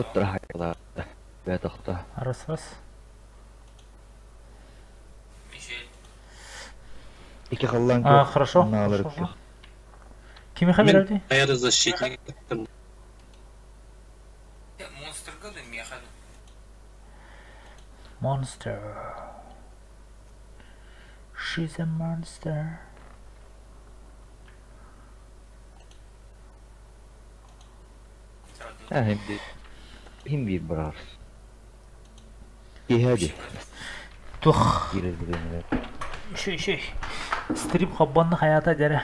вот трахайла. Бетохта. Раз. Iki kallan А, köp. хорошо. Onu alırız. Хорошо. Кими хабар Аэрозащитник. Монстр года механу. Monster. She's a monster. Hindi brar. İyi hadi. Тух. Gireriz buraya. Şey. Стрим хаббанны хаята дере.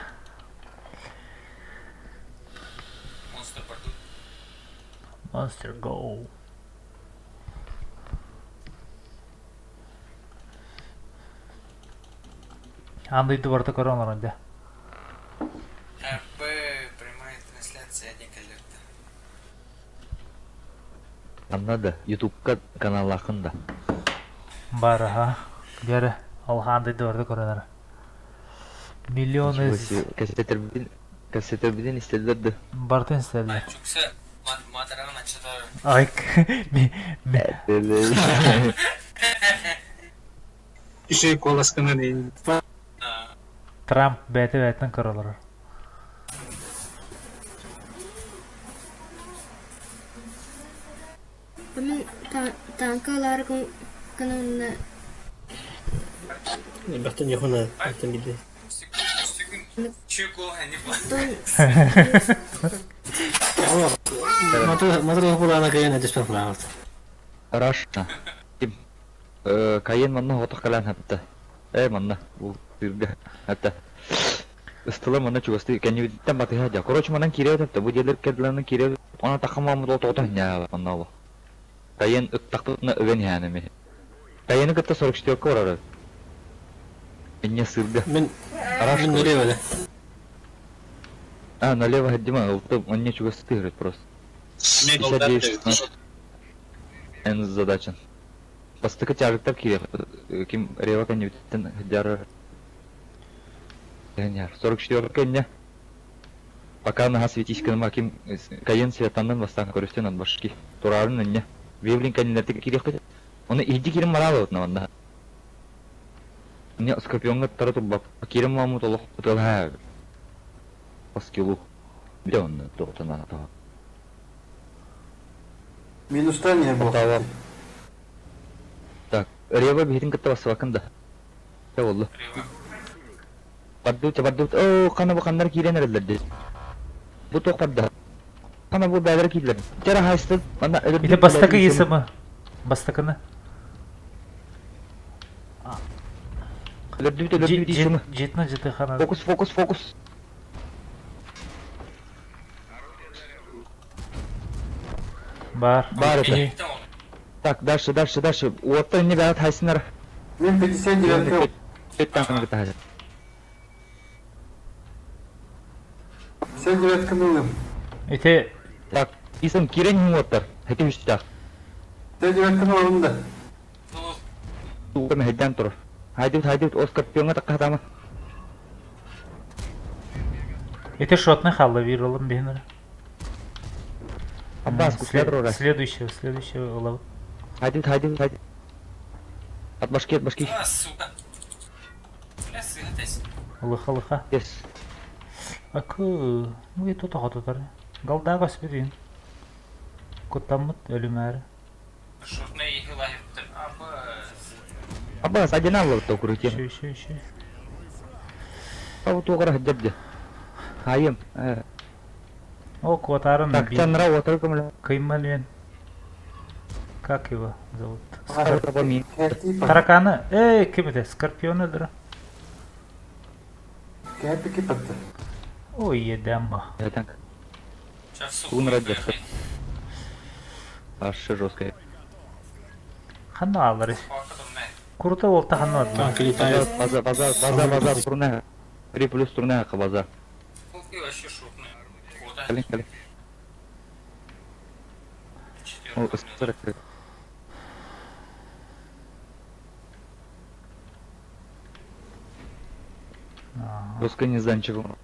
Монстр порту. Monster go. Андайды барта коронлар онда. РП прямая трансляция неколлекта. Anladı. YouTube kanal hakkında. Бар, ага. Дере. Ал андайды барта коронлар. Миллион из... Kasetler bilin istediler de. Бартын istediler. Чукса мадраган ачыдар. Ай, Еще коласканы не. Трамп бәті королары. Мен танкалар канунна. Не бахтан яхуна бахтан биде. Чуко хани ба. Матра пулана каяна диспен флаут. Рашна. Кайын манна отық калан хапта. Манна. Бұл бирге. Хапта. Истыла манна чугасты кәнебеттен баты хадя. Короче манан кире тапта. Бұл жерлер кәділерінің кире. Она тақамамыз ол тоғыта хня. Манна ол. Кайын ыттақтықны өген хәнеме. Кайыны кітті 44 орары. Инне сырды. Мен налево, да? Налево хаддима. Он не чугасты играть просто. 59-16. En задача. Постыка тяжықтар кире. Ким рева кәнебеттен хадяры. 44 кәнне. Пока на светись кәнема ким кайын светаннан бастан көрістен от башки. Турарын әнне. Вевлин кәнелерді кире қыды. Оны иді кирим маралы отна ванда. Мне скорпионға тары тұлбап. Кирим мамут олық ұтыл һәр. Паскилу. Біле оны тоғытына атаға. Минуста не было. Так, рева бейдің кітті басы вакында. Те олды. Бардут. О, қана бұл қандар кирен әрілдерді. Бұл тоқ барды. Қана бұл бәдір кейділер. Жара хайсты. Ите бастакы есімі. Бастакыны. Лөрдүт есімі. Жетіні қана. Фокус. Бар. Это. Так, дальше. Уотта не бәрі хайсынар. Мен 59. Сеттен кіті 59 кымылым. Ите... Так, исім керен не уоттар. Хәкем үстіғ. 59 кымылымда. Туғын хәдден тұр. Хайдут, Оскар пионға таққа хатамы. Ите шотны халы вирулым бейнер. Аббас, куслядыр орай. Следующего улабы. Хайдут. От башки. А, сука. Лясы гатайс. Лыха. Yes. Акы... Ну, ето таға тұтар. Галдағы спирин. Көттамыт өлім әрі. Шортна ехала хептер. Аббас, один аллы бұтта күрітен. Шүй. Тау туғыра хәддерді. Хайым. О, квотарын Так, чанра отыр көмілі. Каймален. Как его зовут? Скорпион. Тараканы. Кем это? Скорпионы дыра. Кәпі кипатты. Ой, едемба. Так, Сейчас кун радиосы. Ашы жесткая. Ханна алыр. Круто ол таханна алыр. Танк летает. Базар, турне. 3 плюс турне, базар. И вообще шутно. Кали. О, 40. Пускай не знаю чего.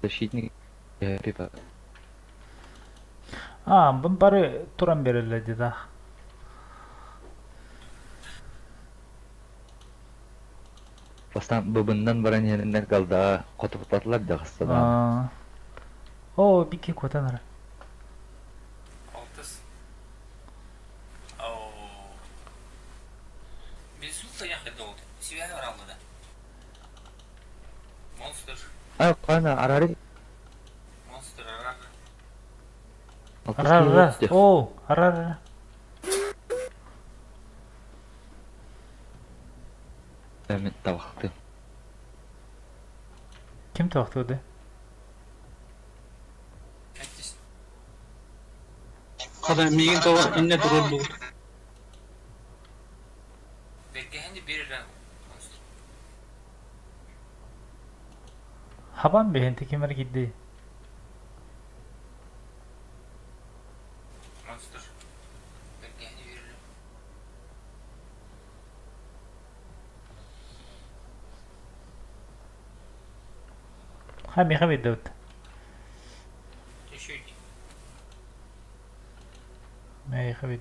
защитник пипа. Бун бары туран берелер деді. Бастан быбындан баран янынан калда котуптатылар жагыстыда. О, бике котанар. Алтыс. Ау. Biz sulta yakında oldu. Sivaya var Allah'da. Monster. А, кана арари. Monster arar. Арара. О, арара. Мен табакты. Kim to'xtadi? Kaçtı. Kadar miyim doğru inne duruldu. Bekleyendi bir lira. Monster. Haban behenti kimler gitti? Monster. Bekleyendi bir lira. Hami hami dövt. Teşekkür. Mey hami.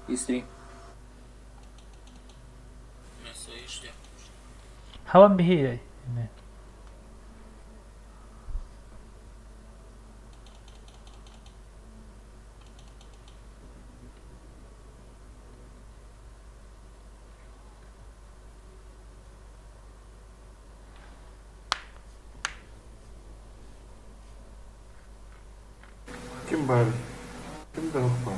İsteyim. Nasıl işte. Haban bihi. Kim bari? Kim de yok bari.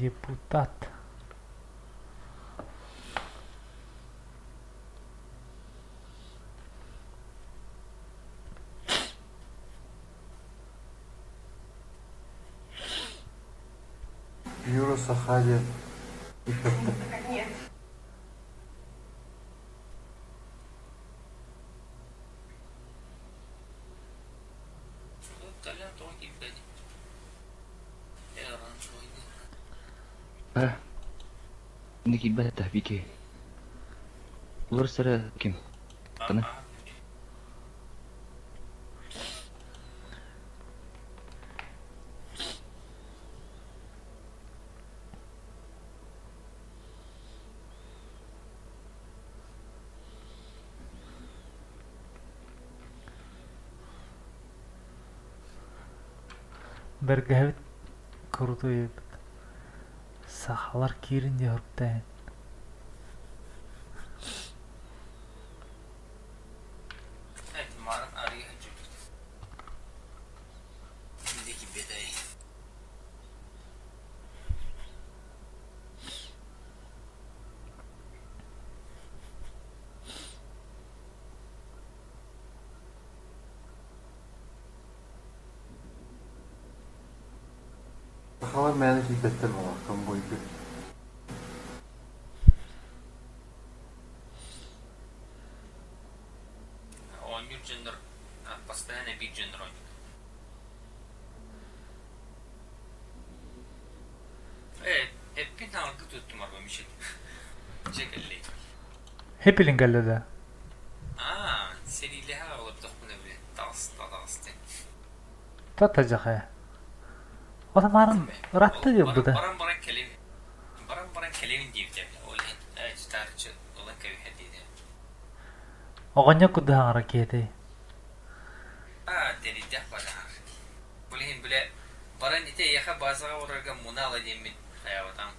Депутат. Юра Сахария и как-то. Talent oyun dedi. Yaran oyunu. Niki bata bike. Lur sara kim? Kana? Bergavit kurutu yep. Sahalar kirin diye hırptayn. Evet, umarım araya çıktı. Şimdiki bedayı. Хавар мене хикеттер бала, кам бойку. Он bir джендер, постоянно bir джендер oynuyor. Evet, hep bir dalga tuttum araba bir şey. Çekelli. Hepilin gallada. Seriyle ha olup da bunu bile. Dağıstı. Tatacak. O zamanın rattı ya bu da. Baran kelemin diyeceğim. Olan starçı olan kavi hediye. Oğanya kudahan hareketi. Deri de bana. Böyle baran ite yaka bazağa uğraga munala diyemin hayavatam.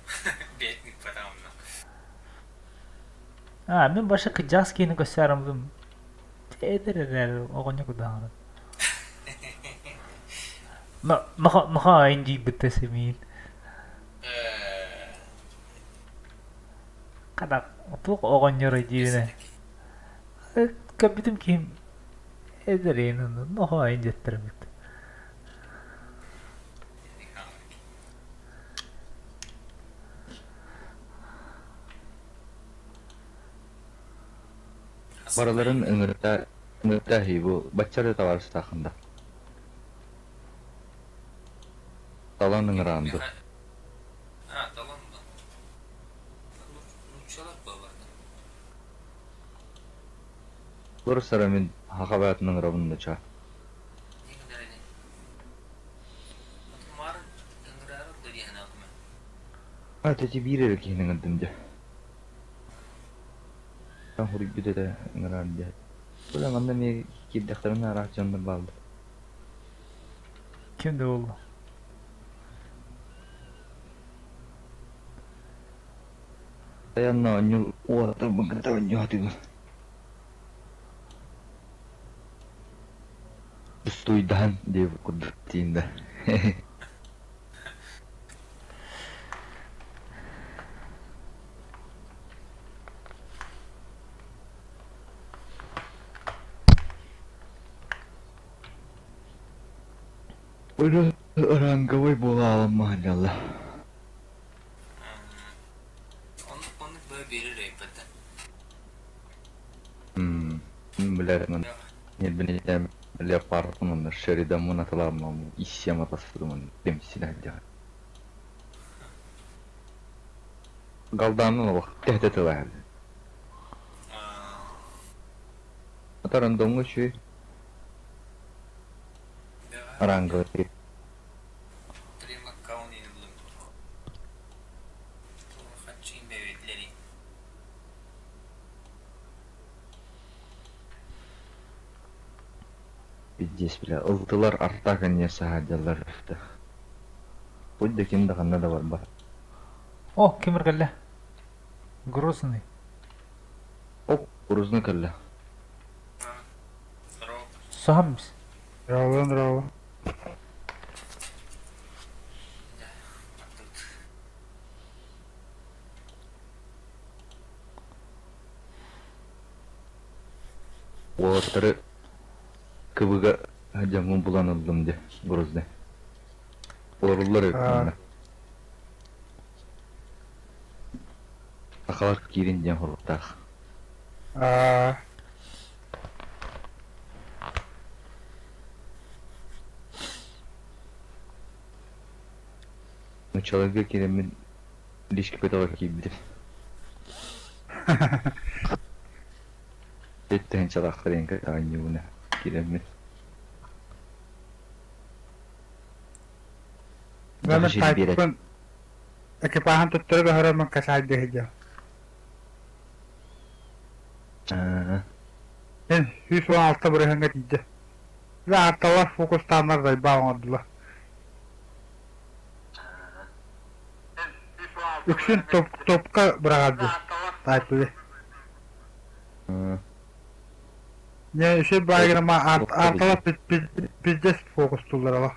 Betnik patamla. Ben başka kıcaz kini gösterdim. Ederler oğanya kudahan. Maka inji betesimin. Kadar tuh ogonyor diyene. Kabitim kim ederin onu. No hain jettirim. Baraların ıngırta bu bachara tavarsı takında. Talan ıngırandı. Ha, tamam mı? Nutçalap babardı. Burası ramin hakabatın ıngırabını ça. Ne kadar ne? Mar ıngırarı da diyen akme. Ateci bir yere ki ıngırdımca. Ben huruk bir de ıngıran diye. Bu zamanda me kiddeklerini arak canlı baldı. Kimdi oldu? Dayanna onyu o da bıgıda onyu hadi. Üstüyden diye kudrettiğinde. Udah orang gawe bola alam mahallah. Onu böyle verir eypete. Bilaman. Ne benim le parkımın şeride munatılamam. İşyama tasdımın demsiler diye. Galdanın o tehdit var. Ataran dongu şu arangı. Terima kavni nulum. Kaçayım bebekleri. Здесь, бля, ылтылар арта конец сахадялар işte. Будь да ким да канна да бар бар. Oh, kimir galle? Grozny. Оп, урузны калла. Здорово. Sahamız. Здорово. Тут. Оттары кыбыга жамун буланылдым де, бурузды. Оруллар өткөннө. Акалар кирин ден хоруктак. Ну, человек киремин лишки петала кийбидим. Еттен чалактырын катаанюуна киремин. Mä Даже берет. taipun ekipahan tutturuga horoman kasaidehja. En hys on alta burihanga tidde. Raatalar fokustaanlar dai baanadla. Yksin topka bragadi. Taipuli. Ne şey baygırama artalar pizdes fokustullar ala.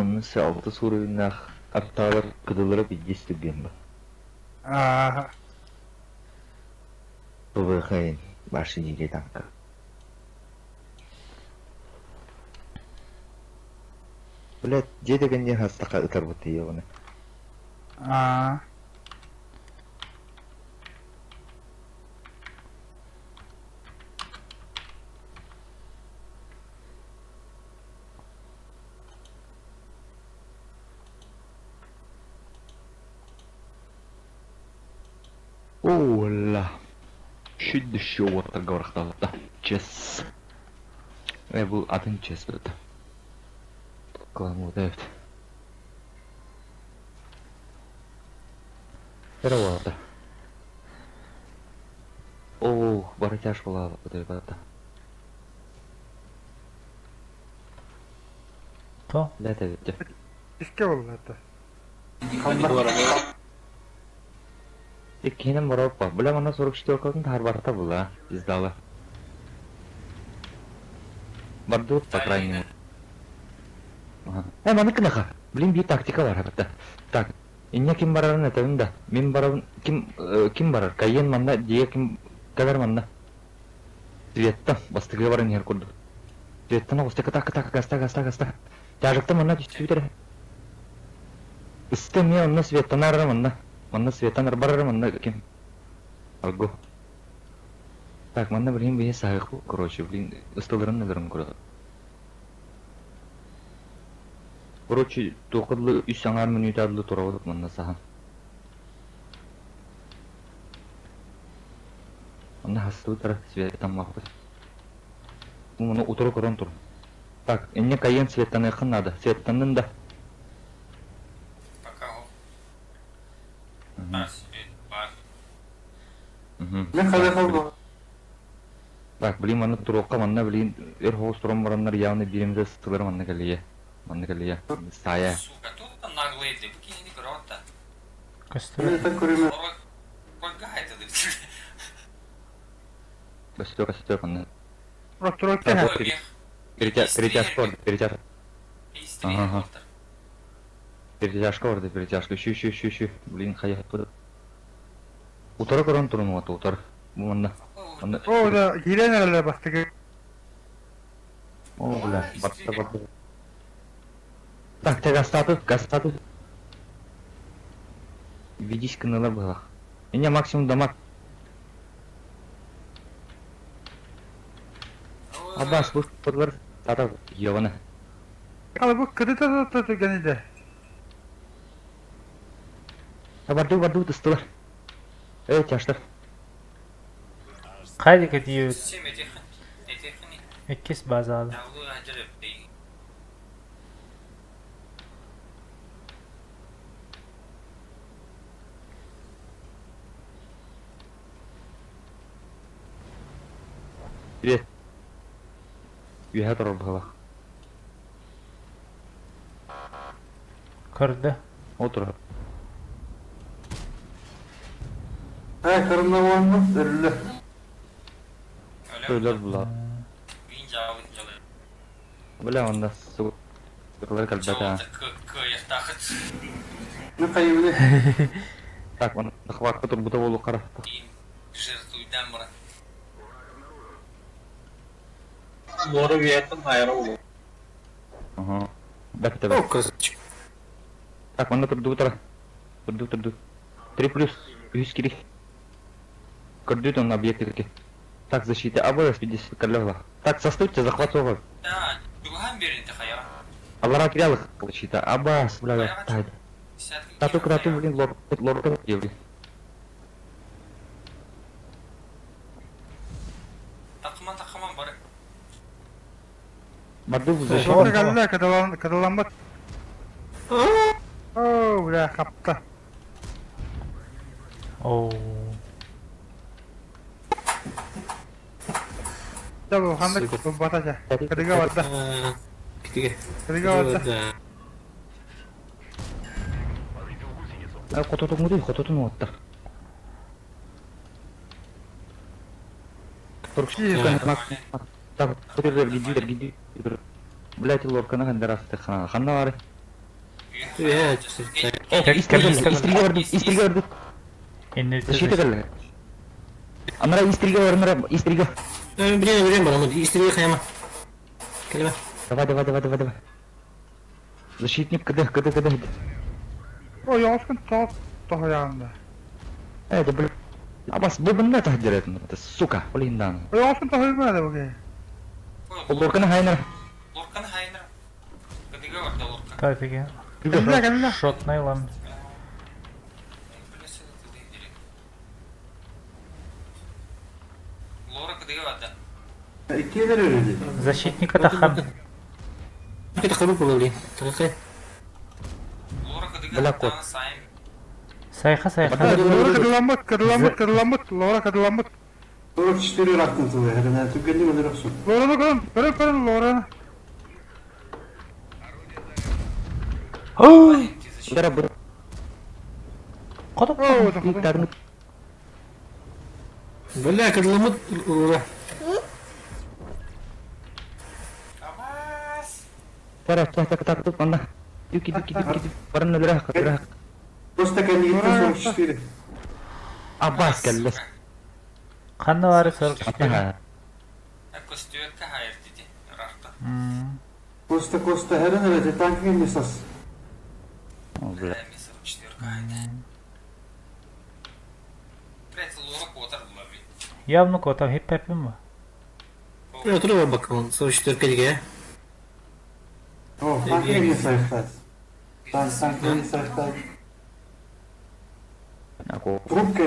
Mesela altı soruyla artalar kıdılırıp ilgisi bu. Bu bakayım başı yeri tanka. Böyle cedegen yer hastaka ıtar bu diye onu. Ола. Шүд шоу отаргаврахталата. Чес. Bu adın Chess dedi. Кламу evet. Здорово. О, баратяж была вот это. To. Лето ведь. İşte vallahi. Kendim borop var. Bular mana so'rab ishtirokini tarbarta bular. Bizdalar. Bardur по крайней мере. Ага. Mana qanaqa? Bilim bir taktika var hatta. Tak. Инне ким барарын этебин да. Мен барабын ким барар? Кайын манда дие ким кадar манда. Светта бастыгы барын ер курду. Светтаны осты ката гаста. Тажыкты мында түстү битер. Исте мен онна светтанар мында. Мында светтанар барар мында ким. Алго. Так, манда блин бие сагык, короче, блин, ыстылырын назарын көрө. Короче, тоқыдлы 3 минут адлы турабыдык мында сахан. Мында хастыбы тара светтан мақпы. Муны утыры көрөн тур. Так, энне кайын светтан якын надо. Светтанын да. Пока ол. Свет бар. Мен қалай қалды? Так, блин, мында туроққа мында блин, хоос турам бараннар явны биримде стылыр мында калие. Мында калие. Сая. Сука, тут наглые, ты букини не грота. Костер. Мен так көреме. Погай ты. Костер мында. Ростройка. Перетяжка. Ага. Перетяжка. Перетяжка. Щу. Блин, хая тур. Утары көрөн турун вот утар. Мында. О, да, гиренерлер бастыгы. О, бля, батта. Так, ты гастату. Видись канала была. Меня максимум дамаг. Аббас, бұл подлар тата ёбана. Калы бу кыдыта гениде. Барды тыстылар. Тяштар. Қайда кетиют? Сем этехни. Эккес базады. Навлу ажырып дейін. Привет. Үйә тұрып бала. Көрді. Отыр. Қырымда болғанда үрілі. Öylер була. Мен жауын жалай. Бля, онда су. Сырлар калбата. Жауынды көйіқтақыт. Мен қайымыне. Так, он хватка турбута болу қара. Дейін жыртуйдан бұрын. Лора виеттен хайра болу. Ага. Бәк тәбә. О, кызычык. Так, онда турду. 3+, 100 кирих. Көрдү он объективке. Так, защита АБС 50 калёва. Так, состойте, захват овар. Да, jugahan birin ta kayo. Аллара кирялых защита. Абас, бля, тайда. Тату, блин, лорд евли. Takıman bari. Барды в защиту. Шоты галда кадаламат. О, бля, капта. Оу. Табу ханда батача. Кадыга ватта. Китиге. Кадыга ватта. Хототун оттар. Так, гиди. Блять, лоркана хандарасты ханна бары. Истрига барды. Защита калды. Анара истрига. Білем бар, ama истерге қаяма. Келе ба. Давай. Защитник кыды. О, яшкын тап тахаянда. Да блин. Абас, бұл бұнда тахдиретін. Это сука, блиндан. О, яшкын тахаянда буге. Лоркана хайнар. Lorkan hayner. Kadiga var da lorkan. Тафиге. Кадыга. Шотный лам. Lora kadiga var da. İkiyeler öyle. Защитник атахан. Kita қыру болу, тағықай. Lora kadiga Black var da sayın. Сайха. Лора кадаламат. Лора кадаламат. Sonra çişleri raktın tuğu. Herine tükenli mi durursun? Лораны көрін Лораны. Дара бұр. Қодып. О, да. Бля, кадыламыт, Лора. Abbas. Так, манда. Юки. Барын өлірәқ. Коста Кеннигиттен 44. Аббас келлес. Қанна бары 44. Костюрка хайр dedi. Рахта. Коста Херенеле танки мисас. Бля. 44 хайр. Прет лора котар булаби. Явно кота хип хаппин мı? Otur var bakalım. Soru 44 dige. О, танки не сайфтас. Танки не сайфтас. Ако Трубка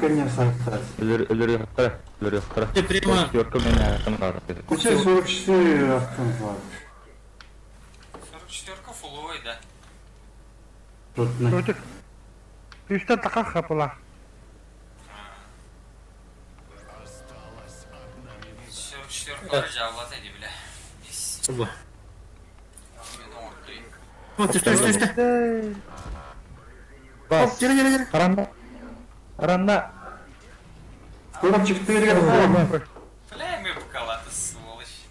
не сайфтас. ölür yoktur. Prima. Yorku beni hayatım var. Куча 44 рахтын var. 44 фуловый, да. Тут на. Ötür. Üstten takak kapılar. 44 кара жавлата edi bile. Biz. Bu. Ben ortayım. Bak üstte. Bas. Gel. Aranda. 44 рахтын. Племя букалата, сволочь.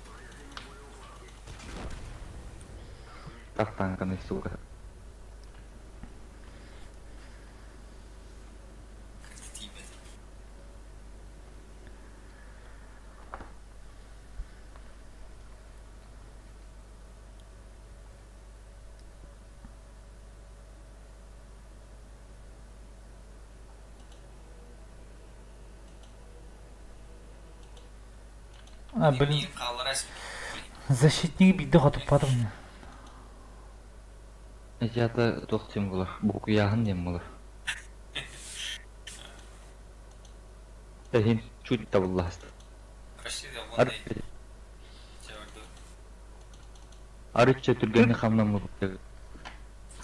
Так танканы сука. Тебе. А, блин, Блин, қалырас. защитники биді қатып батыр мені. Ejata toxtim bular. Bu kuyağın dem bular. Hin чуть табылласт. Почти да вон edi. Çağırdı. Arıçça türgeni kamdan bu.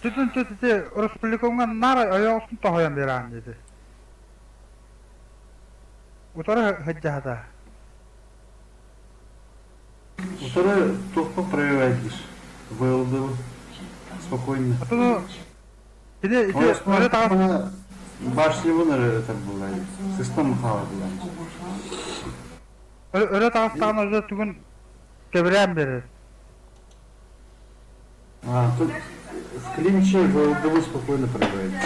Tütün Respublikonga nara ayağısın tohayan deran dedi. Utara hıccahada. Утро тупо проявляешь. Вылдыл. Спокойно. Atını bir de Ой, öyle takak башня вынер это было. Система хава была. öyle takaktan özü tügün kebiren verir. А, тут в клинче вылдыл спокойно проявляешь.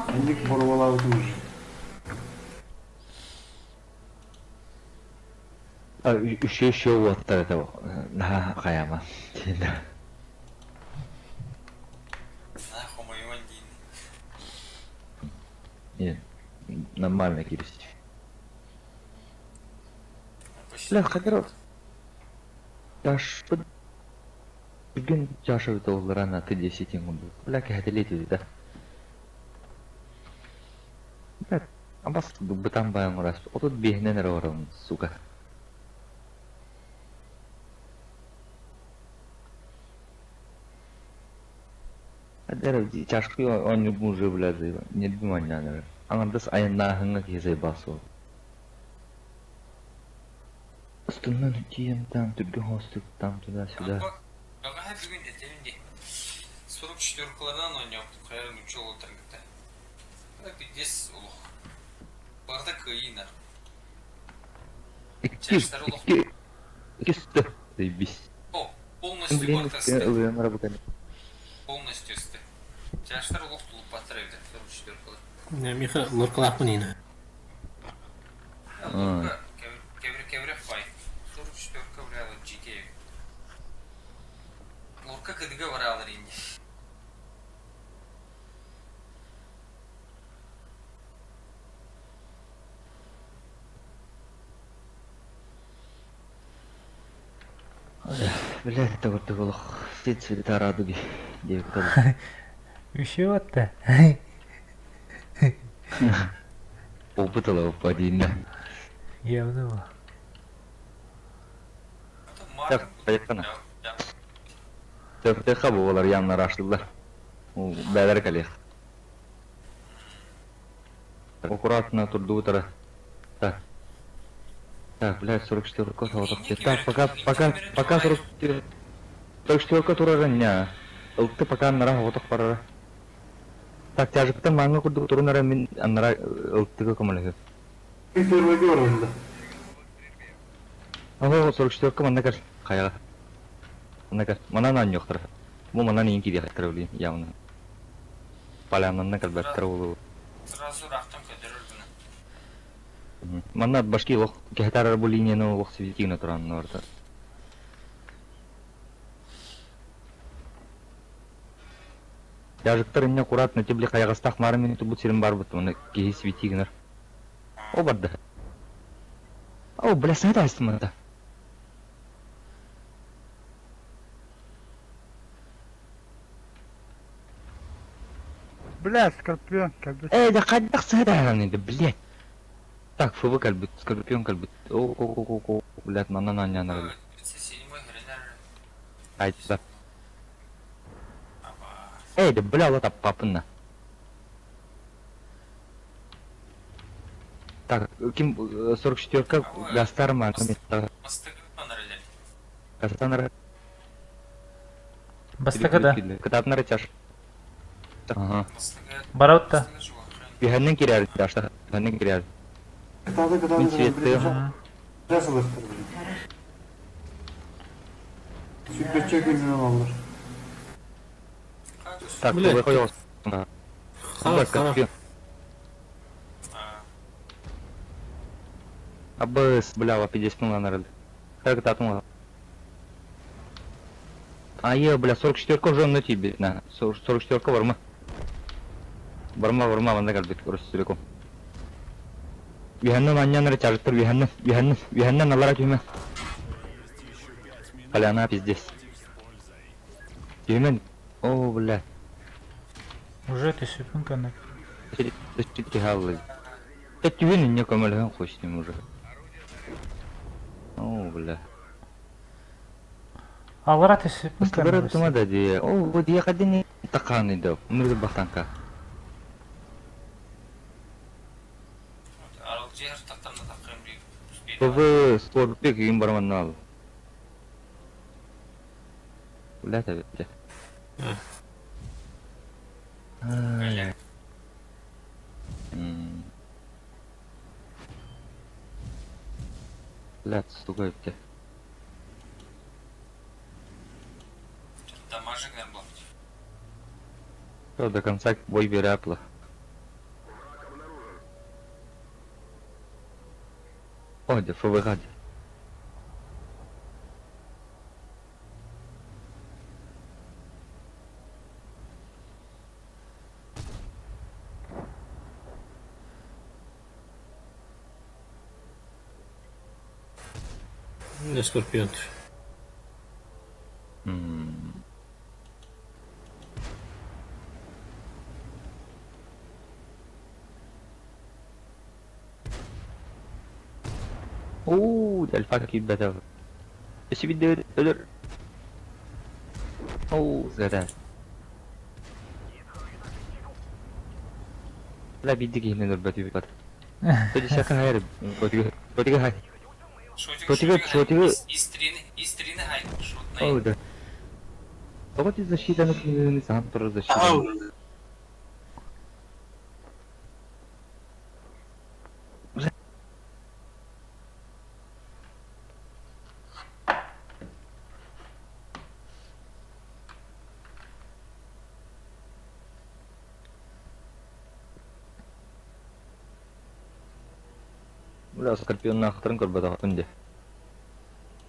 Они порвала в этом же. Üşe vattı da daha kayama. Нахуй мою вандин. Не, нормально кирис. Почти. Бля, хадырот. Яш Бүгін жашы доллар ана Т10 теңгенді. Бля, кәделеті да. Бля, амбас бұтан баян ұрас. Отут бейінен әрі орын, сука. Адер чашкы он не уже блядь, не думай надо. Аңдас айына хыңга кезей басу. Üstünden тием там, түрге хостук там туда-сюда. Ага, бүгін етелінде. 44-лардан ойнап, қайрын үчі олытыр күтті. Бұда күдес ұлық. Барда күйінар. İki üstü. Biz. О, полностью Блин, барда сты. ылыyan работали. Полностью сты. Жаштар ұлық тұлып батыр evde, 44-лар. Ne Miha Lurkalak mı yine? Кеврек фай. 44-ка вряла GK. Лурка кыдыга варалар инде. Блядь, это вот такой все цвета радуги. Девка. Üşüyor hatta. Опытала упадина. Явно mı? Так, поехали. Töpte kabı olar yanlar açtılar. O beyler kalıyor. Аккуратно тут до утра. Так. Так, блядь, 44 кота вот так. Пока 44. 44 которая ранняя. Ты пока нара вот так пора. Так, тяжкта манга курду туру нара мин аннара ылтыга камалыгы. Первый город. Ага, 44 манда кар каяга. Манда кар. Мана нан жоктур. Бу манан ийинки деп айткыр билем, явно. Полянанна калбаттар улу. Сразу рахтан көдөрөр буну. Манна башки лох кехтар бу линияны лох светигне туран орда. Яжыктар инне курат на тебли кайгастак мары мени тубут сирин бар бут мына кеги светигнер. О барды. О, бля, сайда астымында. Бля, скорпион, как бы. Да кайдак сайда ананды, блядь. Так, ФВ кальбит, скорпион кальбит. О, блядь, манна нанянар. Седьмой хренер. Айтса. Да бля, вот папына. Так, ким 44-ка гастар мантами. Мастыгы панарелер. Кастанар. Бастыгы да. Кататнар тяж. Ага. Мастыгы. Бараутта. Биханнен кирер, дашта. Биханнен кирер. Мин светты. Nasıl ıhtır? Sütbetçe gününü alır. Так, Блядь. выходил. Хара, хара. АБС, бля, 50 на народ. Как это отмыл? Бля, 44-ка уже на тебе, на. 44-ка варма. Варма, ванда кальбит, просто целиком. Виханна маньяна чаржтыр, виханна налара тюме. Поляна пиздец. Тюмен, о, бля. Уже ты секундка на. Защитки халлы. Это тюмен не камалхан хуй с ним уже. О, бля. Алара ты секундка Постарай на. тума да ди. О, вот я ходил таканы да. Мир бахтанка. Арал жер тактамда таккан бир. ПВ Скорпик им барманал. Бля, это бля. Блядь, сука, это. Дамажик не блок. Все, до конца бой беряпла. О, где ФВГ. Не скорпион. ده الفك يبقى ايش بدي اقدر زادات لا بيديك هنا الباتي بقى تجي شكل هارب بوديك هاي шотига. Истрины хай. Шотный. Да. Вот и защита на сам тоже защита. Бля, скорпион нахрен көрбөдө күндө.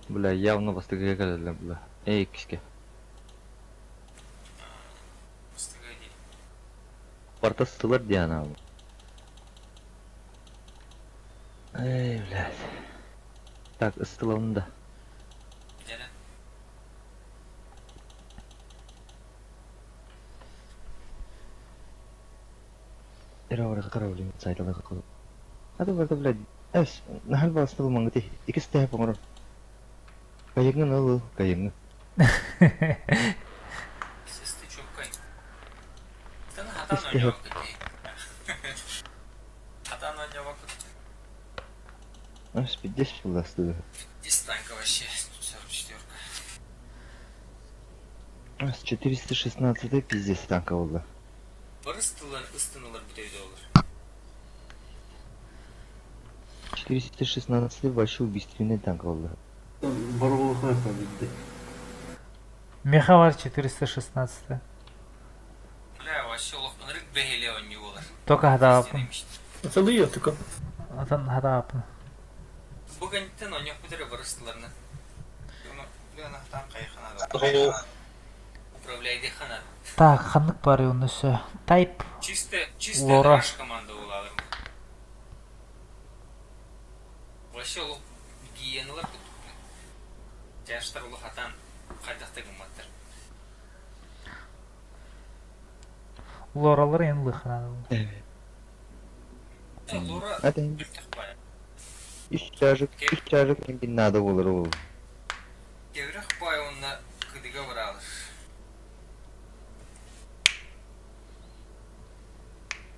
Бля, явно бастыгы келди, бля. Кишке. Бастыгы. Порта стылар Диана. Блядь. Так, ыстылында. Дена. Эра карабли сайталга кылып. Ады блядь. Нахал бастыл маңгыты. Икисте помор. Кайыгын алу, кайыгын. Сесты чопкай. Тана хатан ойнап кетти. Хатан ойнап кетти. Спиддес буласты. Дистанка вообще 44. 416 пиздец танка болды. Бір ыстынулар бітеуде olur. 416 вообще убийственный танк болды. Барболуха победит. Меха var 416. Бля, вообще лох. бехеле онью болар. Только хадапын. Атылıyor tıkı. Атын хадапын. Бүгінтен оньяқ бітірі бұрыстыларына. Бұны тан қайқана Hayır. управляйды қана. Так, ханнык бар юнысы. Тайп. Чисто Лора. наш команда олалар. Вообще ол гиеналар жаштар ол хатан қайдақты кыматтар. Лоралар ен лыхана. Лора Hadi. бүртіқ бай. Üç çocuk kim nada olur o. Кеврах бай онна кыдыга баралар.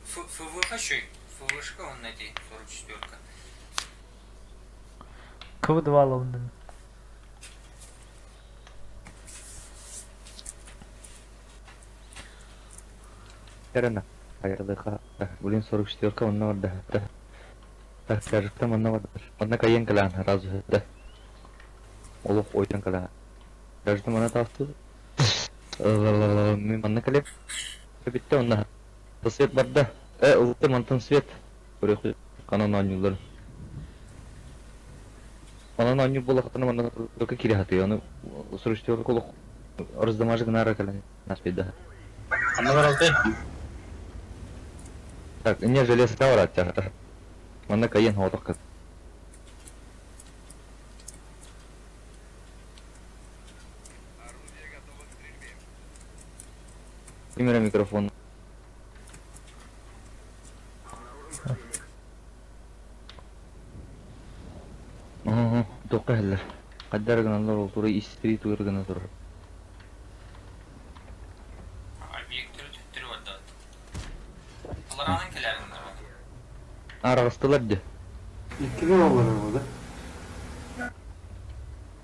ФВХ шөй. ФВШка онна дей, 44-ка. Квд валовдын. Kerana. Hayırlıka. Bugün soru istiyorka onunla orada. Çocukta onunla orada. Onunla kayın kalan razı etti. Olup oydan kalan. Çocukta bana tavsiye. Onunla kalayım. Bitti onunla. Svet barda. Ulutta mantan svet. Buraya kanan anyulların. Onun anyu bulakatını bana только kiri hatıyor. Onu soru istiyorka olup. Orada majık nara kalan. Nasıl daha. Anlar altı. Так, не желез тавра тяга. Мана кайын хавдах кыз. Имера микрофон. Тоққалар. Қаддар гыналар ол туры истри туыр гына тур. Объекттері түттері барды. Олар анын келерін бар. Арағыстылар де. İkili oğulları burada.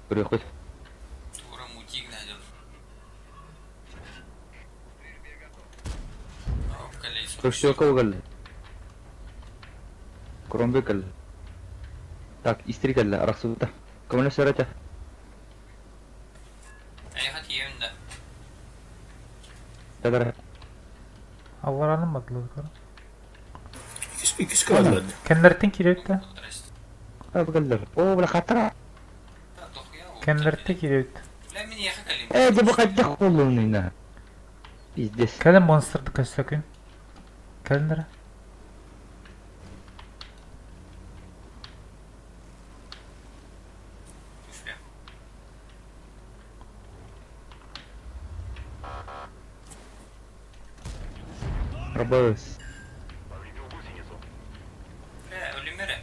Көрөй қой. Тура мутик надо. Крышёка угал. Кромбе кал. Так, истри кал, арақсыда. Кымны сөрәтә. Айхат евінде. Тәдәр. Алларанын мадлыгы. İkisi kaldı. Кенлертин киребитте. Абгаллар. О, бла хатра. Кенлерте киребит. لا من يخي كلمة. Де бака тахулуна. Пиздец. Кәлем монстрды көстөкүн. Кәлендер. Рабас. لا أوليمرة.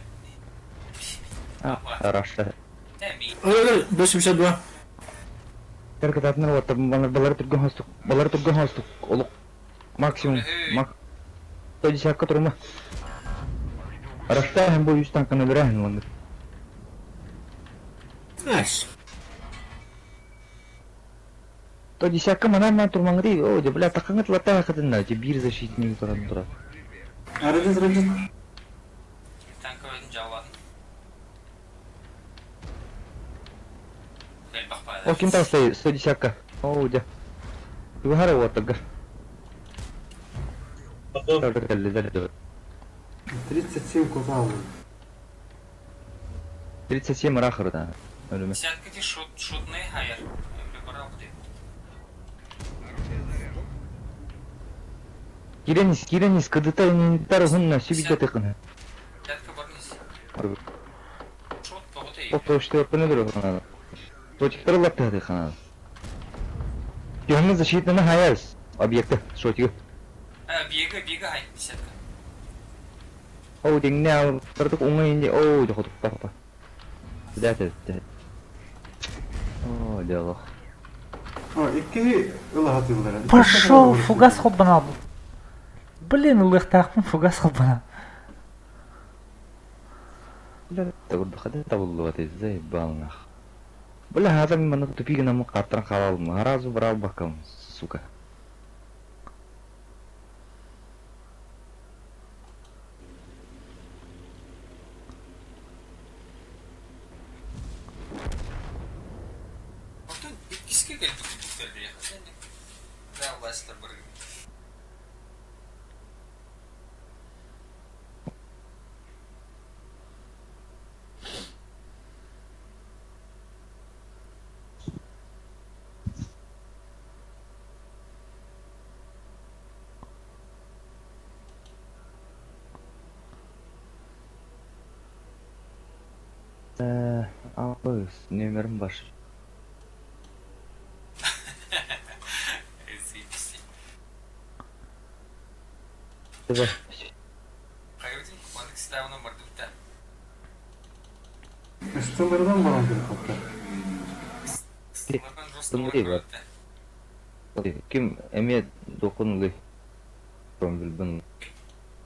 Хорошо. تامي. Öyle 552. Теркататнар вот балар турган хостук. Балар турган хостук. Олук. Максимум. Мак. 110 турма. Рашта hem bu 100 tankını verən landı. Nice. 110 mana turmang ri. O je bla takangit lata katında. Je bir защитник туран тура. Aracız. Танковый жауабын. Бел бақпайды. О ким тастай 110. О же. Tuhara вот тага. Тага келди. 37 куда aldım. 37 рахырда. Ölümü. Десятка шутный хайер. Öyle bara bu değil. Киренис, кыдыта инвентар хунна сибиде тыкына. Десятка барныз. Шут бағыты ей. О, что пенедро хана. Точка лапта хана. Яны защитаны хаяс. Объекты, шотиги. Бега хай, десятка. О, деңне тырдык оңай инде. О, жохот папа. Дәтә. О, дела. О, iki ılah atıyorlar. Пошел, фугас хоббана. Блин, лыхтахмын фугас хоббана. لا تقول خدت تقول ازاي بالنا بلا هذا من تبينا مقاطرة خلاص مهراز وبراو بكم سوكا Ортон иткіске келді күндіктер де яқы. Да, властар бір. Ağız, nömerim var. Извините. Давай. Hayırdır? Onun silahını vardı bir tane. Üstünlerden bana bir kapta. Sınırdan Sınırı Rostov'a var. vardı. Kim eме dokunulu? Промбил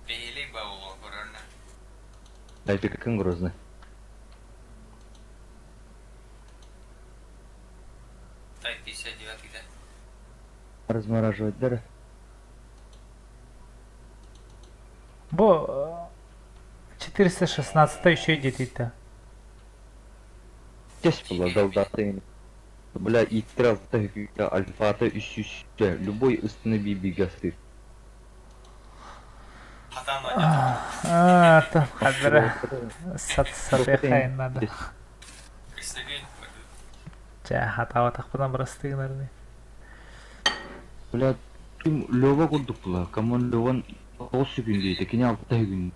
Бейли баулу горорна. Дайте каким грозный. Тай 59-да. Размораживать, да? Бо 416 еще идет. Здесь была долдатый. Бля, и трасса альфа-то ищущая. Любой установи бигасы. Хатан ойнады. Там хадра сатый надо. Представляй. Жа хатава тахпадан барастыгынарны. Бля, тим Лёва курдук була. Камон Лёван 9 gün deydi. Kine 6 gün.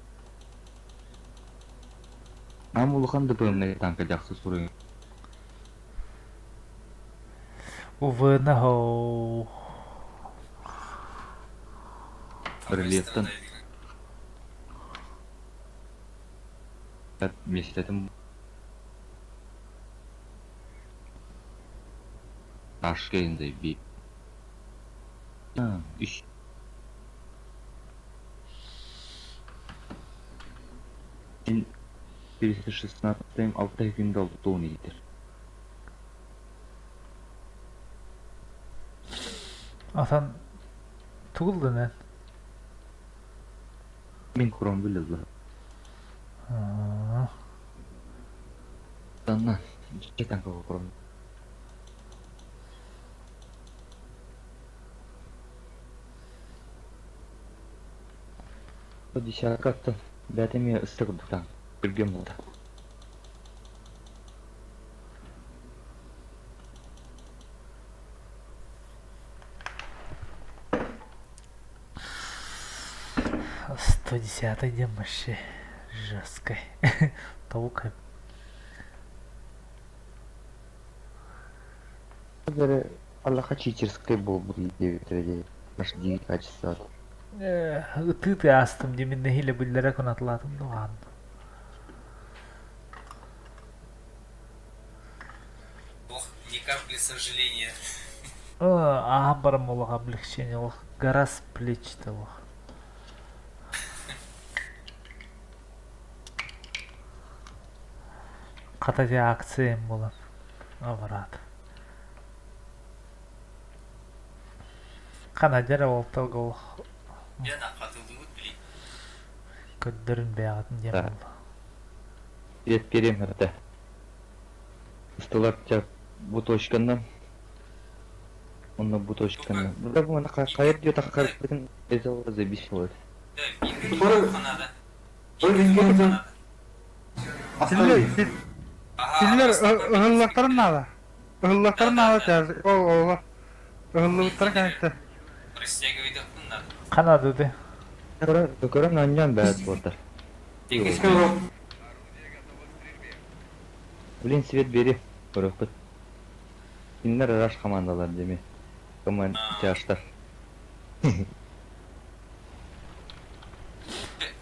Ам улахан да поймай танка жақсы сурайын. Увы, нахо. Рельефтен. Местетім. Ашкейіндей бейп. Үш. Мен 416-тайым 6 günde oldu doğun iyidir. Atan tuğuldu ne? Мен құрам білізді. Данна, жеке танкаға құрам. Бұл десятка аттым. Бәтіме үсті құрдықтан. Білген болды. Сто 110 идем вообще жесткой. Толкаем. Böyle Allah'a читерской был бы девять наш день качества. Ты астым деменде хиле бүлдерек онатылатым дуган. Ох, ни капли сожаления. Барам олох облегчение олох. Гора с плеч-то олох. Катати акциям болан. Аварат. Қана жара олталга олох. Яна қатылды өт білейін. Көддөрүн бягатын дем Да. болду. Привет, берем это. Столарча буточкандан. Онна буточкандан. Burada bu bana kayır diyor takar bütün ezalda zabiş olur. Да, бейбіл қанады. Ой, ringimizden Siller, siller ıhıllıkların nada. Ihıllıkların nada terzi. O. Ihıllıkların kanıtı. Растягивайды қынады. Қана деді. Көрем нанjan бәд болды. iskan rok. Блин, свет бери. Көрөкпүт. Кинлер раш командалар деме. Команд жаштар.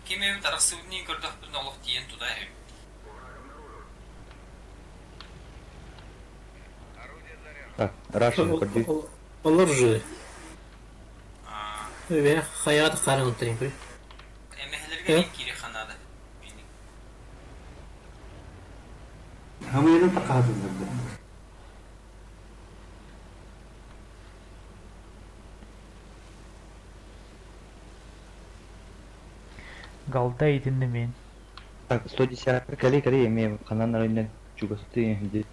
Кемем тарaf сывдың көрдік бір нолық дейін тұда әйім. Так, рашын көрді. Олар же. Ve hayat karın oturayım böyle. Әмәхілерге ең кере қанады. Hamıyla takadın dedi. Галда идинди мен. Так, 110 кали имеем канан районен чугасты емде.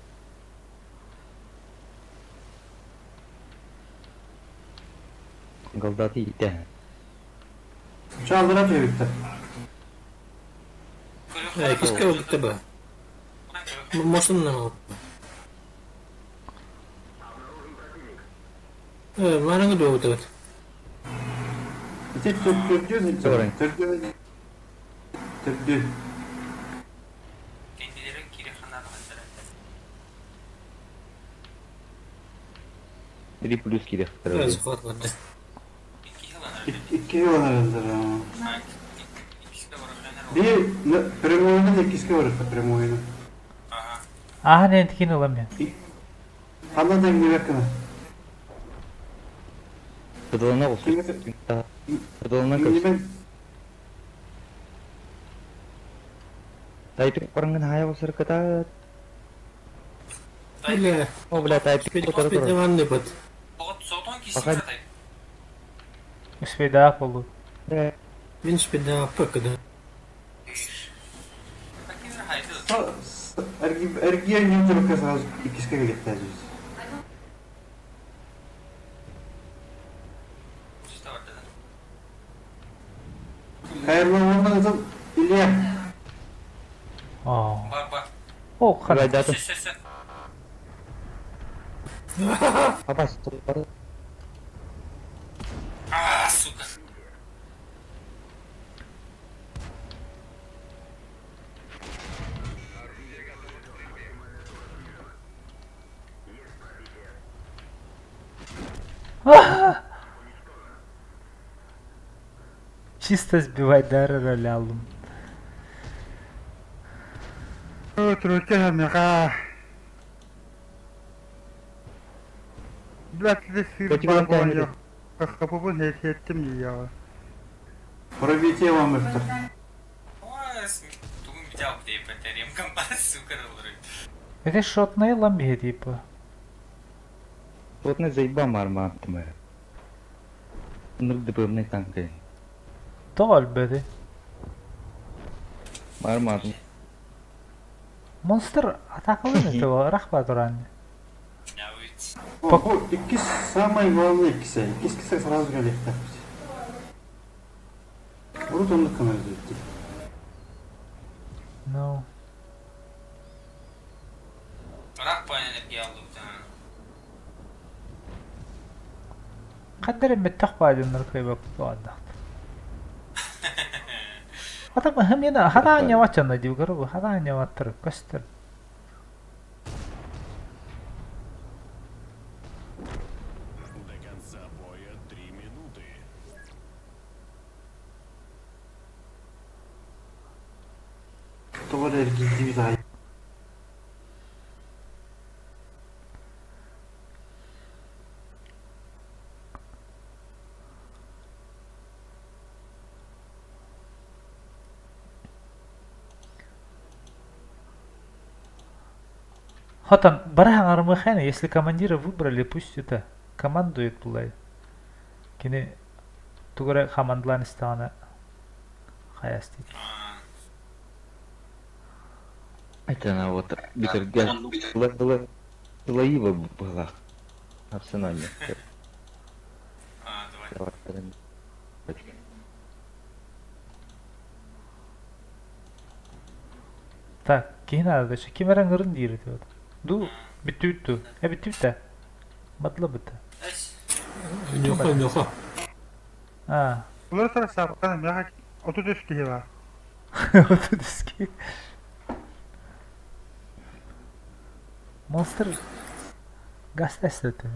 Галдаты ите. Çaldıra çevirdi. Киска oldu tabi. Maşından oldu. Maranga doğu tabi. İşte Türkçe Doğru. Türkçe. Кенділері кере қанады. 3 плюс керек. Biraz farklı. 2 yıl anar. 2 yıl arasında. İkisi de bırakıyorlar. Bir premoyunu da ikisi var premoyunu. Aha. Aha ne etkin olamıyor. Anladan gibi yakına. Kıdılına olsun. Kıdılına Şimdi kız. ben Тайпик баранган хаяа усар ката. Öyle. О, бля, тайпик Hospital devam ne pat. Soğutan kişi Fakat- satayım. Успеда полу. Ben speda pakada. Bakın haydi. ergiyen yönce bakasınız ikisi kere getireceğiz. İşte orada da. Hayırlı olmanızın İlya. Aa. Bak. О, хана. Кайдаты. Söz. Папа, Aaa suka. Чисто сбивать дары ролялым. Тройка хамяга. Блядь, Пойти в камеру. Kapıbın heyettim ya. Пробитие вам это. Тугун bir cevap deyip öteriyim. Kampanya suka da olur. Это шотные ламби типа. вот не заебам армат мы. Nuk dhe për më tanke. Тол беди. Armat. Monster атакалын этого рахба туран. Ya evet. Bu iki самые главные ikisi. İkisi сразу gelekler. Vurut onu kamera etti. Ну. Rak paylanıp geldi bir tane. قدر متخ بعدين نركب وقت. Adam hem yana hada anya wachana diu garu hada anya watter kastar. До конца боя 3 минуты. Кто var ergizli bir daha. Хотан барахан армахана, если командира выбрали, пусть это командует тулай. Кини тугара командлан истана хаясти. Это вот битергел. Лаива была. Арсенальная. Давай. Так, кин надо еще кимеран гырын дири вот. Ду биттү. Биттү. Матла бит. Эс. Нюха. А. Bunları sonra sabıklarım ya. 33 kişi var. Вот диски. Monster гастастыты.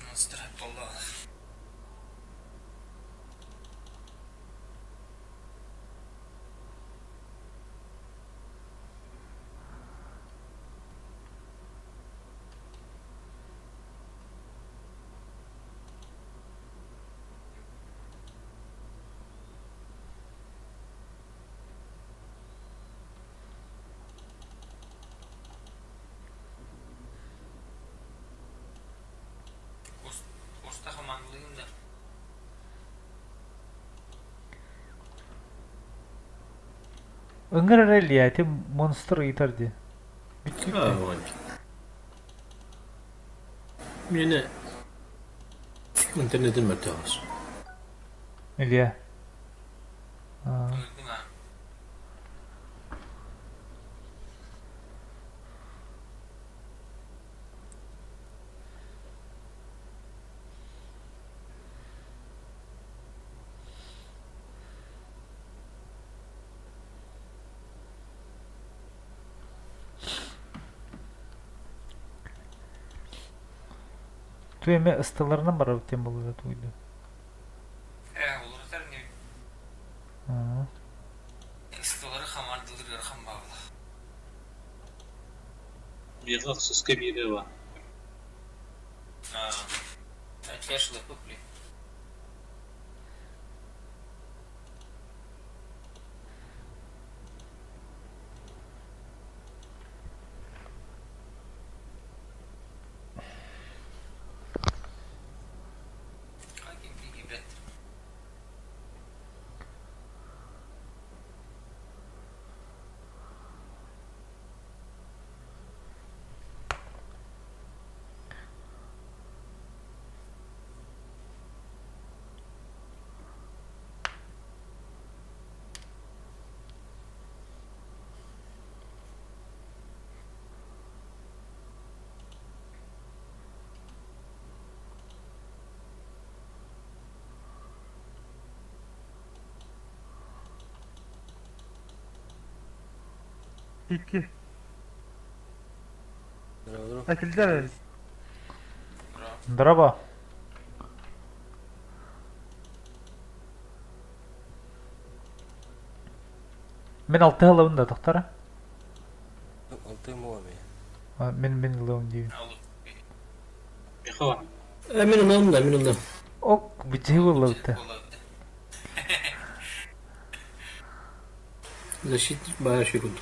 Monster Apollo. Usta komandalıyım da. Öngör rally ya, te monster yitardı. Ha var. Yine internetin mertebesi. Ilya. Aa. Öldüm ha. Түйеме ыстыларынан бара өттен болды да туйды. Олар не? Истолары хамардылыр хамбағыла. Беглах суска бирова. Отяшла пупли. İki. Akıllılar. Дрова. Мен алты алауын да тоқтара. Алты муами. Мен алауын дейін. Бехова. Мен ондам. Ок, бітеу алауды. Защитник бая ширудит.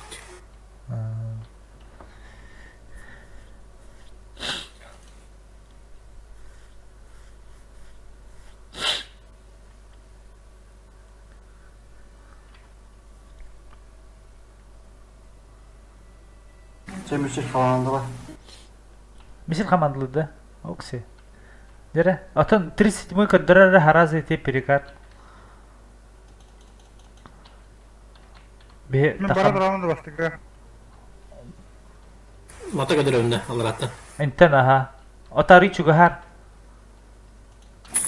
Çemişik falan da var. Мисил командалыды. Окси. Дере, атын 37-й каддрары хараз ете перекат. Бе Ben bara duramam da bastık. Mata kadar önde alır hatta. Интен аха. Отари чугахар.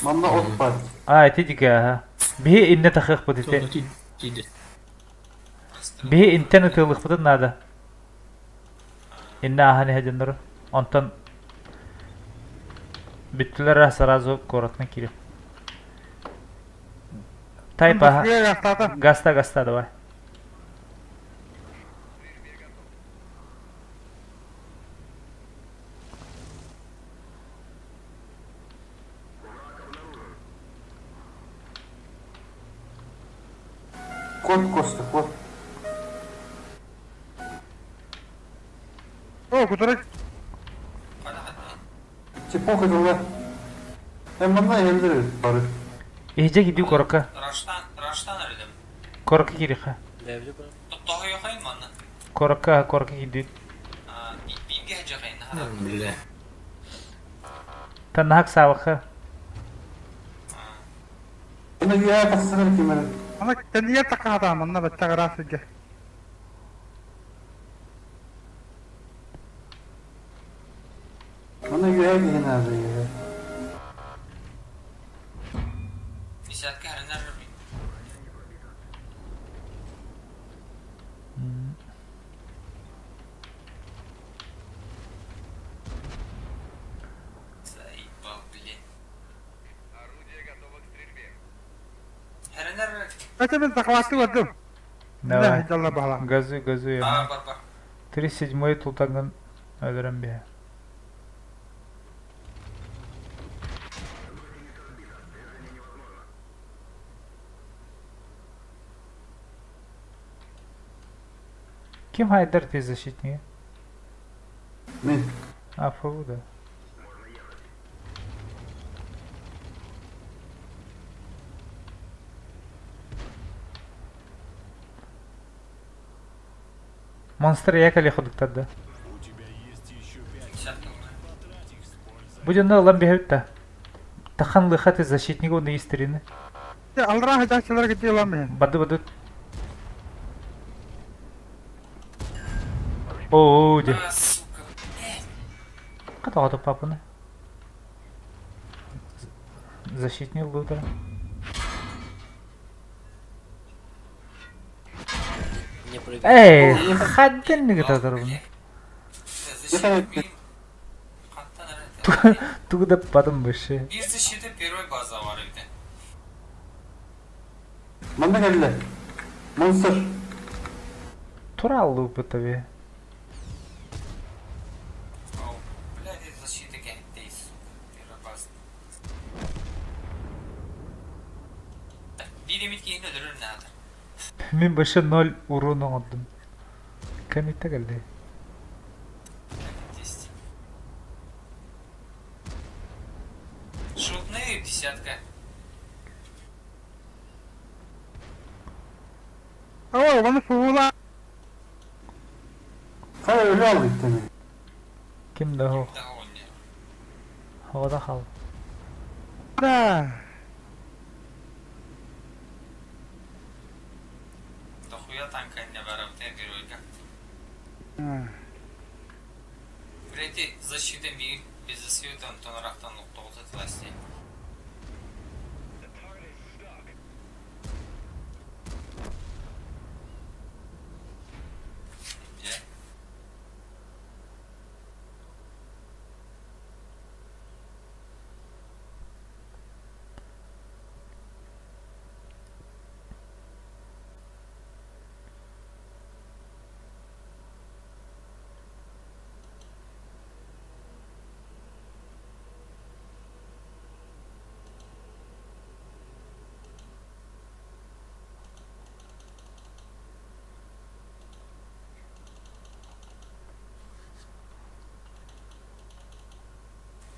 Manda ot var. Эти дига аха. Бе инне тахых будете. Ciddi. Бе интен тылых будет надо. Инне аха не хажандар. Онтан Биттілер сразу коротно кири. Тайп аха. Гаста давай. Кот косты, кот. О, кутарак. Типок это hem bana evleniriz bari. Ece gidiyor korka. Raştan aradım. Korka kiri ha. Devli bu. Daha yok ayın mı anla? Korka gidiyor. Bilgi hacı ayın. Alhamdulillah. Tanahak sağlık ha. Bana güya tasarım ki benim. Ama kendine takı adam anla bacak arası gel. Bana güya ki yine abi ya. Saat ke hariner mi? Sayıp bile. Hariner. Kaça ben taklatı vardım. Давай. Ne Allah bağla. Газу я. Бар. 37-й тултаган öldürem bir. Kim Хайдар ты защитник? Ne? ФУ, да. Монстр якали ходуктарды. У тебя есть еще 5 потрать их с пользой. Будем на ламбе Тахан лыхаты защитника он истерины. Ya alra hacakçılara gidiyor lan ben. Бады. О, де. Сука. Каталады папаны. Защитник лутера. Не прыгай. Эй, хадден не гитадар bunu. Защитник. Хаттан арады. Тугда падым башы. Bir защиты первой база var evde. Manda geldiler. Monster. Тура алуу бутаби. Ау, блядь, это защита гэнтейс. Первой база. Bir limit giyini öldürür nedir? Мен башы 0 урон оңдым. Канита geldi. Шутные десятка. Oo, bana soğula. Ha öyle aldık tabii. Kim de o? Daha oynuyor. Havada kal. Da. Да хуя танка не барам, ты геройка. Ha. Блядь, защита мир без засвета Антон Рахтан нокта власти.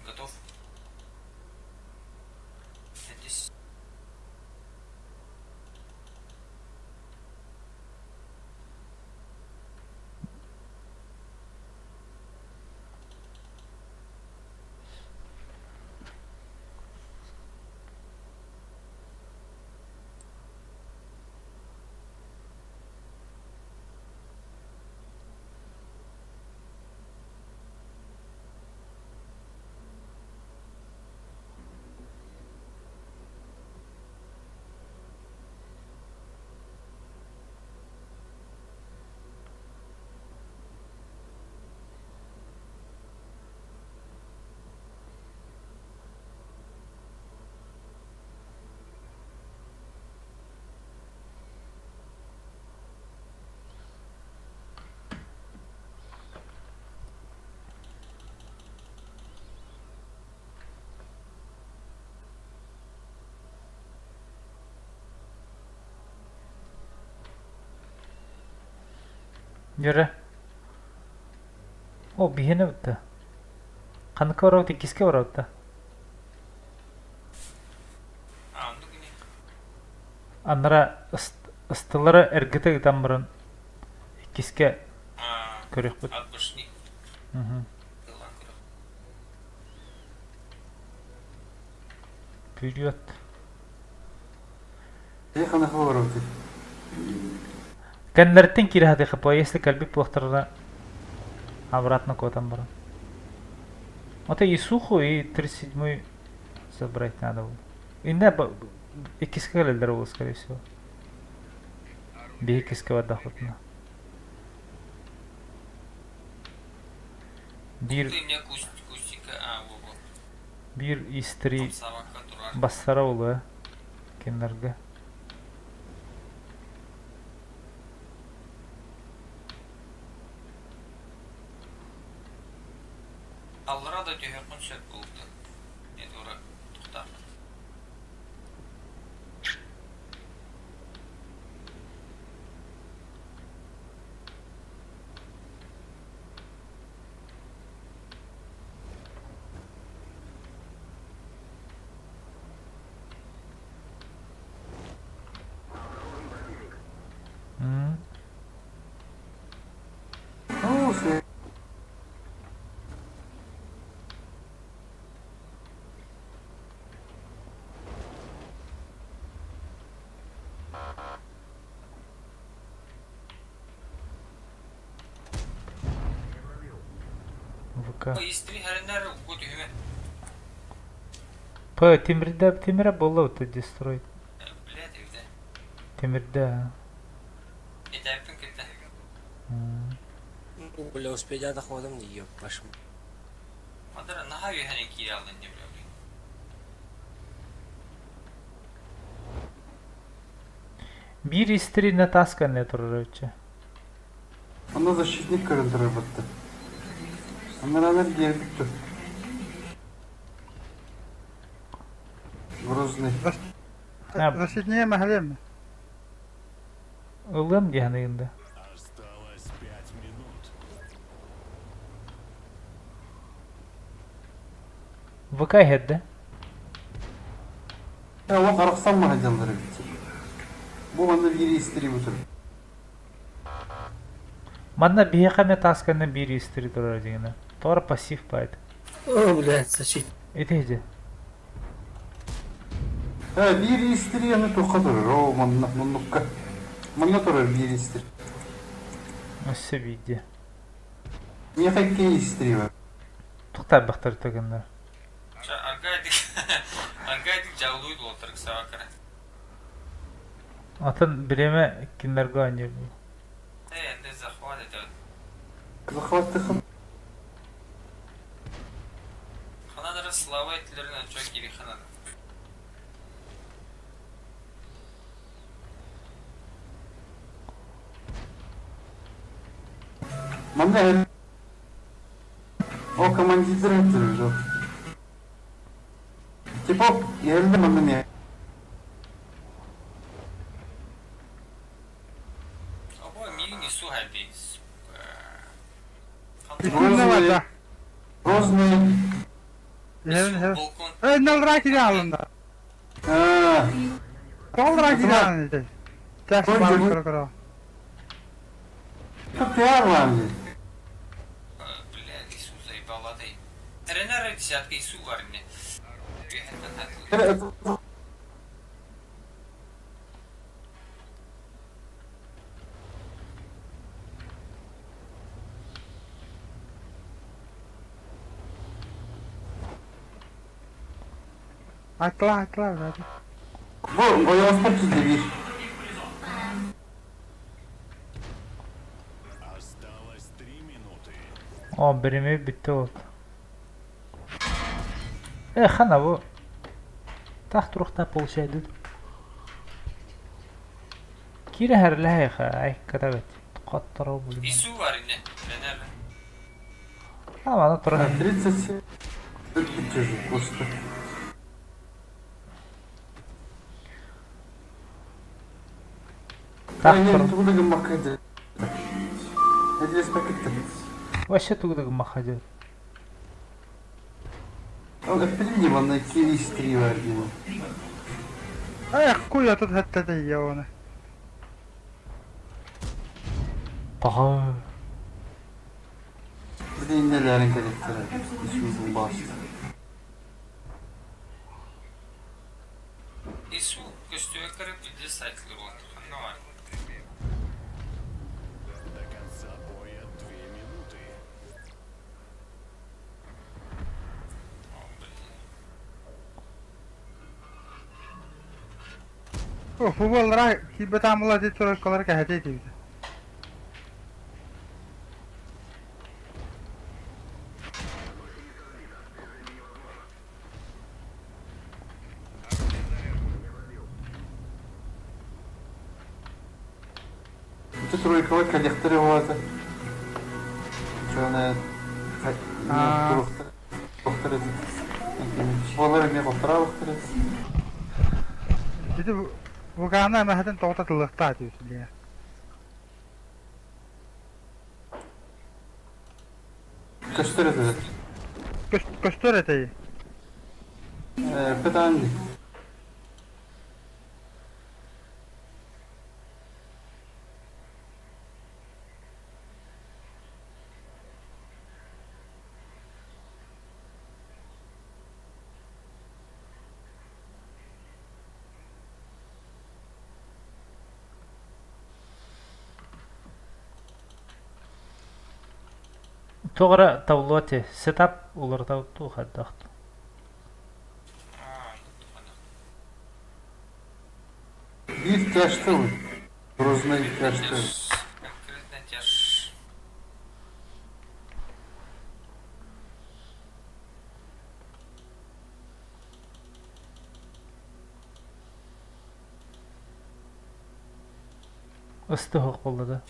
Готов? Здесь. Yürü. O bihine bitti. Kanıka var bitti, kiske var bitti. Anladık yine. Anlara ıstıları ergite giden barın. Kiske körük bitti. 60 ник. Hı hı. Yılan kırık. Вперед. Эх, она хворотит. Кенлертин кире хады хапа, если кальби плохтарна обратно котам баран. Вот и сухо, и 37-й забрать надо было. И не, и киска лидерова, скорее всего. Бей киска отдохотно. Bir Ты не кустика, во. bir istri Sabahka durar. bassara oluyor kenarga. Аллара да төхөкөн сөт болду. Эд ура тухта. Ну, все. ВК. Истри харендар угу төхөмө. По темирде было вот дестрой. Блядь, evde. Темирде. Этапин кетти. Бля, успеть отходом не еб, пошел. Мадара наха юхане кире алдын деп ойлаймын. Bir istri ne taska ne tururcu. Она защитник көрінді бітті. Анар гербік тұр. Грозный. Защитнее мәхлем. Улым генinde. Осталось 5 минут. Vıkay hedde. O Qaraqstan mahallelere gitti. Bu anda biri istiri bu tür. Manna biheqa me taska ne bir istri turur degene. Tora pasif bayt. О, блядь, защит. Eteydi. Ha biri istiri yanı toqa durur. O manna munnukka. Manna durur biri istiri. Nasıl video. Niye fakke istiri var? Tuqta baxtar tuganda. Аргадик жалуйды отырық сабақыра. Атын біреме киндерге ойнап. Энде захват етеді. Захватты хым. Ханадары слава етілеріне çok iyi ханады. Manna hem. O командир ettiriyor. Типа, yerinde manna ne? Abo milini su haldeyiz. İsim ne var da? Грозный. Evet. Balkon. Ne olarak gidi alında? Ha. Ne olarak gidi alında? Ters var kara kara. Тут пиар вам. Блядь, Ису заебала дай. Тренер десятка Ису var ne? Atla. Bu boyasını çizdi. Осталось 3 минуты. O birimi bitti oldu. Хана bu. Taht ruhta получается. Kira her lahiqa ay katabat. Qattara bu. Ису var ne? Trener. Ama da tura. 37. Çocuk просто. Taht Aynen tura. tuğda gımmakaydı. Hediyes paketti. Вообще тугдык махадет. Он öpülünce bana 2 istiri verdi. Ay kuya tut hatta da ya onu. Paha. Bir de innelerin karakteri. İsmimizin bastı. Ису көстөбе кіріп үйде сайтлер болды. Ne var? До конца боя 2 минуты. O futbollara ki betamla de tur kolar ka hate di. Это тройковый коллектор его это. Что она... Балары не повторал второй. Dedi bu kana mahatan to'xtatiliqda diyorsun ya. Костер это. Kostur etayı. Питание. To'g'ri tavloti setup ularda to'xtatdi. Bir тяжтыл. Грозный тяжтыл. Конкретно тяж. Ысты хоқ болды да.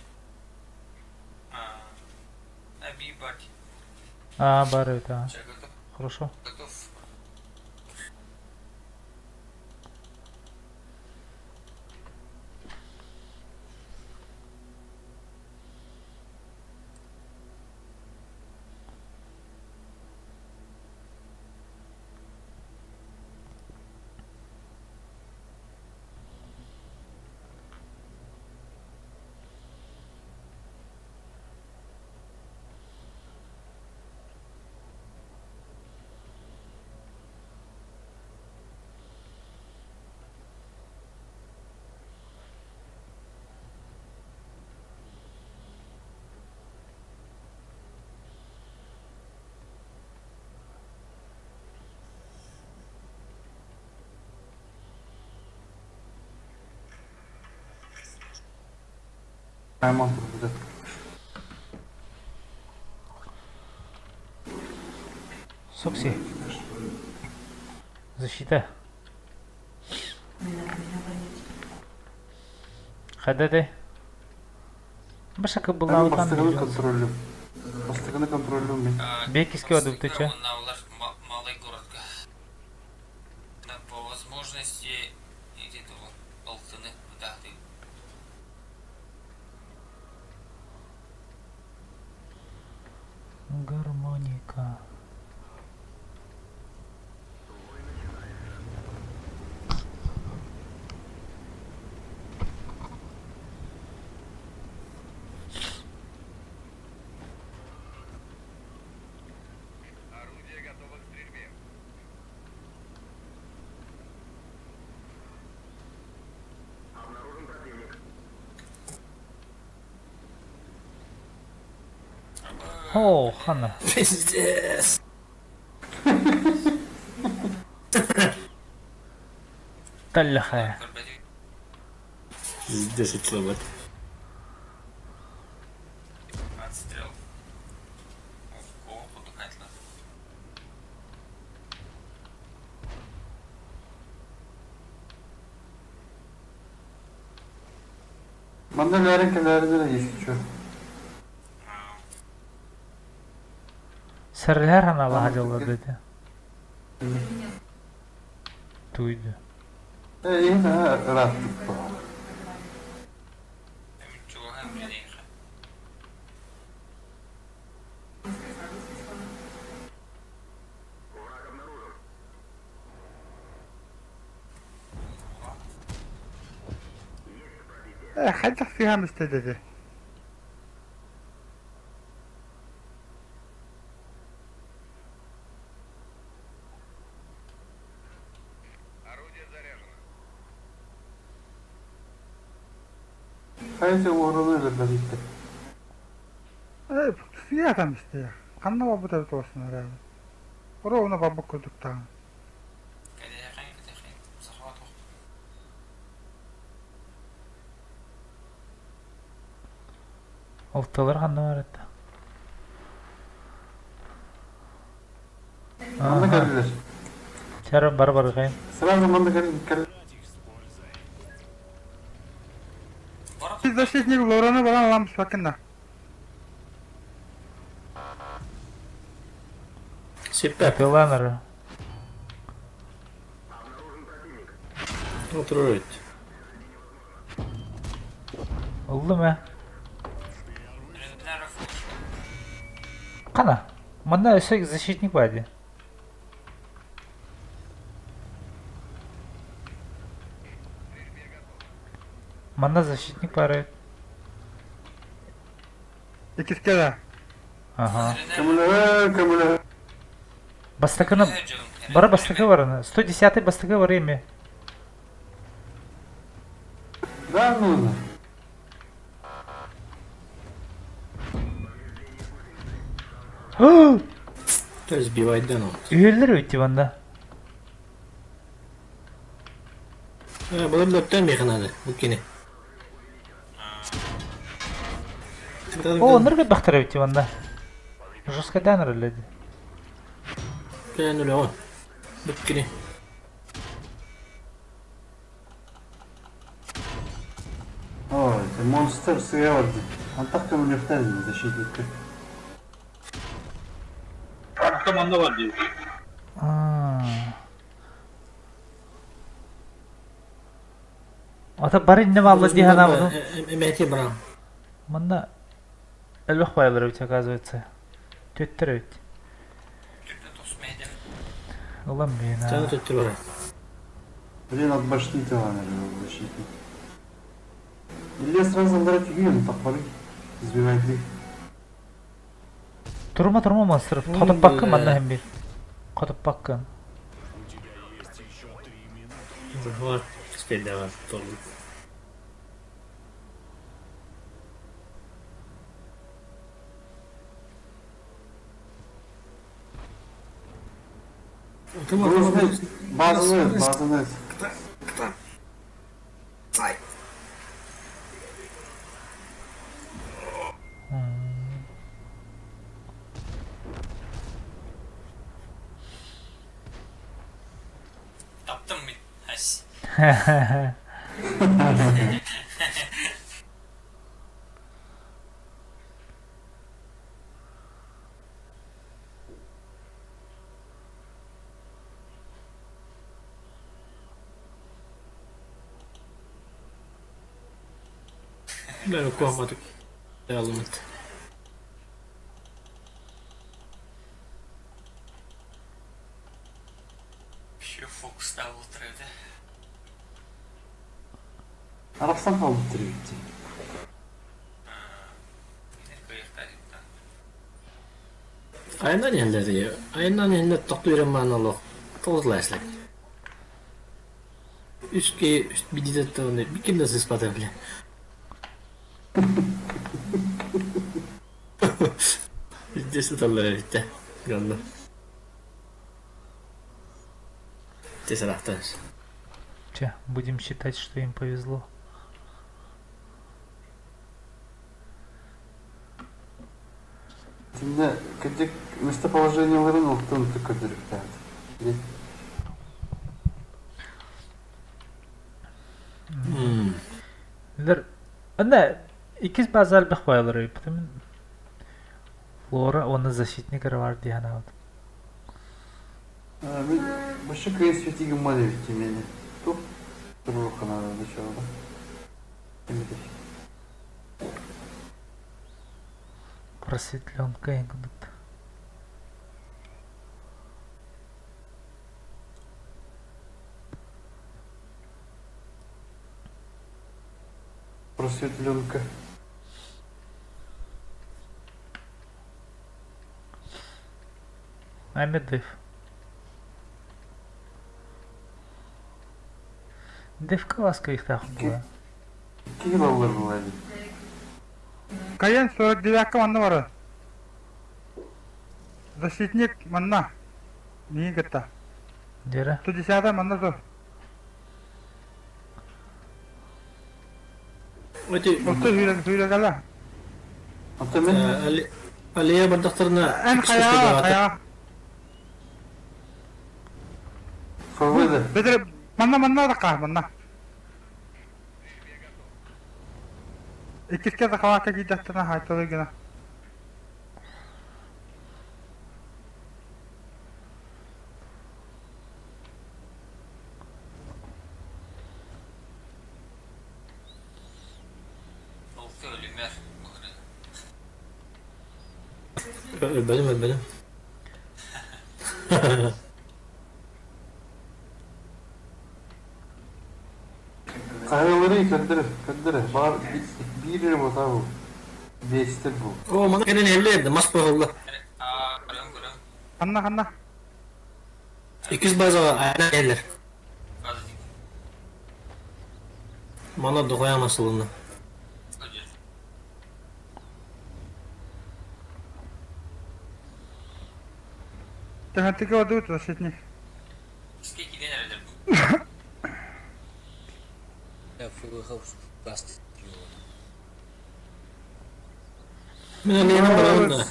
Аби баки. Бар это. Чай готов? Хорошо. Готов. Айман тұрды. Сокси. Защита. Қайда де? Башақы бұл Айман аудан бастығыны контролю. Бастығыны контролю мен. Бекиске воду тече. Малый городка. Да, по возможности иди до Алтыны вдахты. Гармоника. О, Ханна. Пиздец. Талляхая. Пиздец, человек. Отстрел. О, подухательно. Манда ләрі-кәләрі де ескічу. Сәрләр ана лагадылар деді. Туйды. Енді раттық бұл. Чего hem bileyim. حاجة فيها مستددة. Қайсы орылы ләбәдетті. فيها مستددة. قلنا بابا توصلنا رأي. ورونا بابا كردك تاعنا. كده خاين كده خاين صحواته. Олталар қанды бар еді. Манда кәлілер. Чары бар қайын. Сразу манда кәлілер. Защитник Лорана балан аламыз бакында. Сипеп. Пиланары. Утроить. Олды ма? Қана? Мында өсек защитник бар еді. Манда защитник бар еді. İkizkede. Ага. Көмілі. Бастаканы... Бара бастакы бар ана. 110-й бастакы бар еме. Да, нужно. Кто сбивает Дэну? Үйелер өйтті банда. Бұл өптен механады, бүккені. О, нұрға бақтар өйтті банда. Жұрсқа дәнір өледі. Кән өлі оған. Бүккені. Ой, ты Монстр сыяварды. Антаққа мөлектәді защитникті. Команда var diyor. Ата бар инне балла дихана буну. Эмети брам. Мында элбэх байлар ведь оказывается. Төттөр ведь. Түрді тосмайды. Улам мен. Таны төттүр бар. Блин, от башни тела, защитник. Или сразу набирать юн, топоры. Избивать их. Турма монстр. Катып баккын мында hem bir. Катып баккын. У тебя есть еще 3 минуты. Вот, теперь давай. Базовый. Таптым мен. Ась. Ben okuamadık. Devam et. Еще фокус дабл трейді. Арабстан қалды тіректе. Ayından yerler diyor. Ayından yerler toktu öğrenmen olur. Tozla eslek. Üst bir dizi de bir kim de ispat edebilir. Здесь это bitti. Gördüm. Тесарахташ. Че, будем считать, что им повезло. Şimdi kötü местоположениелерін ұлттың көдірікті. Анда икиз базал бэх байлар үй. Потом Лора, оны защитникер var diye ana. Мен başı kıyı светигі мали бітті мені. Туп. Тұру қанады дұшауға. Просветленка еңгіндік. Просветленка. Ahmet Def'ka baskı ihtiyacım var. Килолар болады. Каян 49 манна бар. Защитник манна. Не гата. Дера. 110 манна зор. Öte Отто хүйрө гала. Ата мен Aliye bardaklarına Эн кая. форварды. Бедер манна да манна. Икиске да хавака гидаттана хайтылы гына. Oldu ölümler. Benim. Kayaları kandırı. Var bir yere bu tabu. Beştir bu. O mana kenen elle mas oldu. Görüm. Kanna. 200 baza aynen eller. Mana doyamaz onu. Тегатыки одут защитник. Скільки день рядом? Я выхожу пластик. Мен алиyenin barağında.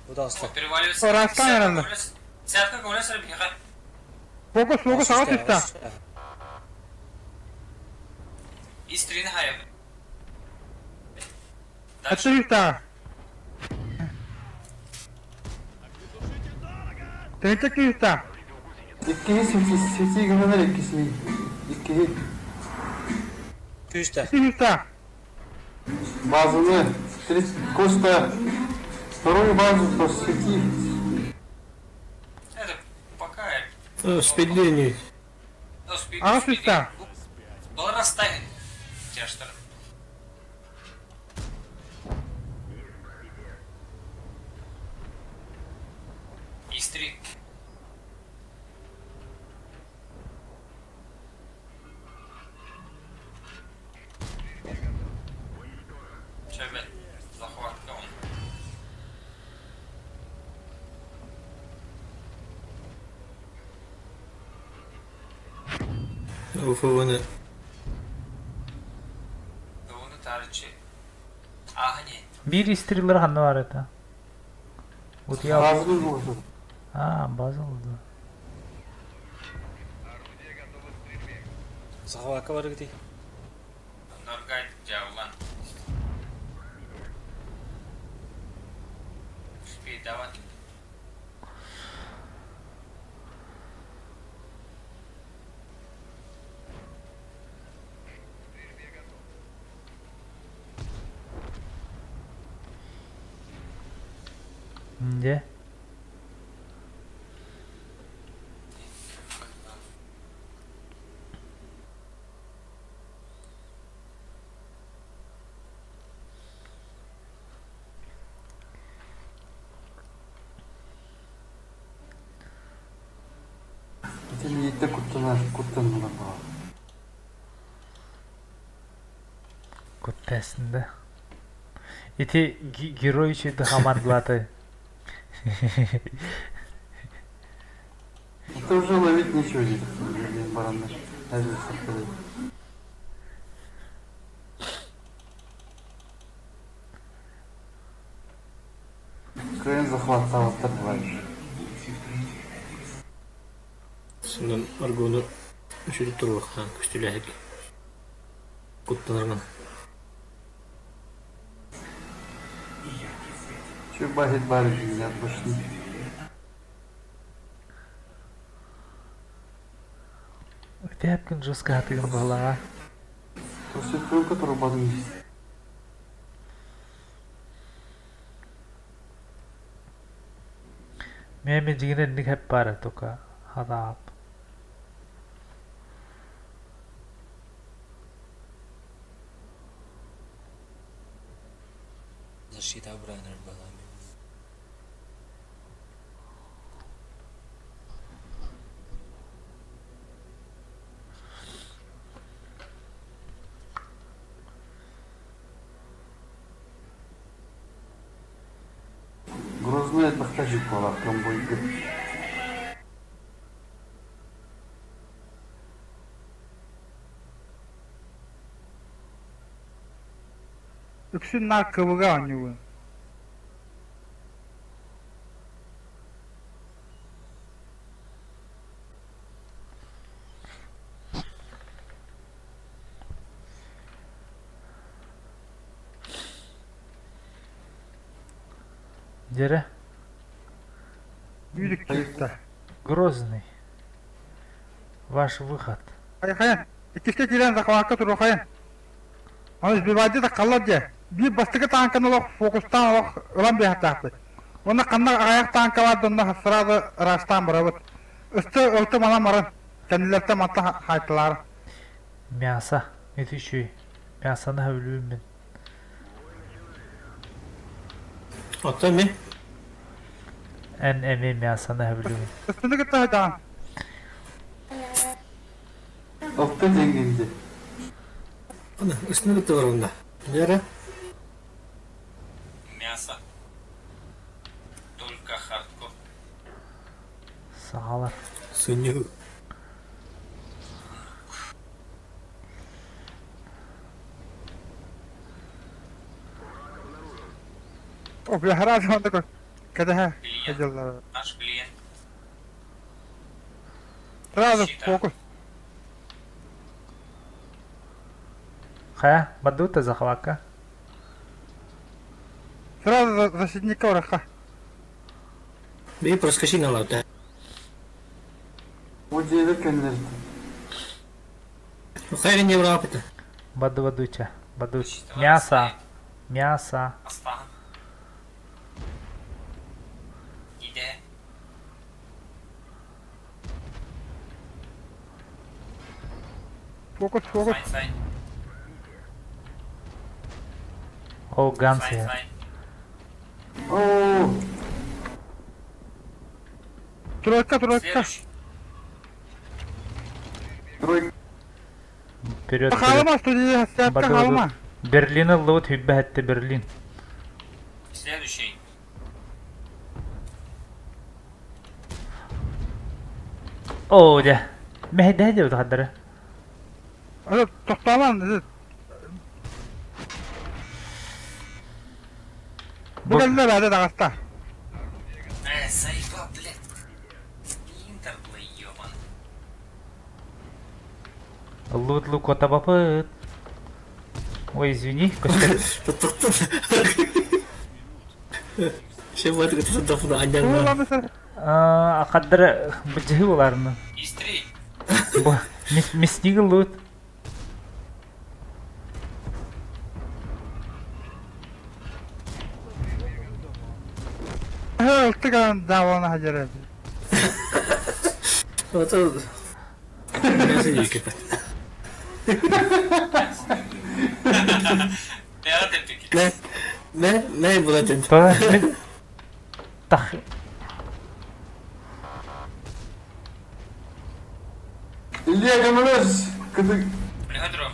Bu da aslan. Переваливается. Орастан herhalde. Сятка колесо бега. Fokus ağaç üstte. Истрин хайп. Это виста. Ты это виста. İkili sesi gönder ikisini. İkili. Кюста. Это виста. Базовые. Коста. Вторую базу посети. Это пока... Спидление. А виста. Был расставен. Тебя что ли? Истри. Че, блядь, захватка он. Уфованы. Да он и тарчи. Ага, не. Bir istiyorlar hanı var eta. Утя. Базовый воздух. База oldu. Захватка бар где? Норгай, джавлан. Спи, давай. Где? Сeni yiğitte kurttan buna bağlı. Kuttesinde. Ити герой чуть хаманглаты. Это уже ловить ничего нет. Блин, бараны. Даже совпадает. Крайне захват стал отобываешь. Сонан аргону үшіліп тұруық, күштіләсік. Құттанарған. Че бахит барит меня отбушни. Где әпкін жосқа атыгын болаға? После того, который бадын. Мен жигінен ник әп бары тоқа. Хадап. Защита обрана была. Грозный это хожу по лавкам будет. Үксін нар кыбыға анюы. Дере? Үйдік кейтті. Грозный. Ваш выход. Қайын, икісте келен захватқа тұру қайын. Оны сбивайды да қалар же. Bir bastığı tankın olaq, fokustan olaq, ulan bir hatahtı. Onda kanna ayak tankı vardı, onda sırada rastan bıravut. Üstü öltü bana marın. Kendilerinde matla haytıları. Мясо. Это еще и. Мясоны өвлүүм мен. Ата мен? Эн эми мясоны өвлүүм. Üstünü gitti haydan. Okta denginde. Ана, үстіне бітті бар онда. Жәрі? Мясо. Только хардкор. Сағалар. Сүню. Of ya her zaman da kada ha. Клиент. Hacılar. Наш клиент. Sırada Щита. fokus. Хая, бадута захватка. Сразу защитника врага. Бей проскочи на лаута. Вот здесь кеннер. Хайрин не брал опыта. Бадуча. Бадуч. Мясо. Мясо. Аспан. Иде. Фокус, фокус. Сайн. О, ганцы. О, Тройка. Следующий. тройка. Вперед. Халма, студия, сятка халма. Берлин лут хиббахатты Берлин. Следующий. О, да. Мехде де утадыр. Тоқтаман. Бүгінлер әді дағаста. Сайфа, блядь. Интер, блядь, ёбан. Лут кота бапыт. Ой, извини, костер. Şey bu artık tarafına annem var. Ула мисыр. Акадыр бджи буларны. Истри. Бу мистигл лут. Өлтіген даваны хажар әді. Otur. Ben seni yıkıp. Ne ara tepki? Ne bu zaten? Та тах. Илья Гамалес. Кыдык. Бригадиром.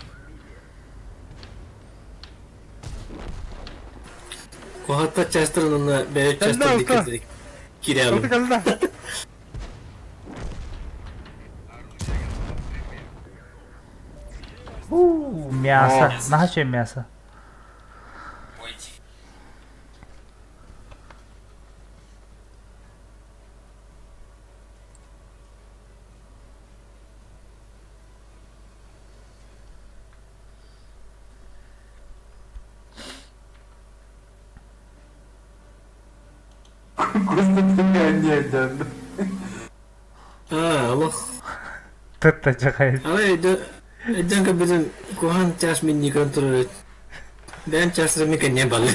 Kohatta Chester'ın onunla Beyaz Chester dikkat edik. Kireyalım. Өлті кәлді. Мясо. Нахаче мясо. Ойти. Константин не один. Allah. Тытта жакай. Ama Eden bizim Kohan Jasmine kontrol et. Ben Chester'ın kendine bağlı.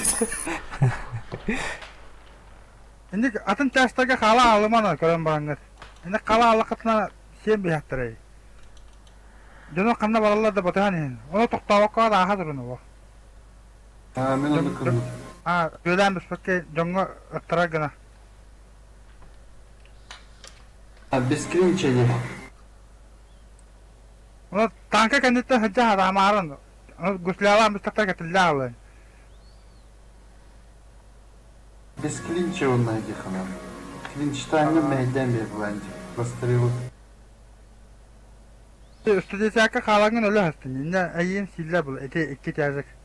Енді атын частаға қала алыманы көрен бараңыз. Енді қала алықытына сен бейхаттырай. Жоно қанна балалар да батыған ең. Оны тоқтауаққа да аға тұрыны бұл. Мен onu kırdım. Бөлән біз пөкке жоңға ұттыра гына. Без кринча. Оны танка кәндетті хүджа адамарын. Оны гүслялан біз тақтар кәтілі алын. Без клинча он найди хана. Клинчта не мейден бе бұланды. Пострелу. Студиясыяққа қалаңын өлі хастын. Енді әйін силля бұл. Әке тәзік.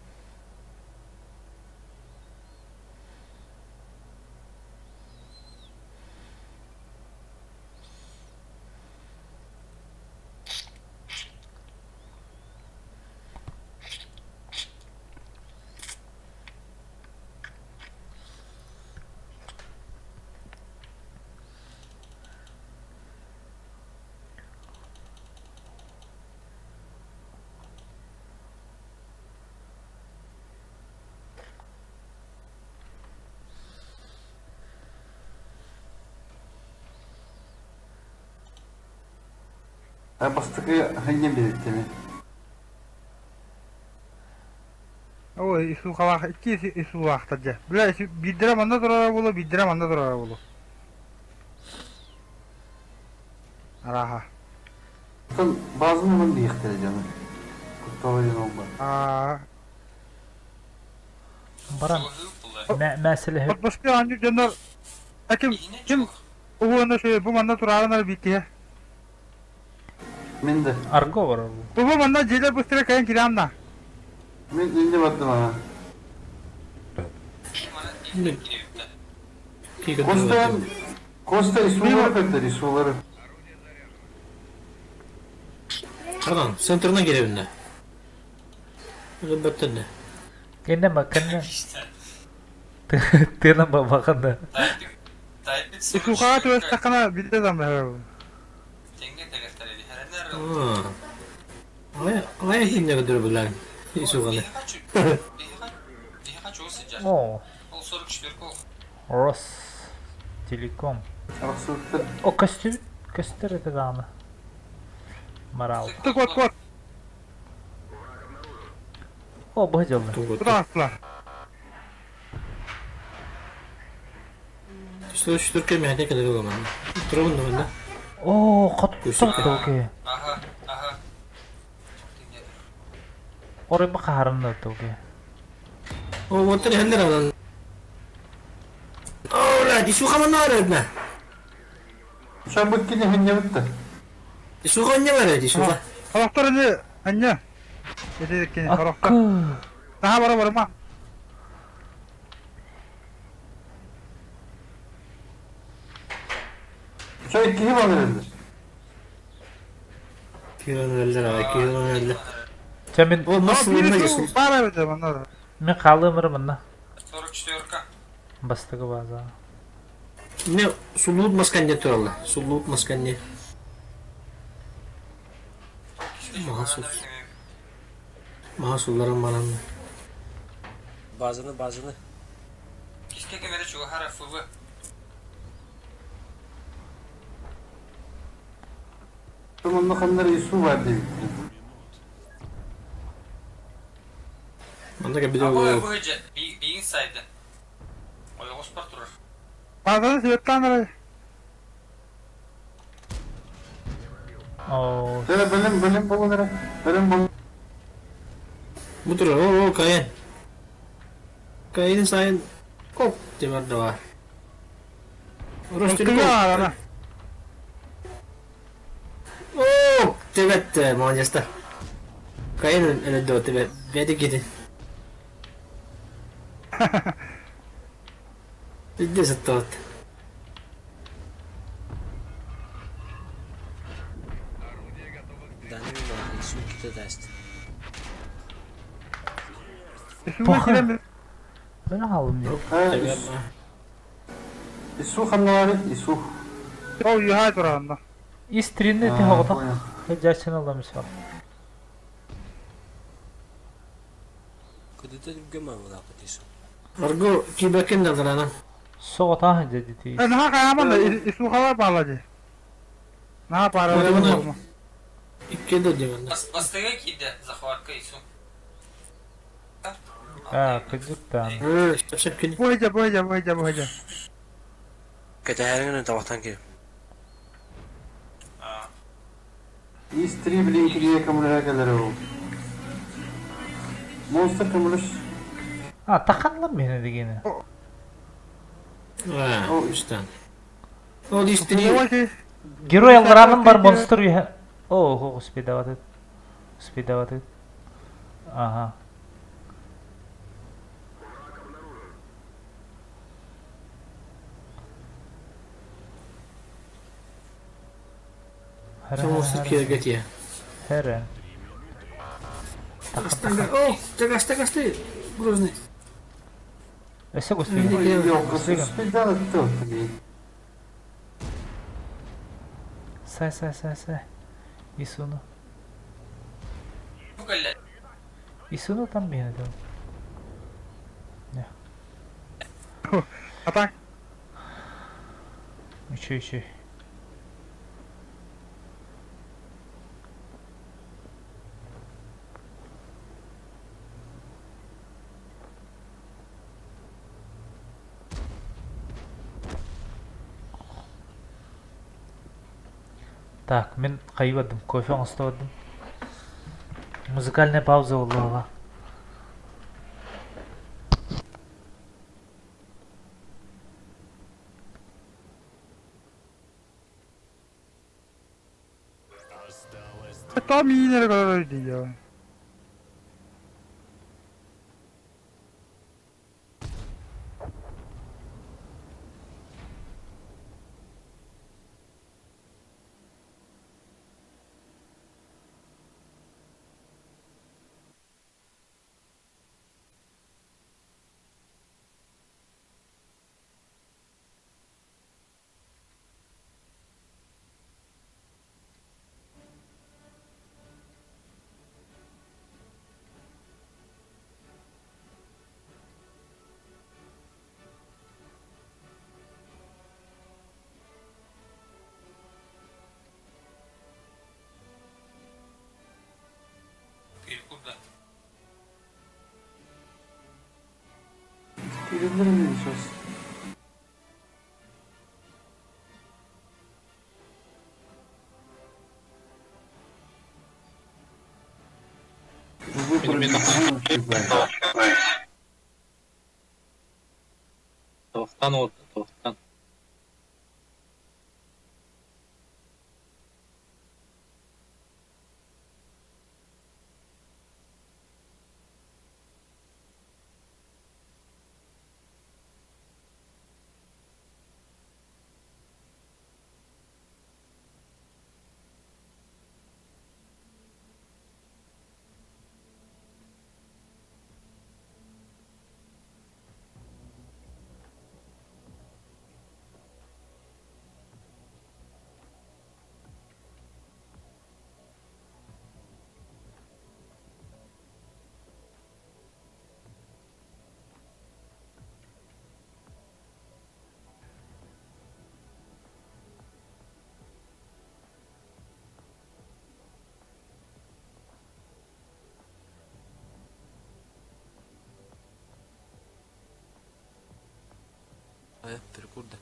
Бастықы ханне береттеме. Ой, ису қалақ, iki ису вақтар жа. Біля, биддіра манда тұрара болу, биддіра манда тұрара болу. Араха. Там bazı mı beyiktir canım. Kurtalayın olma. Барам. Мәселе. Отбасты анчы жандар. Ким уғуына сөй, бұл манда тұрарынар битті. Men de. Арго бар. Bu manda jeder bustire kayın kiramda. Men indi battım ha. Коста исулары kadar исулары. Tamam, center'ına gelebilirler. Elbette de. Yine bakın. İşte. Tırnan bakın da. Tayyip Isukağa tövestakana bir de zaman. Tenge tegerler idi. Her nerede? Alaya kimde kadar bulan? Isukanı. Diye kaç o sıcak. Oo. Ol soru kişiler kol. Ros. Telekom. Арсуутта O kastır etagana. Maral. Кот. O bu hacallı. Здравствуй. Şu Türkiye mi hadi kadar bulan? Turun da bunda. Oo katı okey. Aha. Oraya bak harın da okey. O motor hender alan. Ola, isuka man na. Çabuk gidin hınca bitti. Isuka ne var isuka? Kalaktar ne? Anne. Dedik ki kalaktar. Akı. Daha bara ma. Çay kim alır? Kiyon öldür, kiyon öldür. Cemin O nasıl Ama bununla birisi geçsin? para ödedi bunlar. mi kalımır bunda. Soru kişiler ka. Bastığı baza. Ne suluğut maskanca turalla. Suluğut maskanca. Mahsus. Mahsulların mananı. Bazını. Kişke kemere çoğu hara fıvı. Bunun kanları isu var diye. Anda bir de Ama o bu hıcı. Bir insaydı. O yok spor durur. Bazen sebepten Oo. Böyle bölüm bulunur. Bölüm bulunur. budur o kayan. Kayanın sayın kok diye de var. Orası Kıyı var ana. Oh, evet Manchester. Kayanın önünde o tebe. Bedi gidin. Bir de zıttı. Данило, Ису kita даст. İsmi giremiyor. Ben halım yok. Ha, isu kanları isu. O yuhay durağında. İstrinne te hogda. Hecacın alamış var. Куда ты гамма вона Ису? Argo kibakin da sana. Soğutan hecacı değil. Naha kayaman da isu hava bağladı. Naha para ödedi olma. İki de diyorlar. Bastığı kiydi. Zahvatka isu. Ha kıcıktan. Şapşapkin. Bu hece. Kata herangana tabahtan ki. İstri bilin kiriye kamera gelir o. Monster kamuluş. Ha takanlan beni digini. Ha, O işte. O işte Ne ki? Giro yaldıranın var monster ya. Oh, speedavat. Aha. Somos aquí de ya. Heren. Oh, cagaste. Grozny. Ese gustigi. yok speed'den attı o tabii. Say. Isunu. Bu kalle. Isunu también. Atak. Üçü. Так, мен кайбадым, кофе аңыстабадым. Музыкальная пауза болду ага. Tam iyi nereye kadar ödedi ya. Переверни сейчас. Тоқтан отты, тоқтан. Перекур да.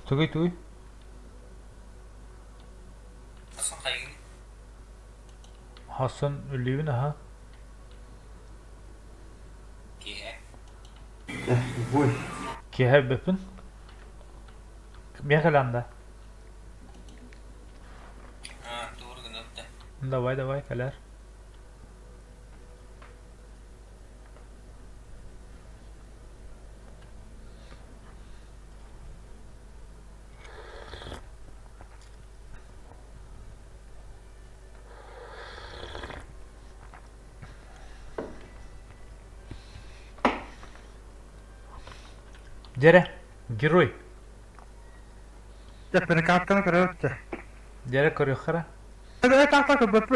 Туй. Hasan kaygın. Hasan ölüyün ha. Kihe. Бой. Kihe bepin. Мехаланда. Doğru gün öptü. Давай, Каляр. Дере, герой. Ya perkatkana körötçe. Jere koruyukhara. Evet tahta köpüp.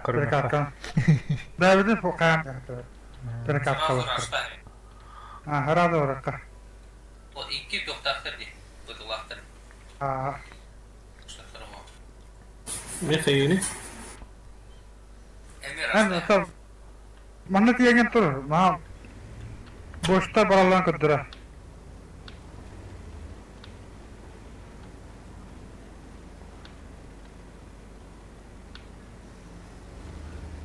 Koruyukhara. Perkatkana. Davidin fokan. Perkatkana. Сразу раштар. Herhalde oraka. O iki toktaqtır di. Bıdılaktır. Şaktır o. Ne kayını? Emir Ben raштар. sal. Manna tiyengen tur. Ma boşta baralan ködüre.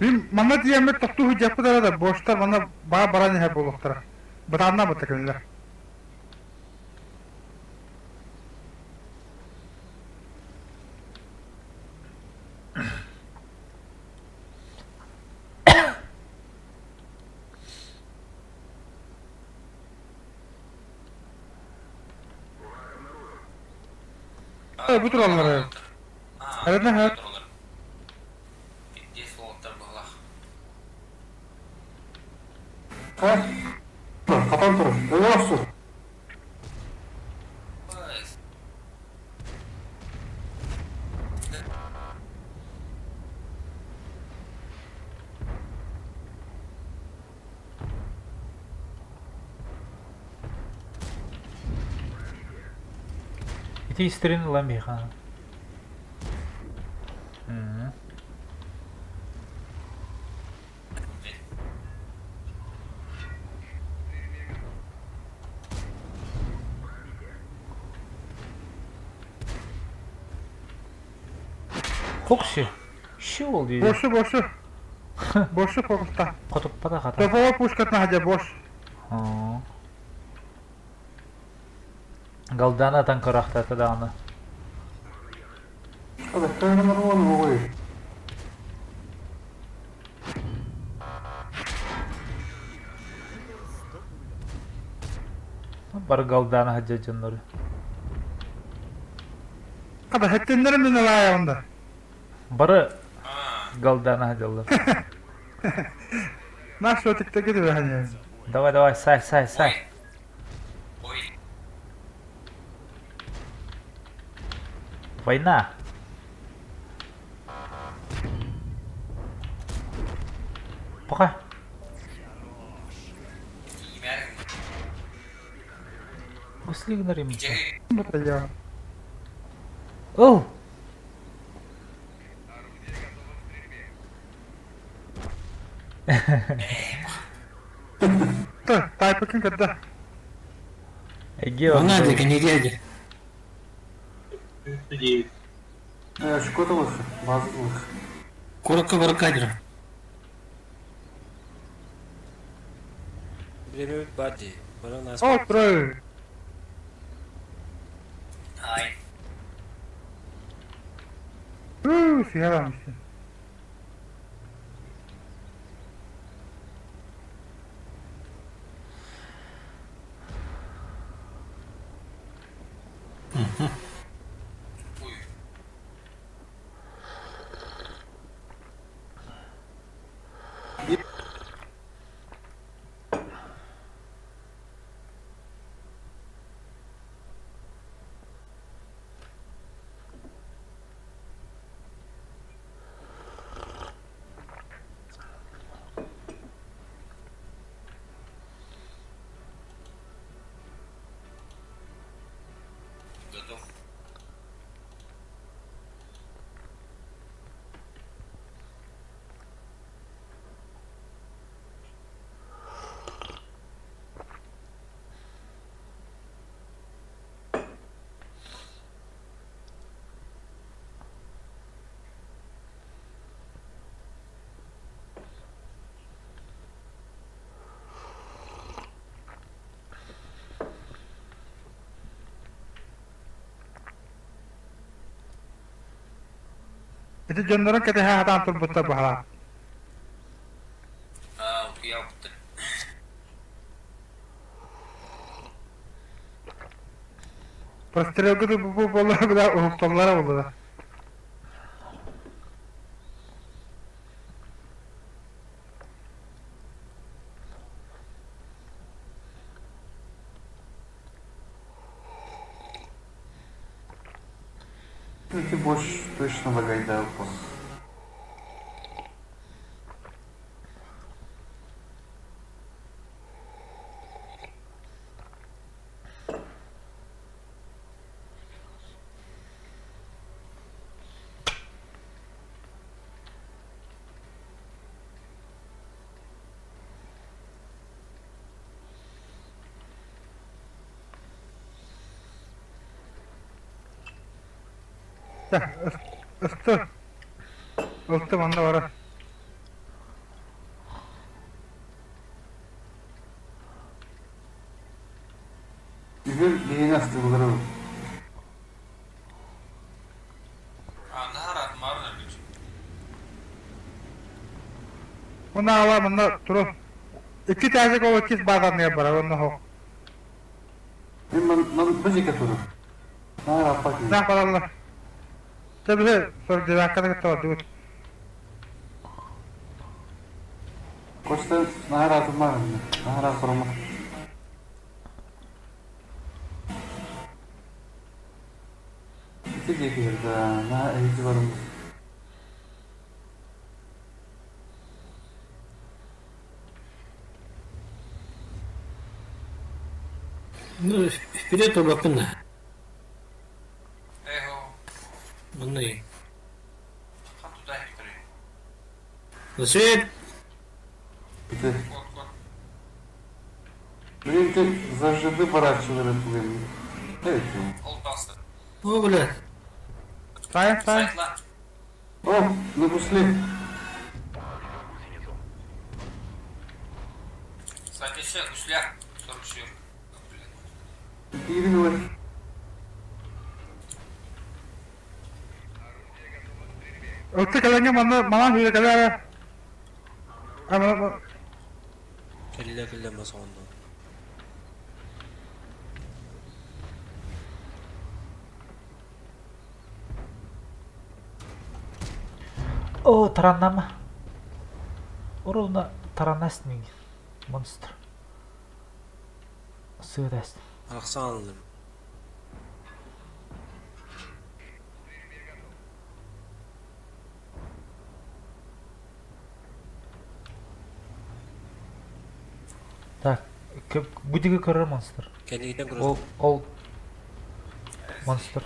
Bim manna tiyenme toktu hujjapı da boşta bana ba barani hep oluktura. Batanna batakınlar. Bu turalları. Evet ne hayat? Здесь локтар была. Ha? Kapan tur. Ne olsun? Iti istirin lambi khana. Kokshi. Shi oldu. Boşu. Boşu fokusta. Qotuppada khata. Defova puşkatna haja boş. Galdana tankaraqta tadana. Hadi kayınlar onu koy. Bar galdana hajjajınları. Kada hettinlerim de ne ayağında. Barı galdana hajjallar. Nasıl ötekte gidiyor hani. Давай, say. Ой. Война. Пока. Имярин. Послигнарим. Жеги. Bu da ya. Оу. Taypakın kadar. Эге. Он надо, не дядя. Şu kodalık. Bazılık. Коротко баркадер. Время бади. Баран нас. Otur. Ай. Sigaramışsın. Uy. Готов. Itu jondoran kete hatan turbutta bahala. Yaptı. Прострелка da bu bollara da uhtamlara oldu da. Ну, ты больше точно вагайда упал. Ыстı. Ыстı bana var. Игорь Ленинастый ударил. Nahar atmarın öyle. Buna ala bunda turup. İki tane kol ikisi bazarına yapar. Onu ho. Ben bıcık atıyorum. Ne yapmak Ne yaparlar? Tabii sonra devakada gitti. Koçta nahar atılmaz mı? Nahar atılmaz. İki gekirdi. Nahar eğitim varım. Ну, вперед bakın da. Eho. Bunu iyi. Hatu da hektere. Засвет! Bitti. Kod kod. Блин, ты зажиды поворачивали, блин. Evet. Ol bastı. O bile. Sayın. Saytla. О, напусли. Saytla şey. Üsler. Soru şey yok. Перевели. Ötü kalınca bana hüle kadar. Ama Kelle masonda. О, тараннама. Уровна тараннасный монстр. Сыдаст. Аксанлым. Так, будиге көрөр монстр. Келиден Ол монстр.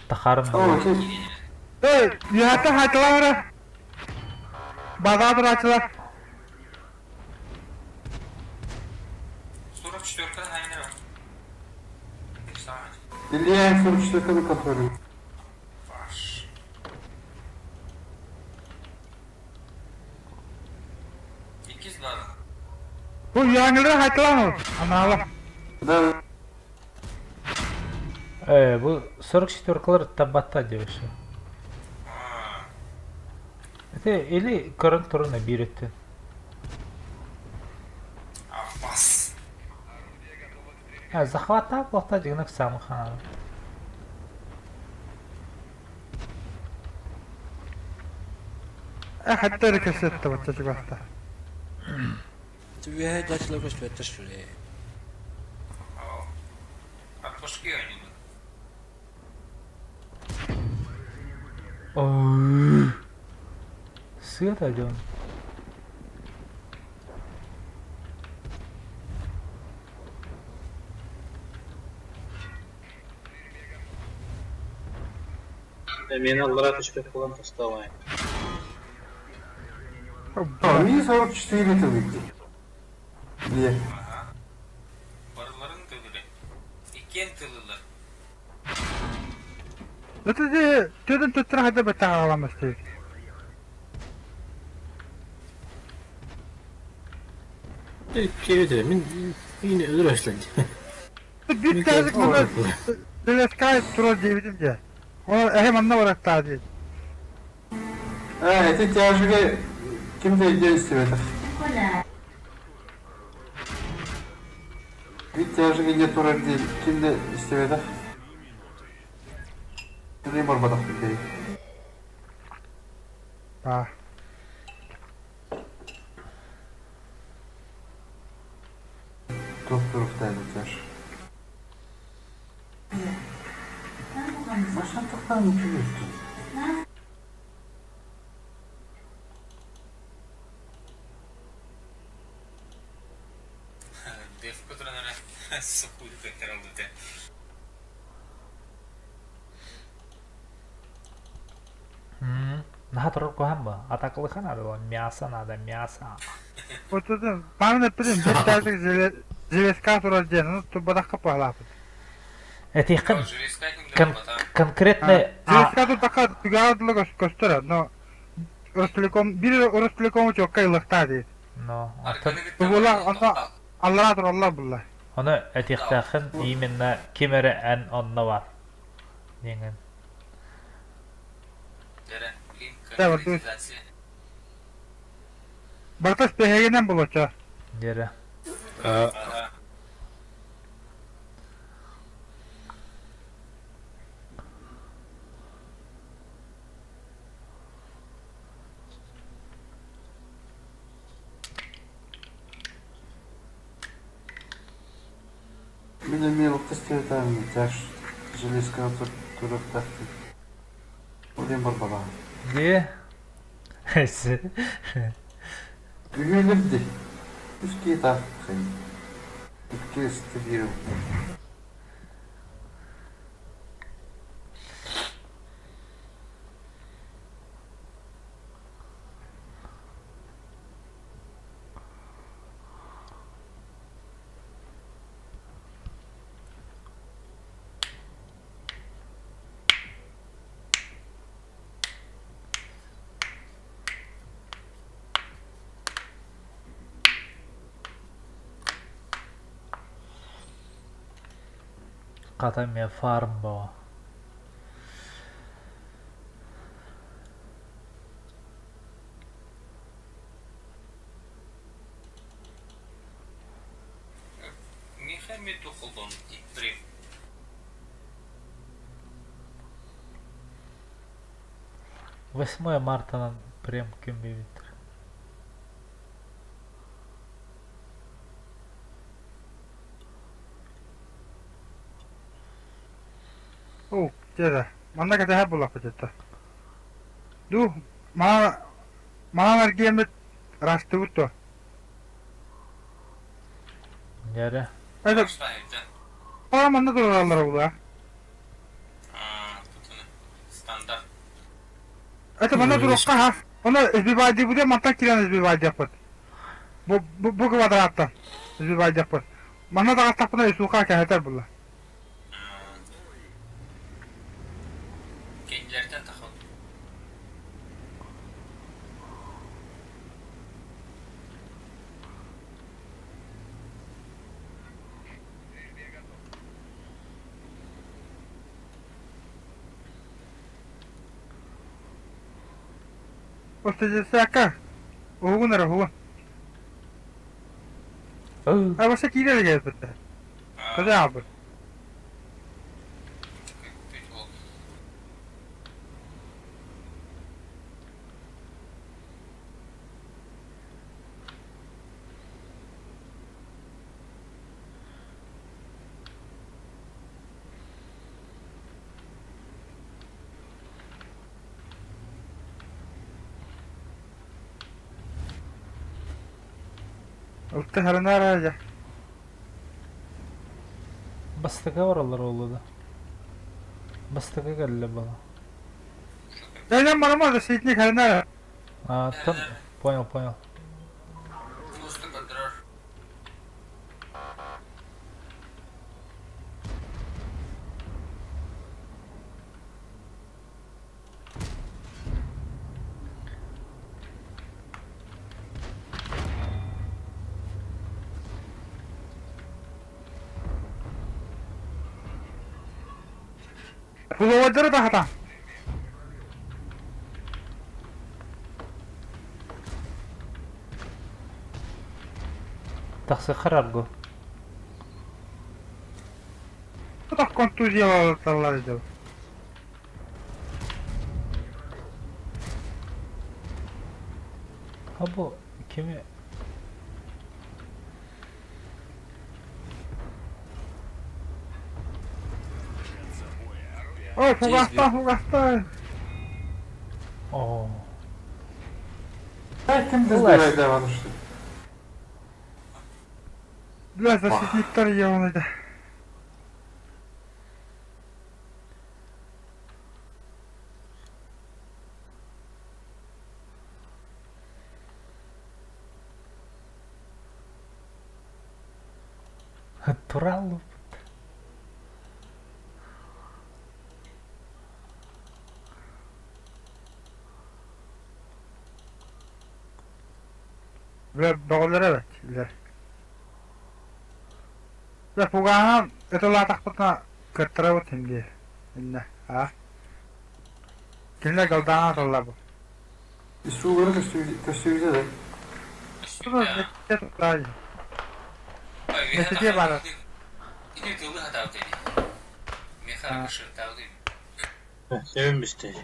Тахарым. О, окей. Ey, yahata hatlar. Bazar açlar. 44'ten hayne var. Tamam. Илья 44 контролю. Baş. İkiz var. Bu yangıları hatlar. Anala. Да. Bu 44-кылар табатта деп еще. Это или көрін тұрына беретті. Abbas. Захвата блокта дегенек самы хана. Hatta rekesette batacak basta. Тюве дачла гош ветешли. Atmışkı oynuyor. Свет один. Meni aldılar düşmek falan taştamayın. Мне 44 tabii ki. Илья. Barıların tığırı. İkiyen tığırlar. Ötede tüdün tuttura hadi bata ağlamıştı. Kevde min yine ölür başladı. Bir tane bunu Deleskay turu diyebilirim diye. Onu hemen olarak daha değil. Это тяжелее. Кем-то действует. Ведь тяжелее не тура değil. Kimde istiyor? Ne barbadak değil. Ha. Doktor Uftay'da tyaş. Машинтықтан үтілесті. Деф, который, наверное, сухую как-то работает. Наха тұрып қойған ба? Атақылы қан ады ғой, мясо надо, мясо. Отудан, паміне білім, беттәзік желесқа тұрар ден, бұдаққа пағлапы. Это их Железка не для робота. конкретно... Желесқа тұрдаққа түгәділігі көстірі, но бір Ростелеком өчөкка илықта дейді. Но, Бұлар, Аллара тұр, Алла бұлар. оны этихтахын именно кемері ән онна бар. Деген. Дәрі, блин, Да, вот конкретизация. Бартас пехегенен бұлыча. Дері. Ага. Мен емелік істейтін, жәш желесқа тұрып тәқті. Олен бар бала. Де? Әсі. Үйелімді. Үске таққын. Үтке істі беру. Қата мен фарм баға. Михами тухылдон иттірем. 8 мартынан прям кім бейбеттір. О, деді. Манда кәді әр бұлақ бітетті. Ду, маған әргемет расты ұтты. Дері. Әді, Что это? қара манда тұралар ұлы. Тут он стандарт. Әді манда тұраққа ха. Оны үзбейбайды бұде, мантан келен үзбейбайды япыд. Бұ квадраттан үзбейбайды япыд. Манда да қастақпына үсуға кәхетер бұлы. Kendilerden takıl. Остається яка? Угун раху. А ваше кіле є бітте. Куди абы? Улты харынар аja. Бастыға оралар олы да. Бастыға кәлі бала. Дайдан марамаза сейтник харынар. Там, понял. Просто контроль. Пуловаджары да хата. Тақсы қарарғы. Так контузия алар еді. А бұл кеме... Ой, фугастан. О. Кім бізді Олесь. айдаған үшті? Бля, защитниктар ебаныйды. Туралу. Бля, доголер evet. Бля. Бля, фугахан, это латақпытна кырттыра вот хинди. Инна, а? Килне галдана толла bu. Суғыры көстігізе де. Şurada ne tutayım. Netice var. Ini dulu tahu tadi. Mekar kışır tahu tadi. Sevinmişti.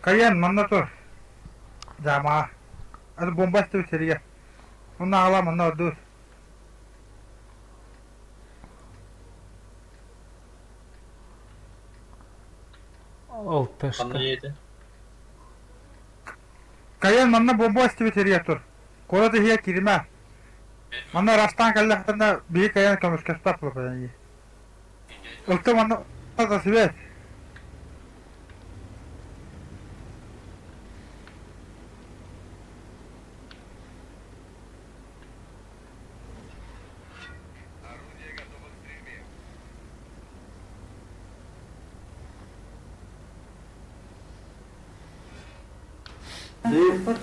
Kayan, manna tur. Jama. Ada bombas tuh seriga. Unna ala manna dur. Ол тышка. Қандай еді? Kayan manna bombas tuh seriga tur. Kola da hiya kirma. Manna rastan kalla hatanda bir kayan kamış kastap lo yani. Ulta manna da sivet.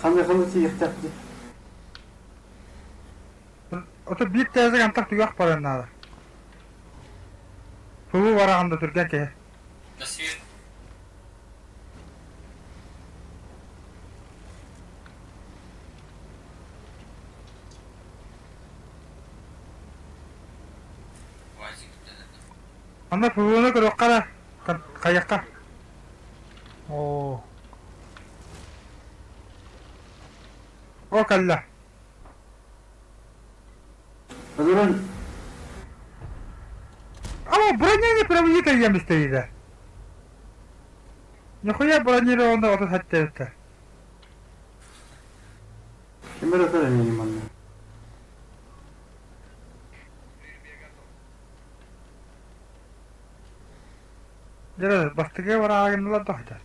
Қандай тиектеп дейді. Oto bir tezek antak tüyak paranada. Fugu varağında Türkiye ki. Nasıl? Anda fugunu kırıkkara kayakka. О. O kalla. Ödürün Ama bronyeyi pravoyi kayam isteydi. Нихуя бронированный от хаттевта. кемер өтер емейім манна. Жара бастыге барагынла тохтат.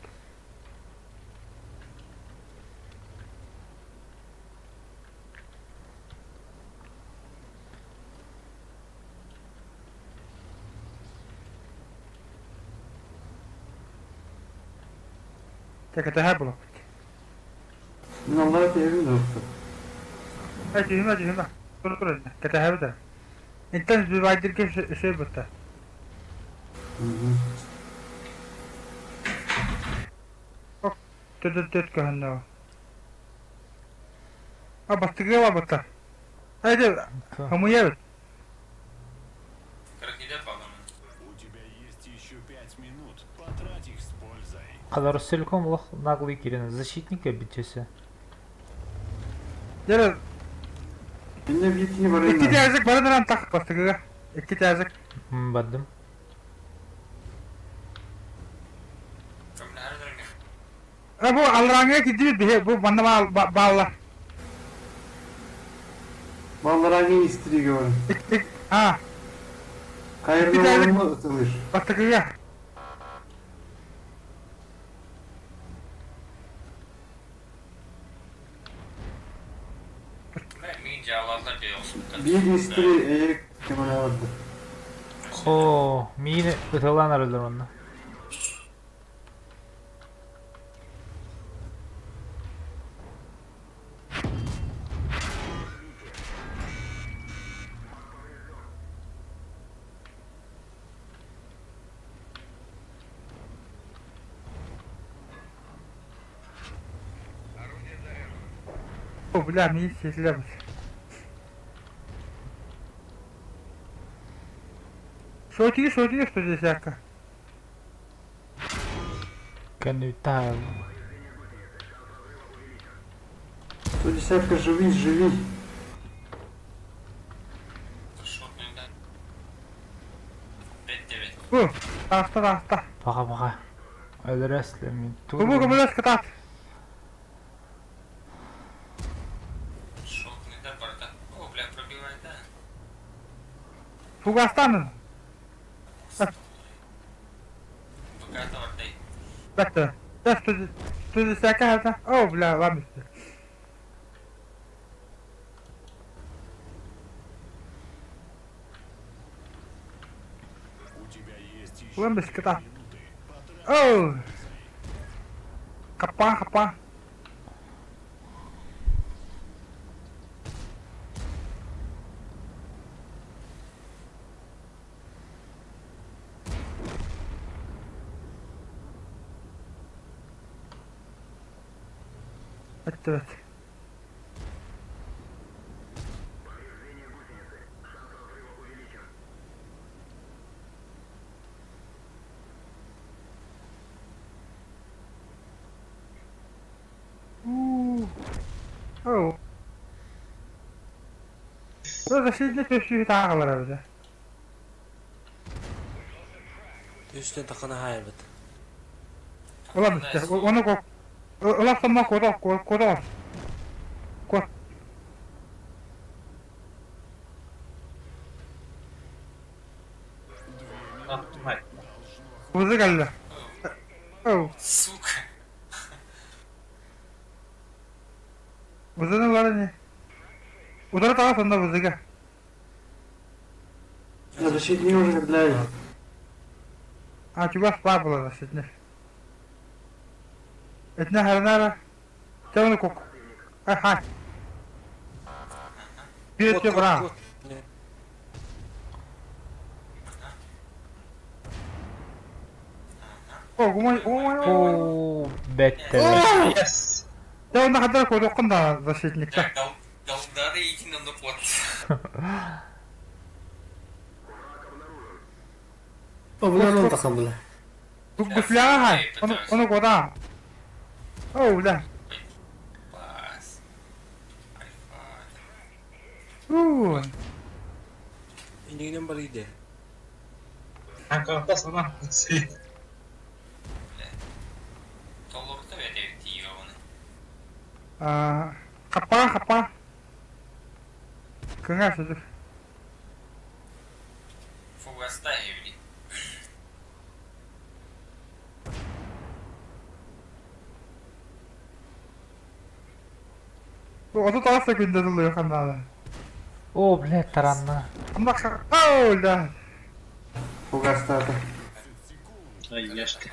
Tek ete blok. Мен аллара тегін жоқты. Cihima. Dur. Kete hevda. İnten bir ke şey butta. Tüt kahanna. бастыгы бар бата. Айда, хамуя. Как не дай погано. У тебя есть еще 5 минут. Потрать их с пользой. Казаростелеком лох наглый кирен. Защитника битесе. Жара, Эне битini бар iki эне. тәзік барынан тақ бастыгыга. Iki тәзік. Бадым. Как на ардраме. Бу алраңа кидип бе бу бандама балла. Балларға истириге бар. А, Кайрына барымы ытылыр. бастыгыга. Мен жааларда жайылсын. Bir istiri eğer kemana vardı. О, мини ытыланар өлөр онда. О, бля, ми сезлебиз. Шотиги, что здесь яка? Канютал. То десятка живи, живи. Шотный, да. 5-9. Бу, таста. Бага. Өлөрөслө мен. Бу көмөлөс катат. Шотный, да, барда. О, бля, пробивает, да. Фугастан. Богато ордай. Бәтті. Что здесь яка? О, бля, ладно. У тебя есть еще Ладно, 5 кота. минуты. Потрать О! Хапа. Это. О. Защитник еще тағылар өзі. Üstüne takana hayır bit. Ulan işte, onu koy. Ulan sana koda. Koy. Vızı geldi. Oh. Сука. Vızının var ne? Udara tağa sonunda vızı gel. Защитник уже для. А, тебя спабла защитник. Это не харнара. Темный кук. Ага. Перед тебе брат. О, гумай. О, бетте. Yes. Я на хадар коду кында защитникта. Далдары идти на нокот. O bilen onu takan bile. Гуфляга. Он кода. О, бля. Пас. İndiğinin barıydı. Kanka sana. Толорта бе деп тиёваны. Хапа. Кыңа сөзүк. Фугаста евни. Ото тааса күндө дулуй кандалы. О, блядь, таранна. Амака. О, да. Фугастата. Ай, яшка.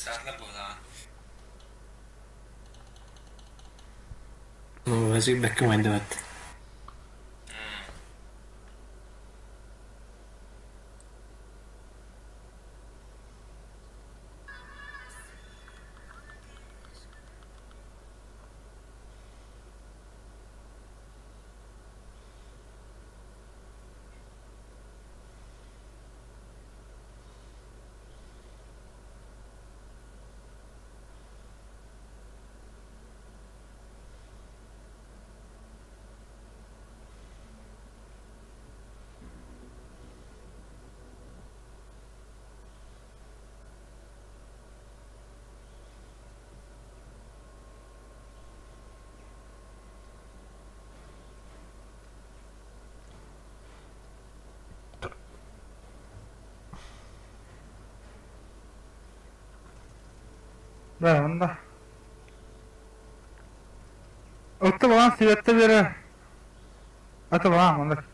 Saatler buğdağın. Vazir bekkim aynı vaat. Ben onda. Öttü olan sivette biri. Atı bana onda.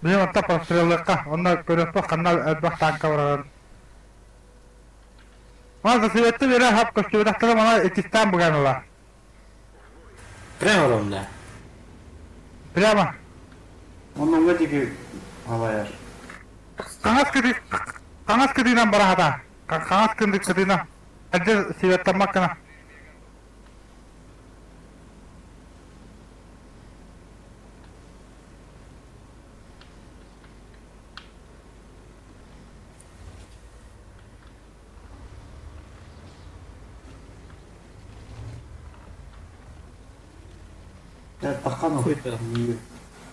Benim atta pastrellikka. Onda görüntü kanal elbak tanka var. Ama sivette biri hap koştu. Bıraktı bana ikistan bugün ola. Prema onda. Prema. Onun ne gibi havayar? Kangas kedinan barahata. Kangas kedinan. Aja sivette makana. Ya takanım.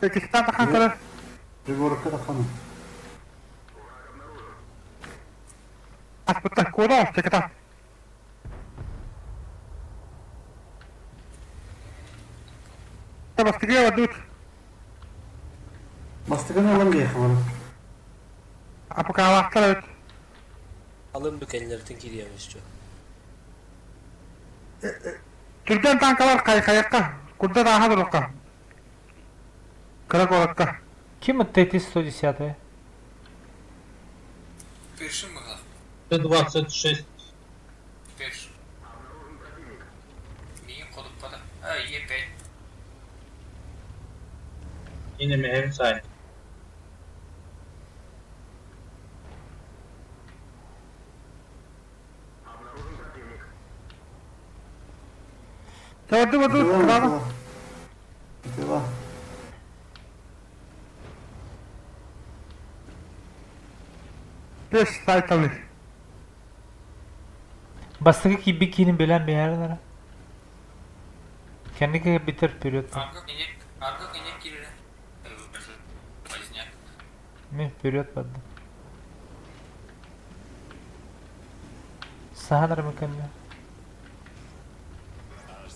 İkistan takan kadar. Rigorka takanım. Aspetta koda çeketa. Bastıgıya vadut. Bastıgın alalım diye kamarım. Apa kahvaltılar evet. Alın bükenlerden giriyormuş çok. Türkmen tankalar kayakka. Kurda daha durukka. Karakolakka. Kim это Т-110? Першим мыгла. Т-26. Перш. Миин koduk pada. Ha iyi be. Yine mi hem sahip? Çavardı vadut. Kırana. Devam. Beş saytalı. Bastığı ki bir kinin bilen bir yerlere. Kendi bitir periyot. Arka inek girir. Poliznya. Mi periyot baddı. Sahalar mı kanıyor?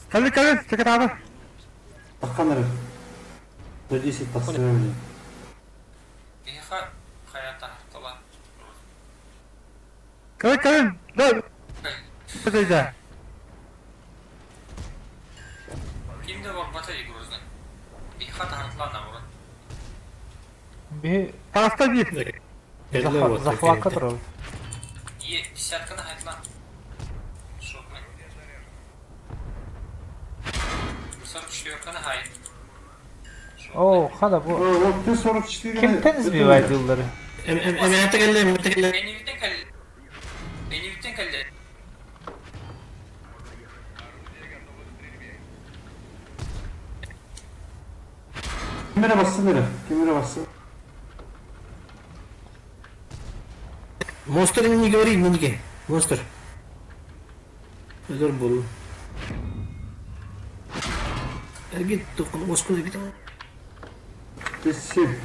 Kalli çeket abi. Takanırım. Ödeysi tasarım. İha hayata kola. Kalli. Dur. Ödeyeceğim. Kimde var batayı grozdan? Bir hata hatlarına vurun. Bir Hasta bir. захватка тұрады. İyi десятканы айтла. Шокмен. 44-каны хай. О, қада бұл. Вот ты 44. Кімден сбивает yılları? Eminete geldi. Enivitten kalli. Enivitten kalli. Kimine bassın nere? Kimine bassın? Monster ini говори, Минике. Monster. Özür bul. Git dokun, oskunu git. Kesin.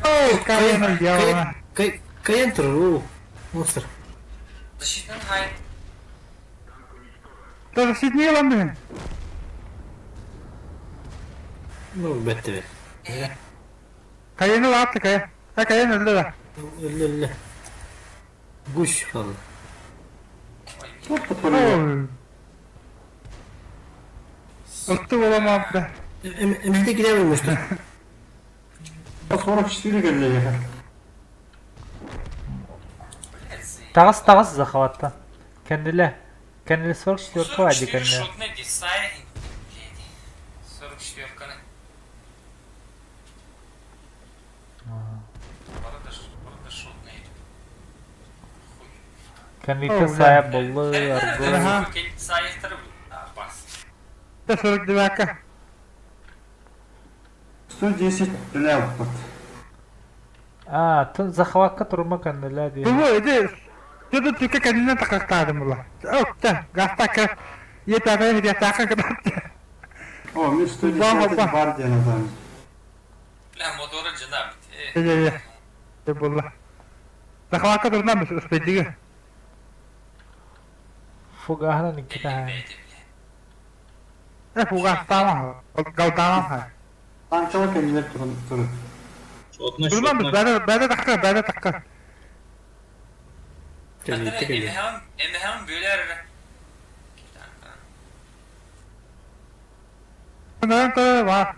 Oh, kayana ya. Kayan terus. Monster. Защитный хай. Dur Sydney'e lan benim. No, bette be. Kayanı var attı kaya. Ha kayan öldü de. Öyle. Guş falan. Çok da parayı. Oh. Öttü olamam be. Eminete gidememiştir. Sonra 44 geldi ya. Тағыз Захватта. Кәнділі 44-ка вәді кәнділі. Шотны дисай. 44-каны. Барда шотны. Кәнділі сайап болы, арғы. Кәнділі сайықтыры бас. 49-ка. 110 біля ұппыт. Захватқа тұрма кәнділі дейін. Бұл өйді, сөйді түкі кәдімнен тақақтадым бұла. Өкті, ғаста кәп, етағай етаққа кәдімді. О, мен 110 бар дейін адам. Бля, моторы жына бит. Бұла. Захватқа тұрынан біз ұспейдігі. Фугахна Никита хай. Фугастама, Галданам хай. Танчалы кәдімдер тұрын. Тұрынан біз бәді таққа. Emhem böler. Bundan sonra var.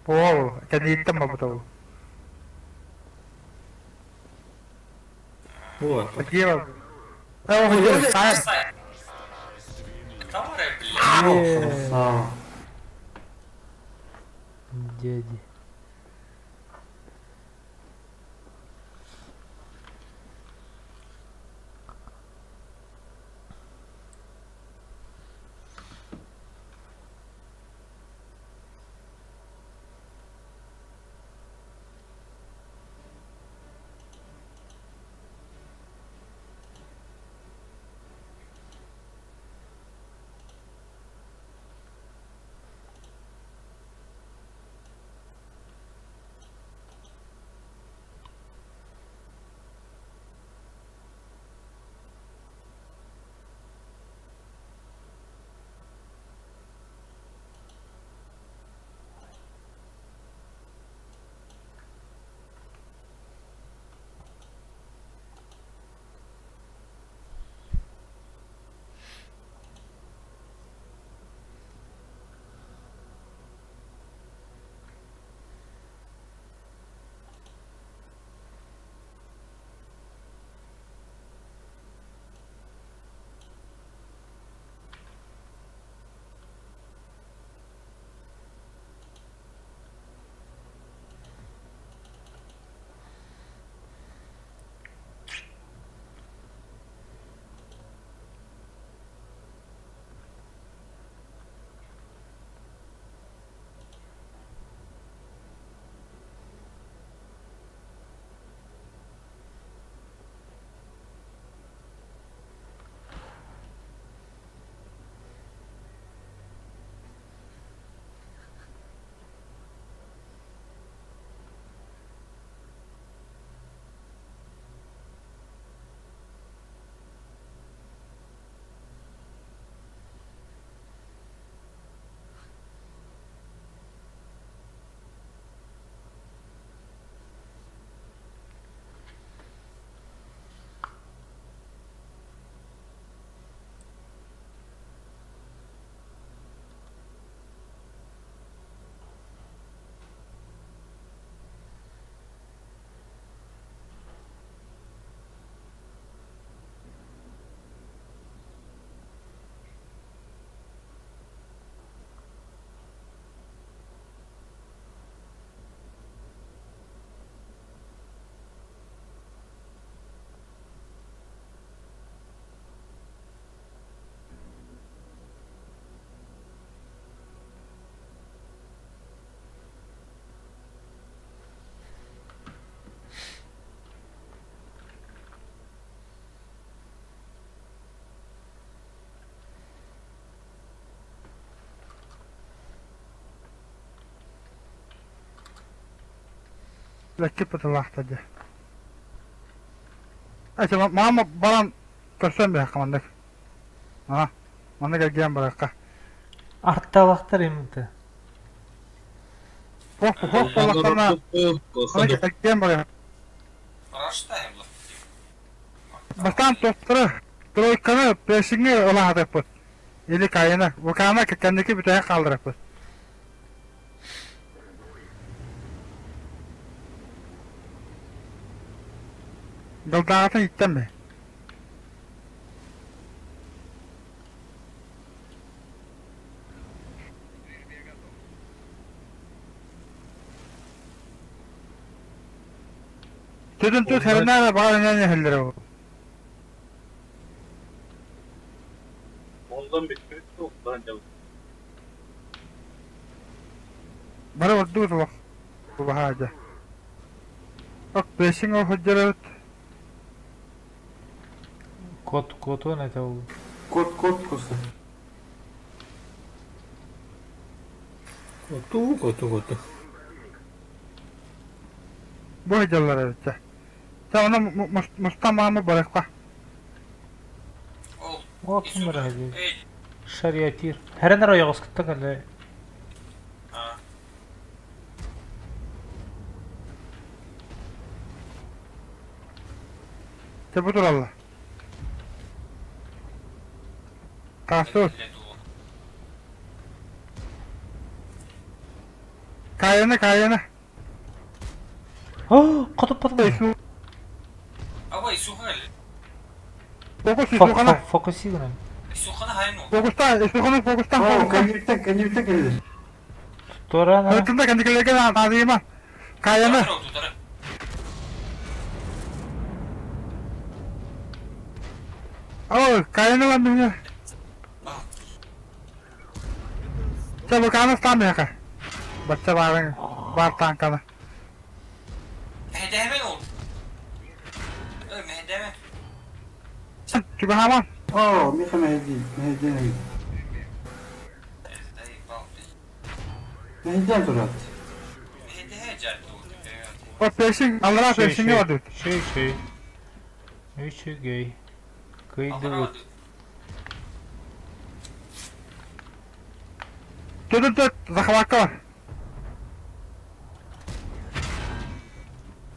Wow, kendi ittim mi bu tavu? Вот. Такие вот. Sayın. Tamam Sağ ol. Дяди. Rakip اللحظة دي. أيوة ماما بران كرسون بها كمان ما نقدر جيم برقة. Артталақтар емді. فوق والله ما نقدر جيم برقة. Раштай бұл. Бастан тостыры тройканы пешіңе оладық бұл. Или кайына. Вукана кәндекі бүтәе қалдырық бұл. Galdaatın itten mi? Tüdün tüt herine bağlı ne hellere. Ondan bitti yok lan canım. Bana vurdu bak. Bu haca. Bak beşin o hücceler. Kodu ne oldu? Kod kosta. Kotu. Bu hücceler evet. Sen ona Mustafa'mı bırakma. Ол. O kim var hadi? Эй. Şariatir. Her ne raya gıskıtta kalle. А. Tebudur Allah. Kasur. Kayana. Oh, katıp Isu. Ава исухали. Fokus isukana. Fokusi gune. Исуханы хайну. Fokustan. Oo, kendilikten geldi. Tora na. Hırtında kendilerine nazıyma. Kayana. Тутара. Oo, kayana lan dünya. Çabuk anastan ya. Bacca var tankana. Мехдемен ол. Мехдемен. Çünkü hemen. Oo, Mika Mehdi. Mehdi'den durat. Mehdehe cadde oldu. O peşin, Allah'a peşin ne oldu? Şey. Üçü gay. Kıydı bu. Tut, zakavaka var.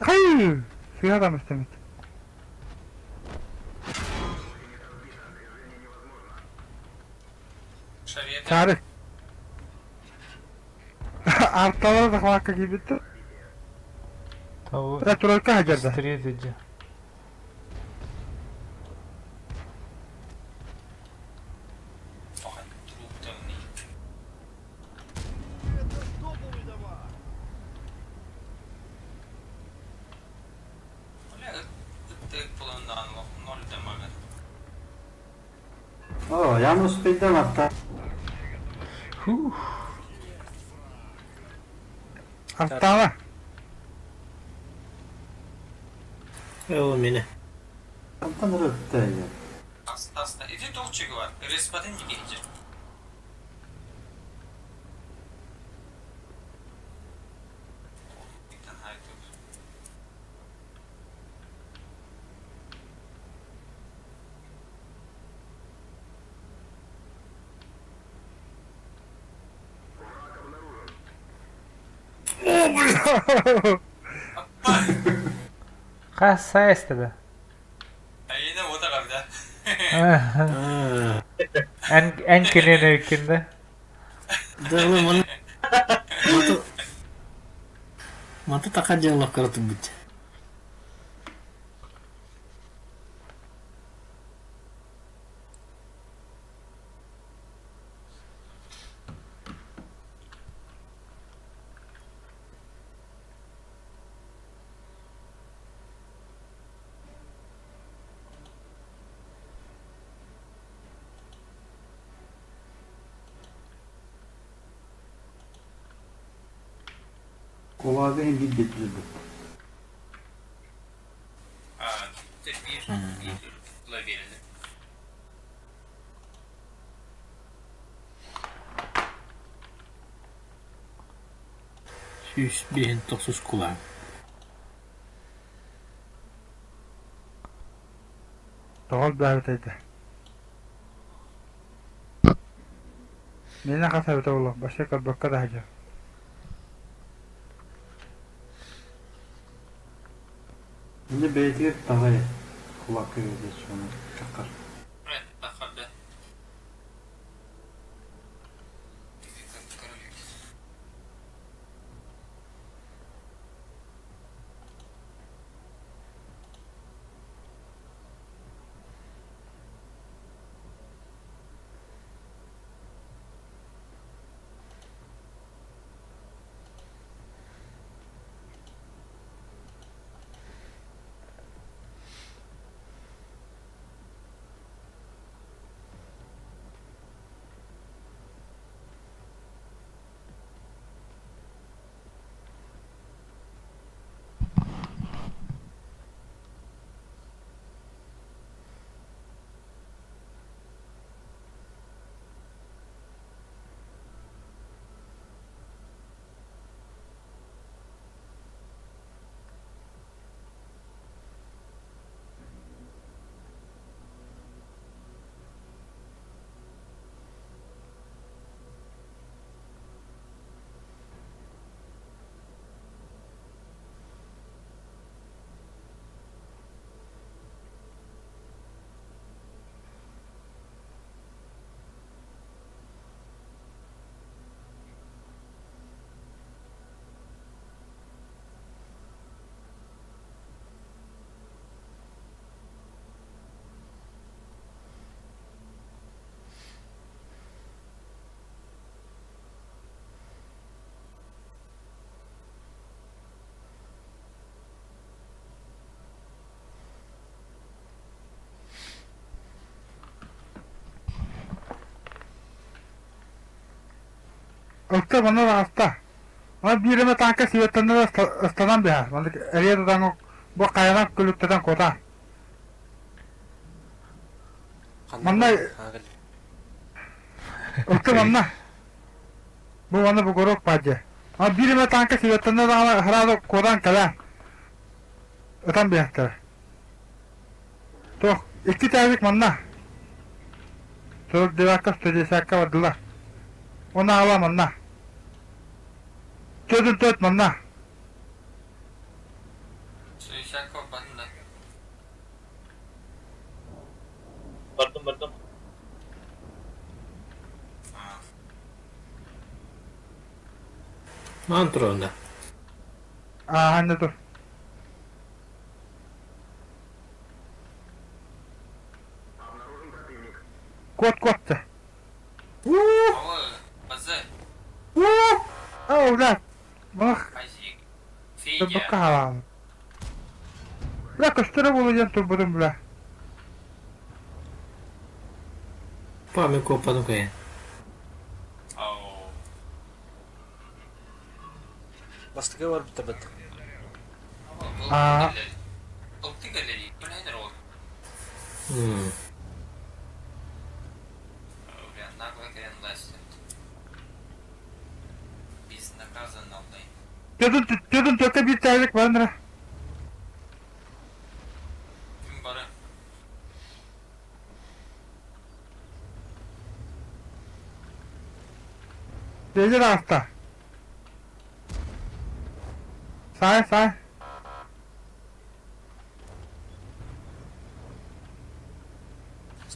Hayır. Suya da müstemit. Şariyete. Çağrı. Artalara zakavaka gibi bitti. Tavu. Retrolka hacerde. Striyet edici. Fakat trupta mı? Öyle ıttık bulundan 0 demagat. Oo, yalnız bildim hatta. Artala. O mene. Hatta nerede ya? Asta. İdi doğçıgı var. Respatin gelince. Kasa istedi. Yine o da kaldı. En kinene hükümde. Dağlı mana. Mata takacak lah kartu bitti. Kolada hem bir getirdi. Bir verildi. Süs bihin toksuz kulağım. Doğal davet etti. Nene kasa bete oğlum. Başka kalbaka da hacer. Şimdi beytiye daha iyi. Kulak kırıyor şunu. Çakar. Evet, bakalım. Altta bana da hasta. Ama birime tanka sivetinde de ıstadan bir ha. Bana eriye dudan bu kayanak kulüpteden kota. Manna altta manna. Bu bana bu gorok pacı. Ama birime tanka sivetinde de herhalde kodan kalan. Öten bir hatta. Tok iki tane manna. Çocuk devaka sözü sakka vardılar. Onu alamam na. Çözün tutmam na. Söyleyecek o bende. Bardım. Mantronda. Aa anne dur. Kod da. Ова, базы, Ulan. Bak. Азик, Bu Федя. kahraman. Bırak üstüne bulacağım turbudum bile. Pami kopadım kaya. Ау. Bastığı var bir tabat. Aa. Ulti galeri, bu nedir o? Бля, нагло кренлась. Безнаказанный. Çözün töke bir çaylık var nere? Kim bari? Gece hasta. Say.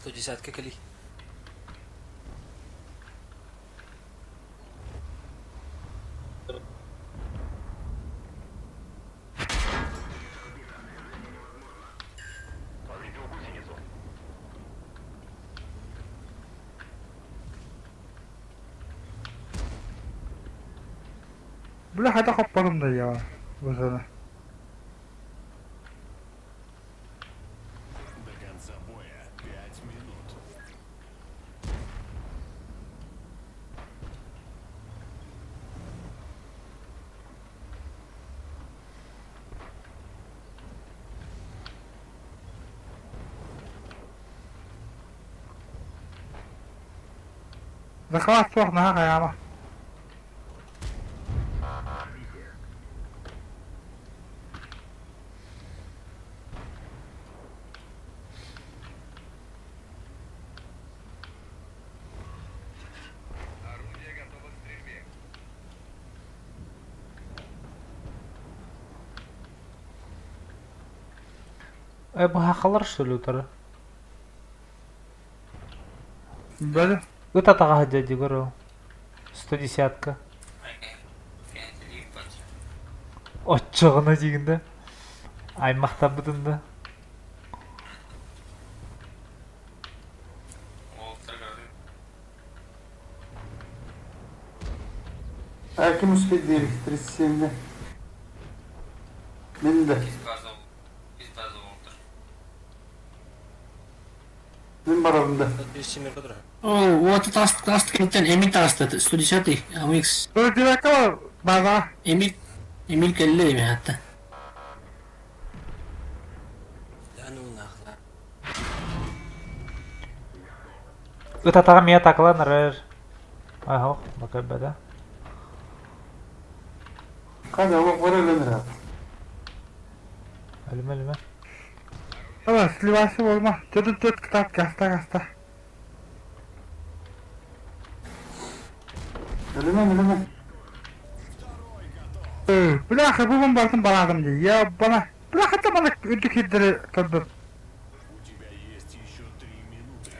110 кали. Bile hadi kapadım da ya. Bu sene. До конца боя 5 минут. Захват сох на каяма. Bu haqalar söylüyor. Böyle. Öte tağa hadi görüyor. 110-ка. Оччоғына дегенде. Аймақта бұдында. Erken uspet değil, 37'de. Benim de. Biz bazı oldu. Benim barabımda. Bir simir kadar. Вот таст криптен Эмиль тасты 110 Амикс. Böyle bir dakika var. Bana. Эмиль келли mi hatta. Yani nakla. Öte tağa meye takılanır. Aha, bakayım bada. Hadi ama var öğrenir abi. Ölme. Evet, livası olma. Çözün kitap gasta. Ölümem. Bırak bu bombardım baladım diye. Ya bana. Bırak hatta bana ödük hidleri kaldım. У тебя есть еще 3 минуты.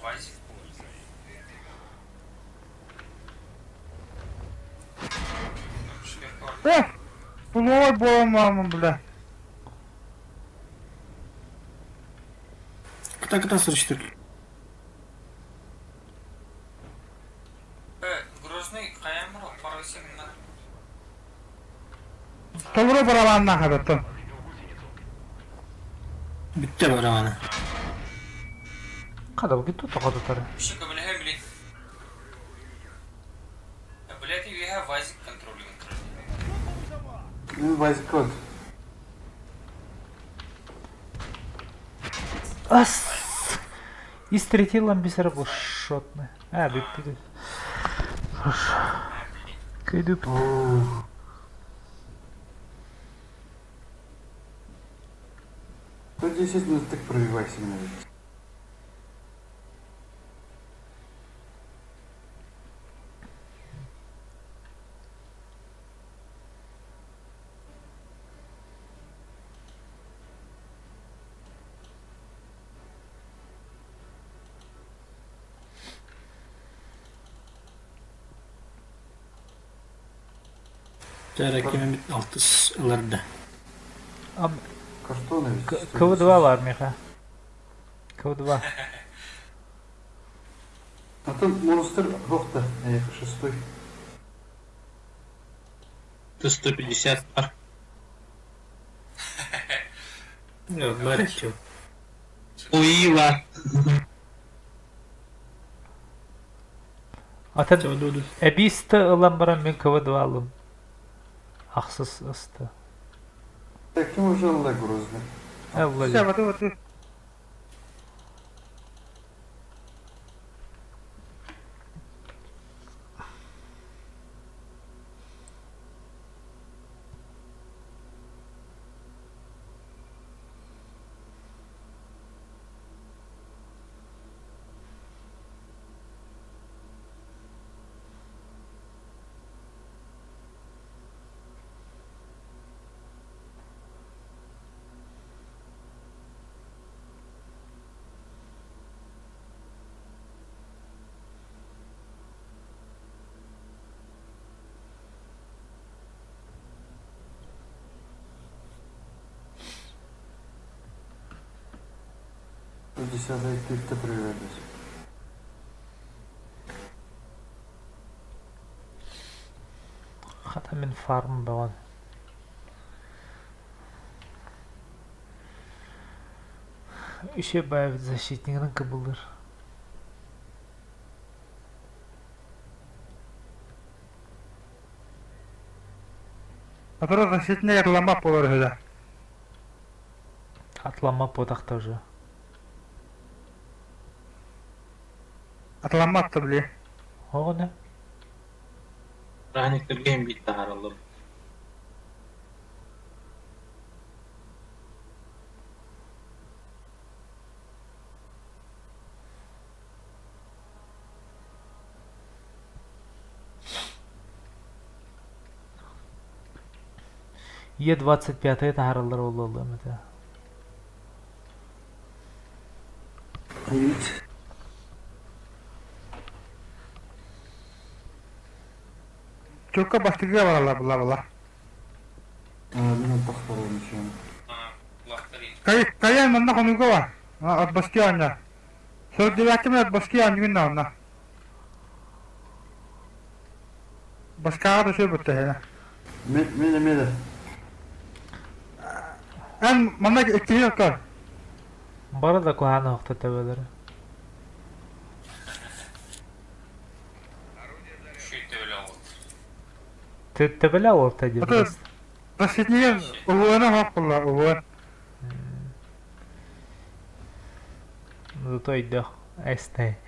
Хватит. Bu ne boğulmam bile. Kıta sürüştür. Грузный қаямыр ол парасигнал. Tavura baravandan kapattım. Bitti böyle bana. Kada bu gitti tağa tutarı. Шика, бля, Мен байзикот. Ас! Истретилам без работы. А, бит. Кайдуп. То 10 минут так пробивайся мне. Cara kimin bit 6 ыларда. Картоны ведь. КВ2 var Миха. КВ2. А тут монстр Рохта, шестой. Ты 150 пар. Барачу. Уила. Atan Çavudu. ebiste ылам барам мен КВ2 алым. Ақсыз ысты. Таким уже грузный. Влади. Вот. 10-й клипте приведешь. Хата мен фарм баған. Еще бәйбіт защитнигінің кабылдыр. Который защитник отломап olur hüda. Atlanma подақта уже. Atlanmaptı bile. О, не? Rahane kırgayım bitti haralı. Е25 тағарылар олы мәді. Evet. Çok başlıklar var Allah bula. Benim baklarım şu an. Kayan manna konuğu var. At baskı anca. Sonra devletim at baskı anca günde anla. Başka da şey bitti hele. Mene. En manna ektiği yok var. Бары да кухана оқты тәбәлері. Тәбәлі олты деді. Аты защитниген ұлуына хақ бұлла, ұлуын. Зато идех. Әстай.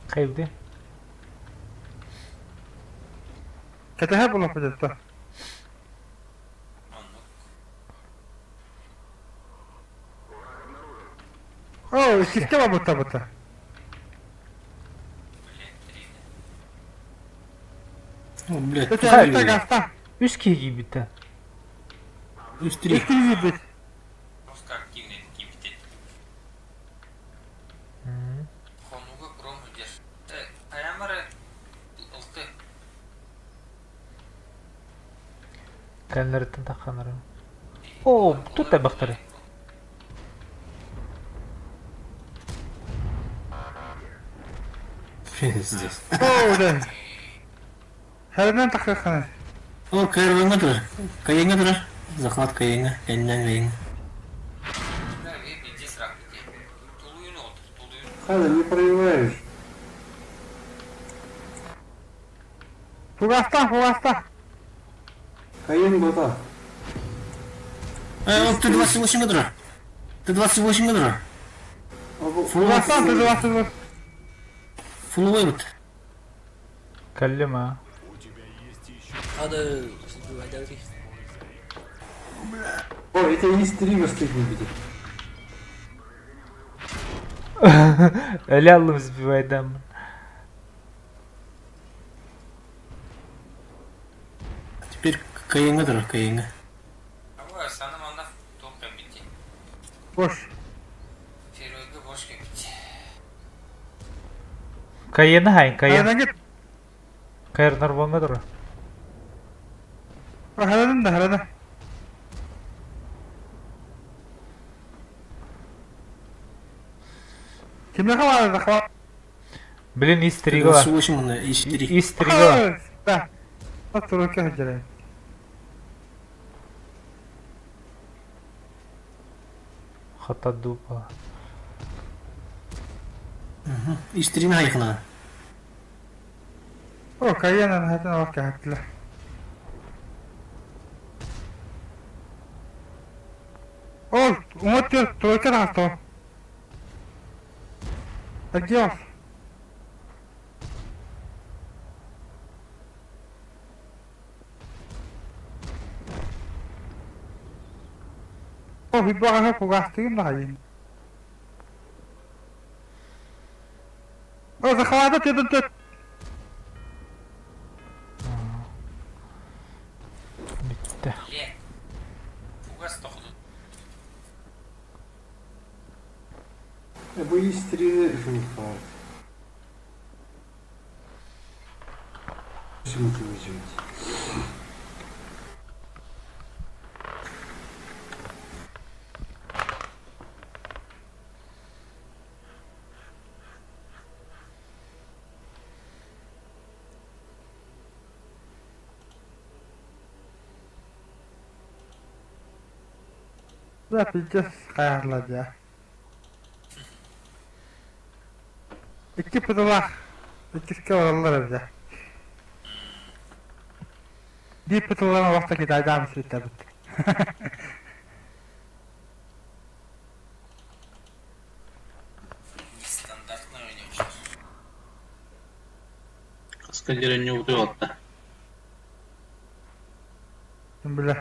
Kayıptı. Kete bulla pıcıttı. Oo, şirke var bıtta. Блядь, Kete gasta. Üç kişi gibi de. Üstüne. İkili gibi. Просто активные такие битые. Хонуга грому держит. Аямары ылты. Кәлләреттен таққаныры. О, тут да бақтыры. Пиздец. Oo, de. Herinden takı kanı. О, кайрыңа тұр. Кайыңа тұр. Захват кайыңа. Кайыңнан кайыңа. Да, иди сразу. Тулуин отыр, тулуин. Хада, не проявляешь. Фугаста. Каен бота. Он Т-28 тұр. Т-28 тұр. Фугаста, ты 28. Фулловой вот. كلمها. هذا دوري. О, это есть 3 восстания видит. Ляллым сбивай дам. Теперь кайыңа тұр, кайыңа. Ага, саным анда толка бити. Бош. Феройга бошка бити. Кайыны хайын, кайын. Харадан git. Кайырнар болма дұры. Haradan da haradan. Kimle kavardı kavar? Блин, истрига бар. 28 мына, иштерик. Истрига бар. Да. Оттуру кехджере. Хата дупа. Иштериме хайқына. О, кайенен хатан ок кехтиле. Ол, умоттер тройка расто. Адьос. О, хиббага фугастыгым да хайын. О, захвата теден тет. Битті. Ле. Фугас тоқыды. Bu есть 3 жука. Почему ты выживете? Да, пиздец, хайрлады ya. İki pıtılar. İkisi oralar evde. Bir pıtılarına vakta gideceğim sizi tabi. Стандартно ойнап. Каскадер не удается. Kim bilir.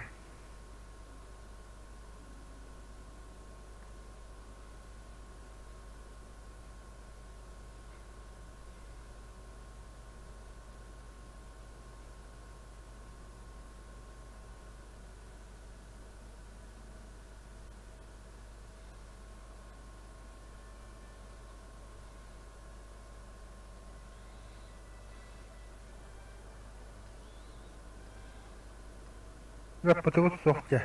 Ve pıtığı soktu.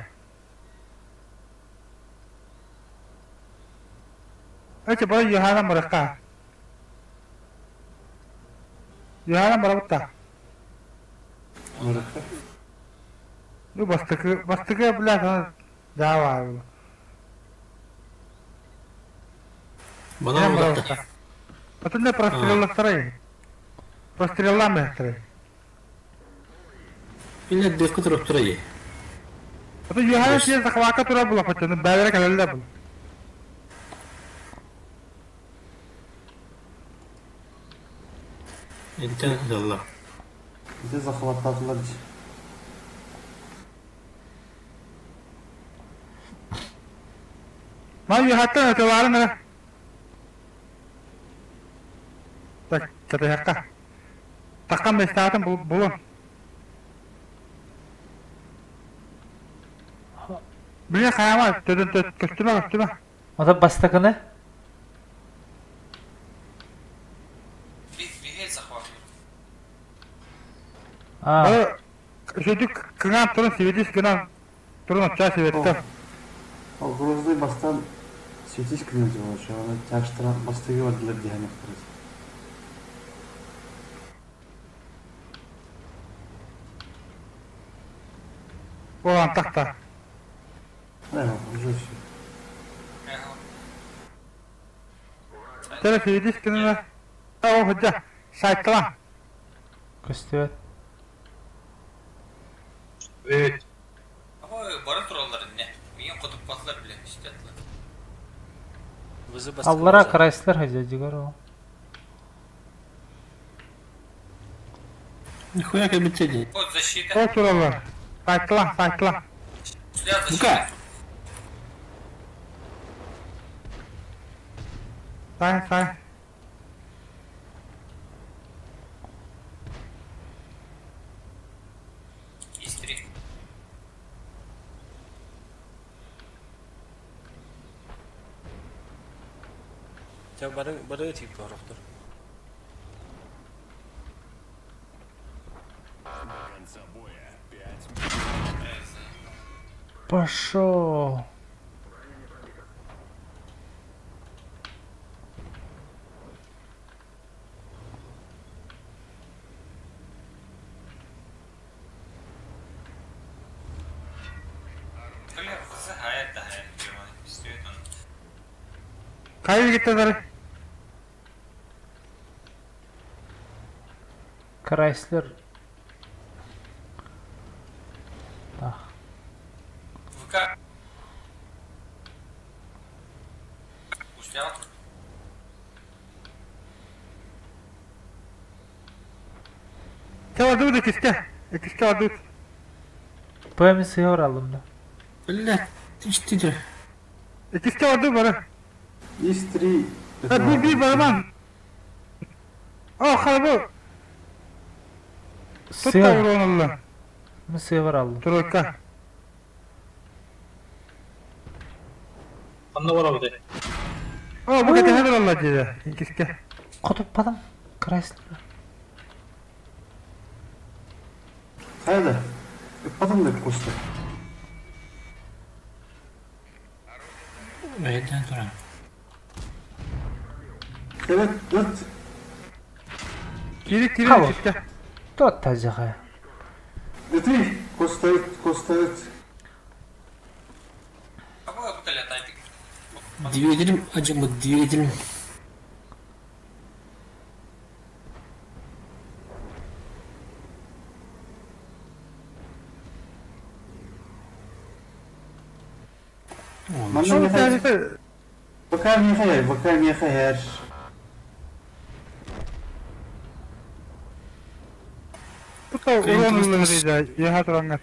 Öyle bana Yohana bırakka. Yohana bırakta. Мыракка. Bu bastıkı bile sana daha var. Бана Yohana бұрақта. bırakta. Потом не прострелы. Прострелами строй. Илле дефкі тұрып тұрайы. Потом Yohana size захвака тура була потом. Бәлерек әлелде бұл. Интен далла. Где захватывать? Ма Yohana ötevarı ne? Так, что-то я Такам местатым булын. Блин, хайма, көстүмө. Ота бастакыны? Бегай захватывай. Сөйтіп, кыңан тұрын севедес, кыңан тұрын отча севедті. Ал грузный бастан светись кынын жауы, шағаны тяштыран бастығы вардылар дегенек тұрыз. Olan takta. Evet, уже все. Tere fiidis kınına. O hoca. Saytla. Көстөбөт. Evet. Ama bana turalları ne? Benim kutup patlar bile işte. Вызы бастык. Аллара карайсыздар хозяйдигер о. Нихуя как бы цели. Вот защита. O turalar. Saytla. Взгляд защита. Say. Истри. Тебя бары тип барыктыр. Пошел. Бля, загает, да, стоит он. Kayı gittiler. Крайслер. ВК. Пустял. Çavardut ikişke. İkişke vardut. ПМ сыгыр алдым да. Блядь, ты что ты? İkişke vardut bana. Истри. Bir bana. O kalbu. Tut da Сыгыр. vur onunla. Мен сыгыр алдым. Troika. Kanına var abi de. O bu kadar hemen Allah ceza. İkişke. Кутуппадым. Крайслер. Hayda. Потом da просто. Neyden sonra? Evet, evet. Geri Kalın. ikişke. Тот тажага. Смотри, коставит. Какой бутыль тайпик? Двигателем, acaba двигателем. Mana Şu ne hayır. tanesi. Bakar ne hayır. Tut da vur onunla ceza. Yaha turangat.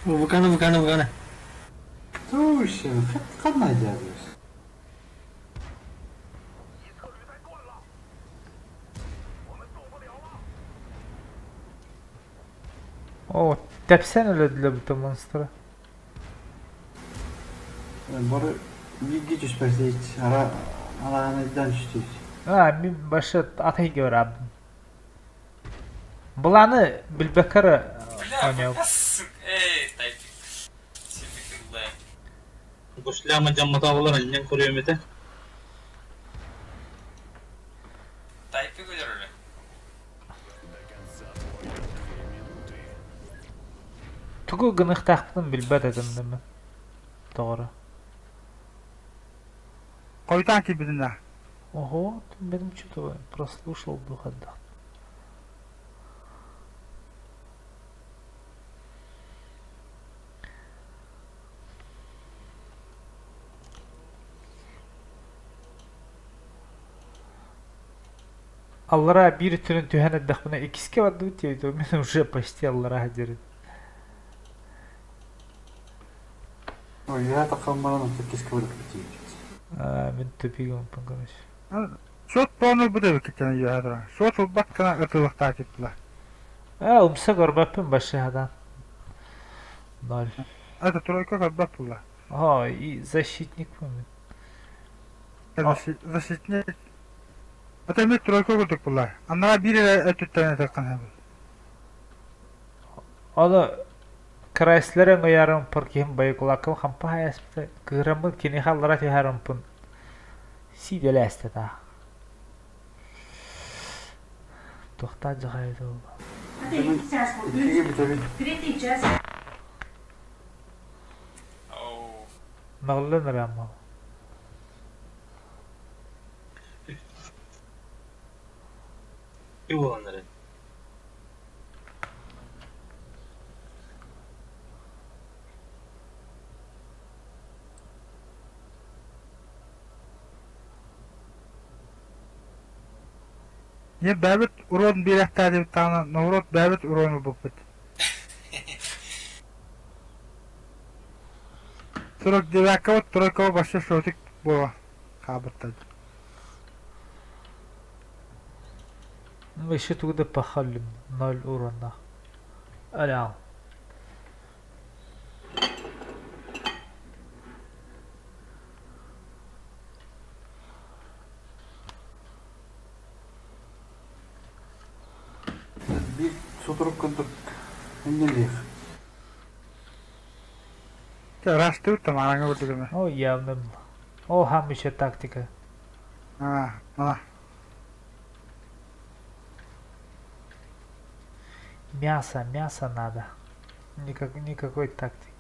Выкана. Слушай, как надо? О, тәпсән өләділі бұты монстры. Бары bilgi düşmesi hiç arağınızdan düştü. Мен башы атай көр абдым. Бұланы білбекірі Бля, ойнау. тайпик. Сипикилла. Bu silahımı camı tavalar elinden koruyor Mete. Тайпик өлер өлі. Түгі гынық тақпын білбәт әдімді мен. Doğru. Koytan ki bizimle. Ого, benim что-то прослушал духада. Аллара bir түнін түйән әддіқ бұна екіске барды өтейді. Мен уже почти Аллара хадерін. Ой, я так хамбарана такие сковородки бітейді. Мен төпегім бұн короче. Şot tonu bu da bir kitene yahadıran. Şot ulbat kana ırtılıqta açıptılar. Умса көрбәппін башыһадан. 0. Это тройка kadar pullar. Ага, и защитник мен. Защитник. Это мы тройка gördük pullar. Anlara biri ötüttene takkan hem. Аны Крайслерен оярым порким байкулакым хампа хаяспыта. Кырамын кини халлара тихарымпын. Сиделесте та. Тохта жагайды ол. İkiye bitebilir. Оу. Мағлын рамал. İyi olanları. Ye bäbit uron birekta dip tana Novrot bäbit uronu bupit. Turok divakavot turokava başa şotik bu kabıttad. Више тугда пахалим 0 урона. Аля. Bir suturup kıldık. Engelliyiz. Rastı tamam aranga bıdıgımı. О, явным. О, хамише тактика. Ha, ha. Мясо надо. Никакой тактики.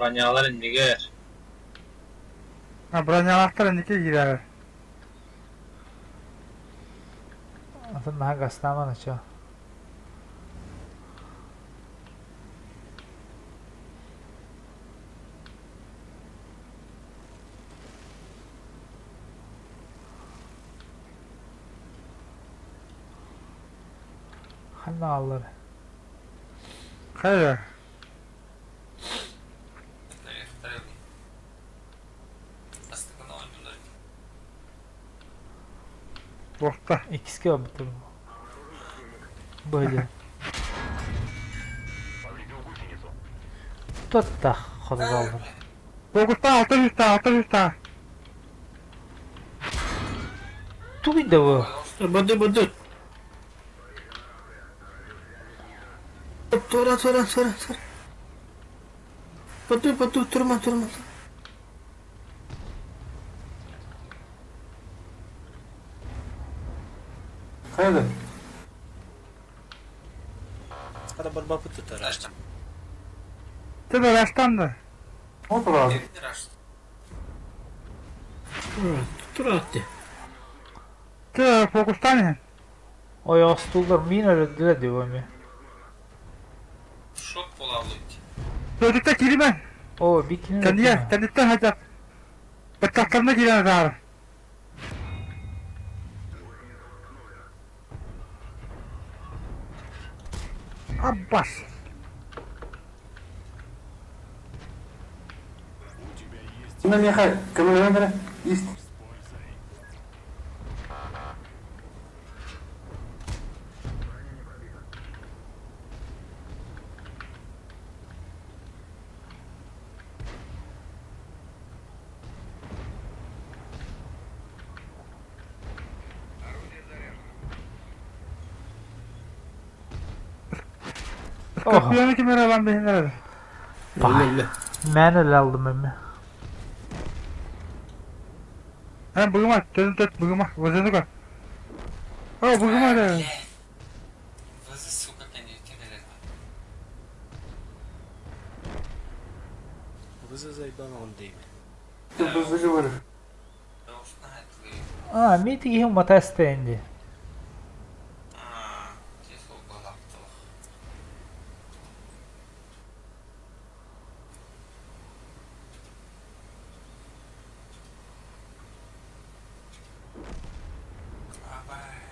Ranyaların niger. Ha, bronyalarlar nike girer. Атын наға гастаман чо. Ханна аллар. Hayır. Bokta. Ikisi var bütün. Böyle. Tut da hazır aldım. Bokta 600 Tu bir de bu. Bıdı. Tora. Bıdı durma. Haydi. Hadi bir bakıp tutar. Raştım. Tabi rastlandı. Otur abi. Evde raştım. Dur attı. Tabi fokustan ya. O ya stullar minere dile diyor mi? Şok polavlıydı. Çocukta kilime. O bir kere. Kendisten hacap. Bıçaklarına girer abi. Abbas. Şimdi Mihai, kameraları ist. Kapıyanı kim lan benim nerede? Öyle. Ben öyle aldım emmi. Ha bugüma, tut bugüma, vazını koy. Ha bugüma da. Vazı сука, конечно, Vızı zaybana on değil. Тут разговор. А, мит ги хум матаста инди. Тесо балаптı.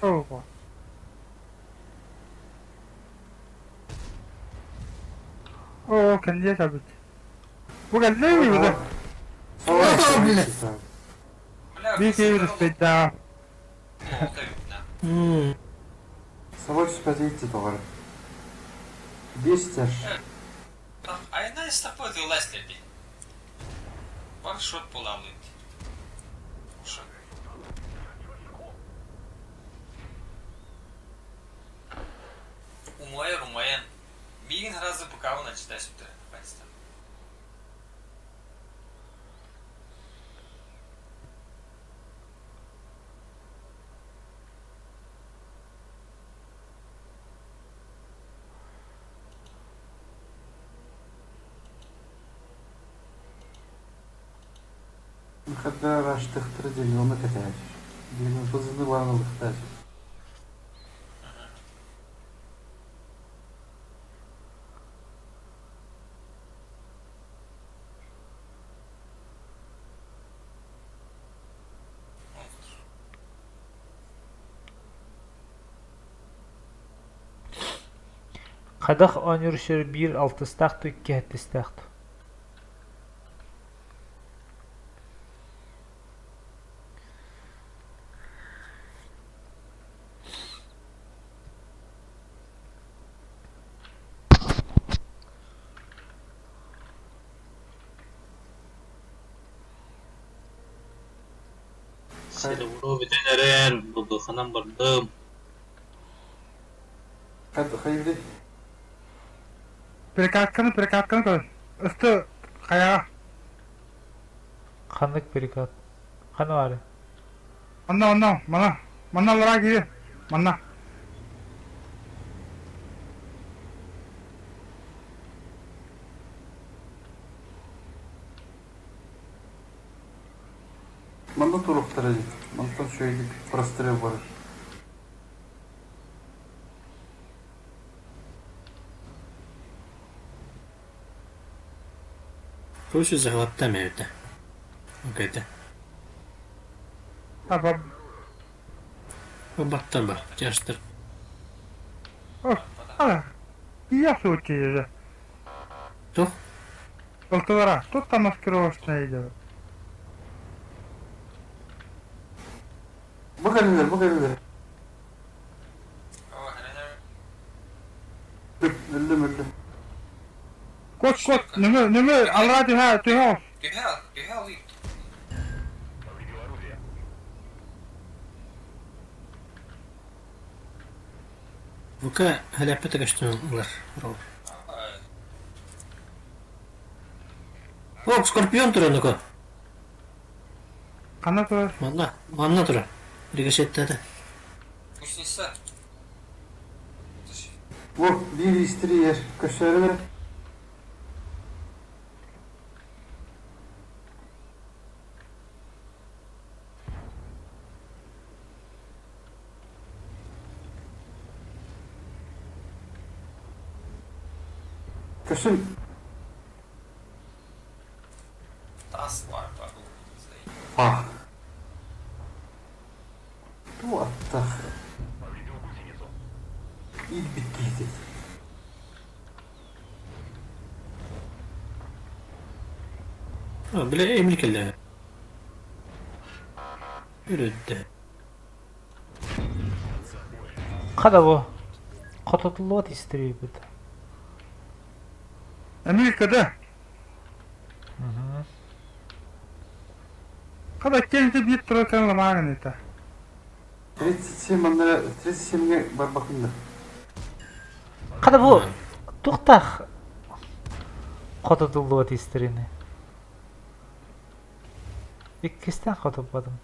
Oh. Oh, kan dia sabit. Bukan ni. Бля. Бля, Бейте респект, да. Собой спасите, товар. 10 аж. Айна истапот и ластеди. Бар шот полавлит. Уша. Умоян. Бигин раза покава на читай сутре. Панстан. Когда ваш тахтрадили, он накатает. Блин, позабывал на лохтать. Қадақ онюршер 1-6 стақту 2-7 стақту. Seni bunu biteneren bulduğundan bardım. Hadi hayırlı. Перекатканы көр. Үсті қаяға. Қандық перекат? Қаны бары? Мана лара кейі. Мана. Манда туруқтырады. Мантан шөйді простыры бар. Слушай, захватами это. Какая-то. Табам. Баттар бар, тяштыр. Я случай же. Что? Полтора. Тут там маскировочная идет. Bakın. Öldüm. Koş. Nümür. Alra tüha. Тюхел, вик. Бука халяпета что улар. Оп, скорпион тұр оныко. Қана тұр. Манна тұр. Рикошеттеді. Пустница. О, bir istiri yer. Köşeleri ver. Köşün. Tas var bak. Ah. What the hell? İyi bittiydi. Бля, эмилкелер. Үрөдді. Қада бұл? Қататылуат истерей бұд. Америкада. Қада кенті бейт тұры каналамағын еті. 37'e бар bakımda. Қада бұл? Тоқтақ. Қататылуат истерейні. İkisinden katılmadım.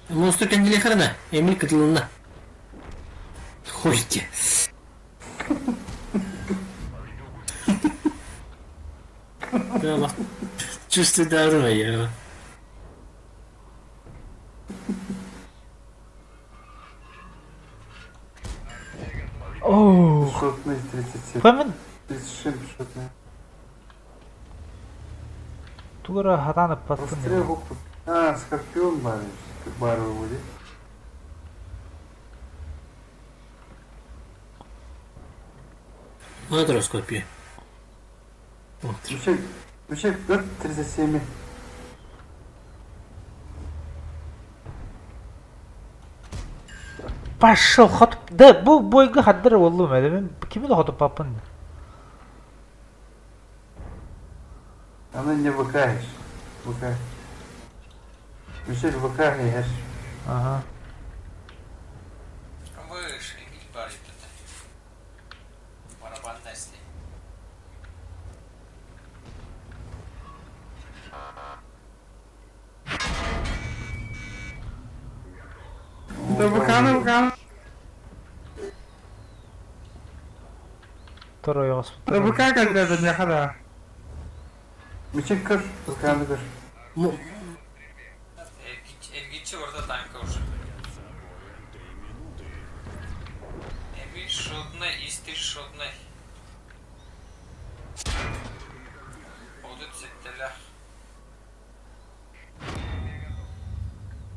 Monster kendiliğe karına. Emil katılığına. Hoş ki. Ya bak. Çüstü dağılma ya. Ооо. Шотный 37. Пәмін? 37 шотный. Тура хатанып баттым. Быстрее буквы. Скорпион бар выводит. Ана тұр скорпион. Вообще, Мишек 437. Пошел, хотып. Да, бұл бойға хаддыр олу мәді. Мен кемді хотып папын. Она не выкаешь. Выка. Мишек выкаешь. Ага. Выше, Эмиль барит это. Барабанная с ней. Да выкана. Второй раз. Да выкана когда-то не хода. Мишек кыр. Выканы кыр. Эльгичи орда танка уже. Эмиль шотный, истир шотный. Одет сеттелер.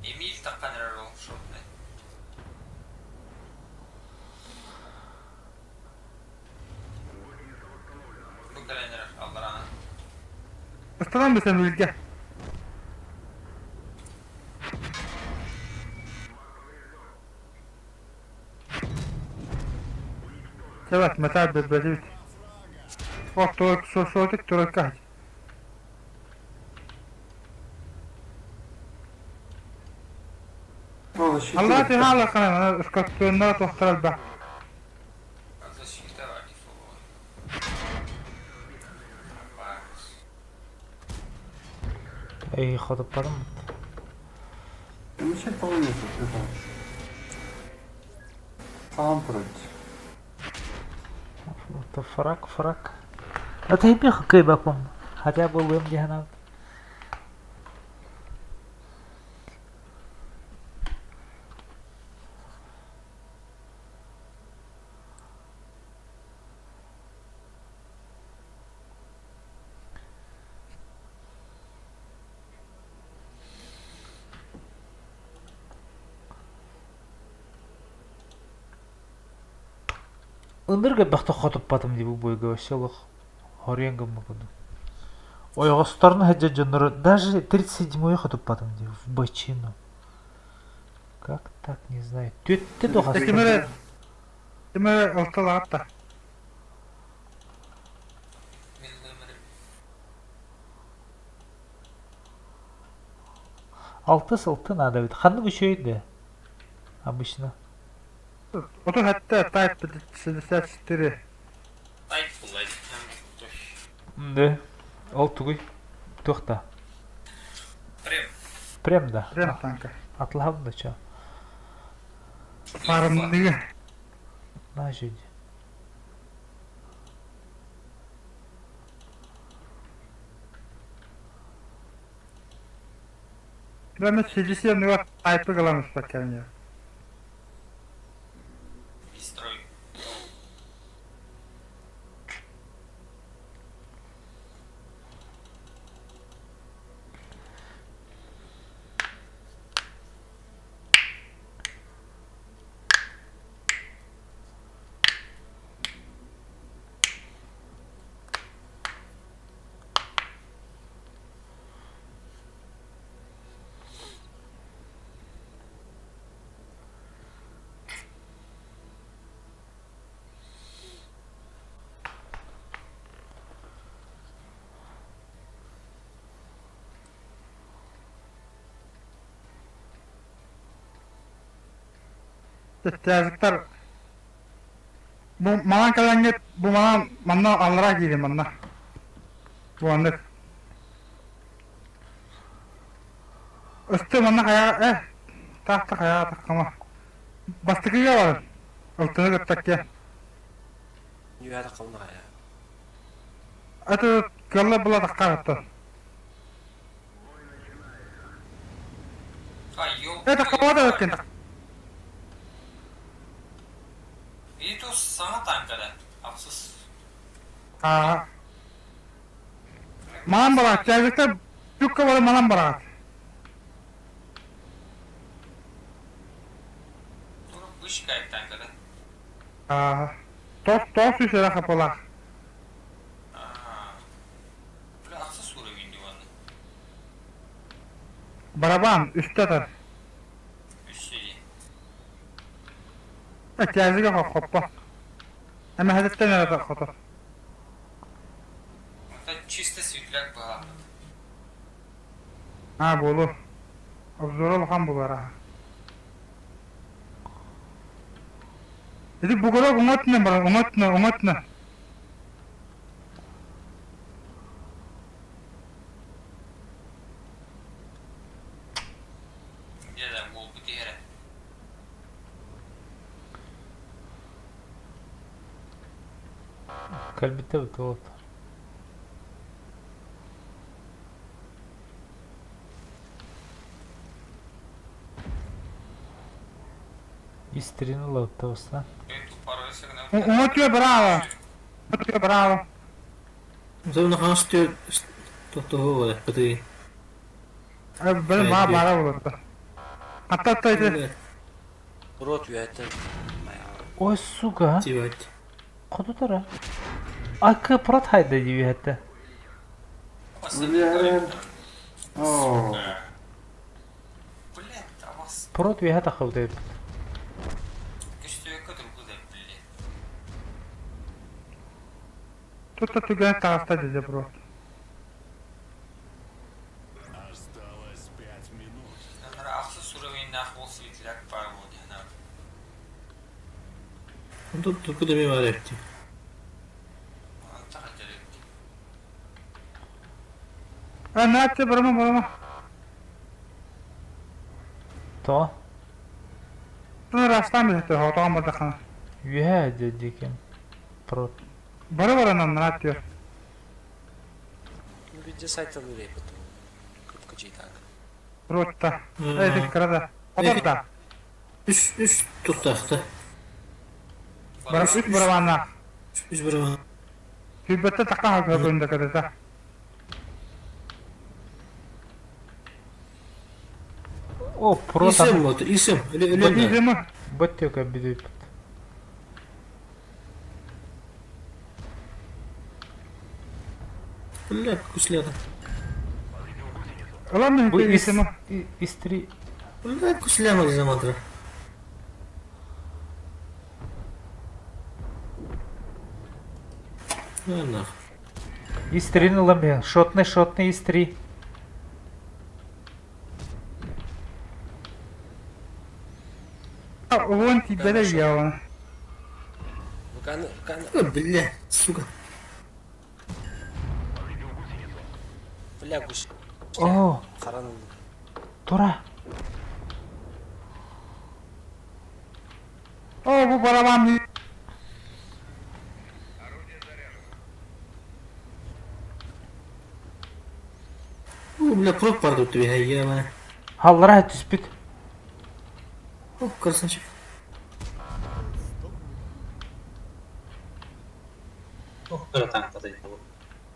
Эмиль такан рол шотный. Bu kalenler Allah'ına. Останам sen ülke. Evet, mesela böyle Ortalık sosyolojik durak kaç. Allah teala kana ıskattığında tohtaral bak. Защита ради фола. Ey, хотып барым. Мишек полный это. Саундтрек. Это фрак. Это и меха кайбаком. Хотя бы лым диханал. Ындырга бақта хотып батым деп бойга селох хоренга могуду. Ой, остарны хаджа жанры даже 37-й хотып батым деп в бочину. Как так, не знаю. Төтті доғасы. Кемere алталатта. Алты надо ведь. Ханны бüşeydi. Обычно. Ото hatta type 64. Тайп булайды. Да. Ол тугуй. Тоқта. Прем да. Прем танка. Атлахам да ча. Парымдығы. На жуди. Мен 67 type каламыз бакканы. Строй. Тәзіктер маған кәләңгет бұл мана алыра кейді мана бұғандыр үсті мана қаяға тақты қаяға таққама бастықыға бар ұлтыны көттәкке Нюя таққамына қая. әті көлі бұла таққа ғытты таққама да өткен тақ Itu sama tankada. Aksus. Маған барады, тәзіктер жүкке бары маған барады. Үш кайып таnkada. Тоқ үйсері қапылақ. Бля, Акsus Baraban üstte. Üstü diye. Ehtiyacı hoppa. Ama hadetten nerede kotor? Hatta чисто sweetler bağlı. Ha bolu. Obzor olgan bular ha. Dedi bu kadar unutma bana, unutma. Dedim bu diğeri. Kalbite вот. Истрину лаптоста. Tu parası ne? Unutma bravo. Unutma bravo. Sen ne hastı tutuğu var kıtı. Abi benim bana bara olurdu. Hatta ise Рот üyetten. Ой, сука. Тивать. Куда тара? Акы прот хайда диви хәтта. Блин. О. Блядь, тамас. Прот ви хәтта хавда. Üstü kadar bu da блядь. тут тугая таста dedi bro. Осталось 5 минут. Onlar aksı suravin nahvol sweetler var mı diye. Тут куда ми var etti. Antar direkt. Ne yaptı broma. То. Bunu rastlan bir hafta hata olmadı kana. Юха дедикем. Прот. Bara ne yapıyor? Видите сайта лурей потом. Кыпка читанга. Rotta. Ey krada. Oda. Üç tutakta. Bara üç baravanlar. Üç baravan. Hübbette takkan halka bölümde kadar. О, прот. İsim otur, isim. Öyle Öyle mi? Баттёка бидет. Öyle kusляда. Ulan mı Bu ismi? истри. Öyle kusляма zamandır. Ладно. Истрин ламбе. Шотный истри. Вон тебе да я. Каны. Бля, сука. Бля, гусь. О, Харан. тура. О, bu baravan. Бля, прот парду тебе, я мана. Халлара түспит. О, красавчик. Кто там подойдет?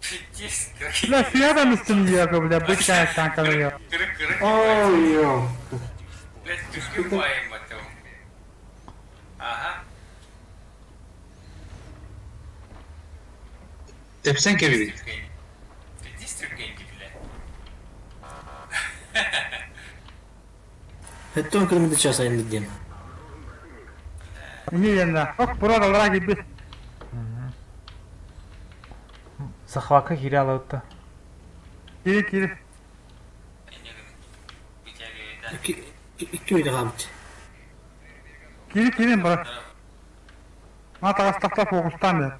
Пиздец, La fiyata mısın diyor bile bir tane kanka diyor. kırık. Ой, ё. Блядь, тупая мотом. Ага. Tepsen kebi. Пиздец, трюкеньки, блядь. Hatta on kırmızı çasa indirdim. İyi yerine. Bak burada olarak gibi. Захвака хиряла отта. Kiri. Вытягивай, да. İki oyda kalmış. Kiri bırak. Ma tarafta fokustan ya.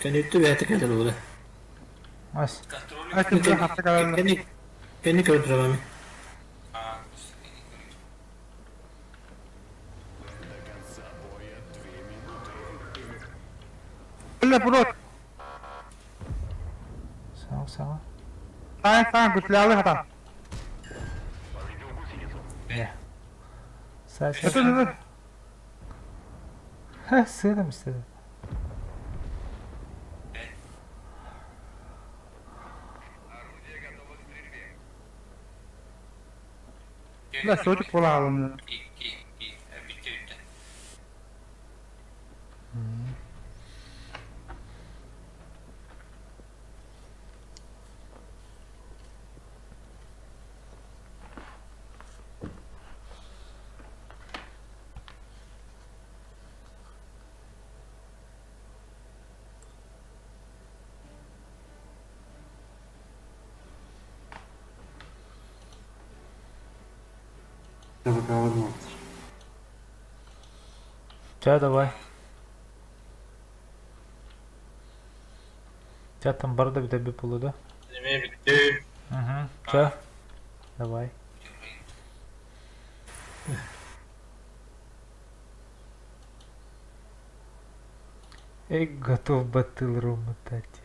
Kan itu bir kadar oldu. Ас. Контроль. Açın bir hafta kadar. Kendi öldüremem. А, До конца боя 2 минуты. Böyle bro. Сама. Sen güçlü hata. Саша. Kötü. Ха, сыдым istedi. La çocuk bulalım ya. İyi. Bitti. ТВК-ны. Ча, давай. Ча там барда bir de bir pulu da. Неме битти. Ча. Давай. Эй, готов батыл ромотать.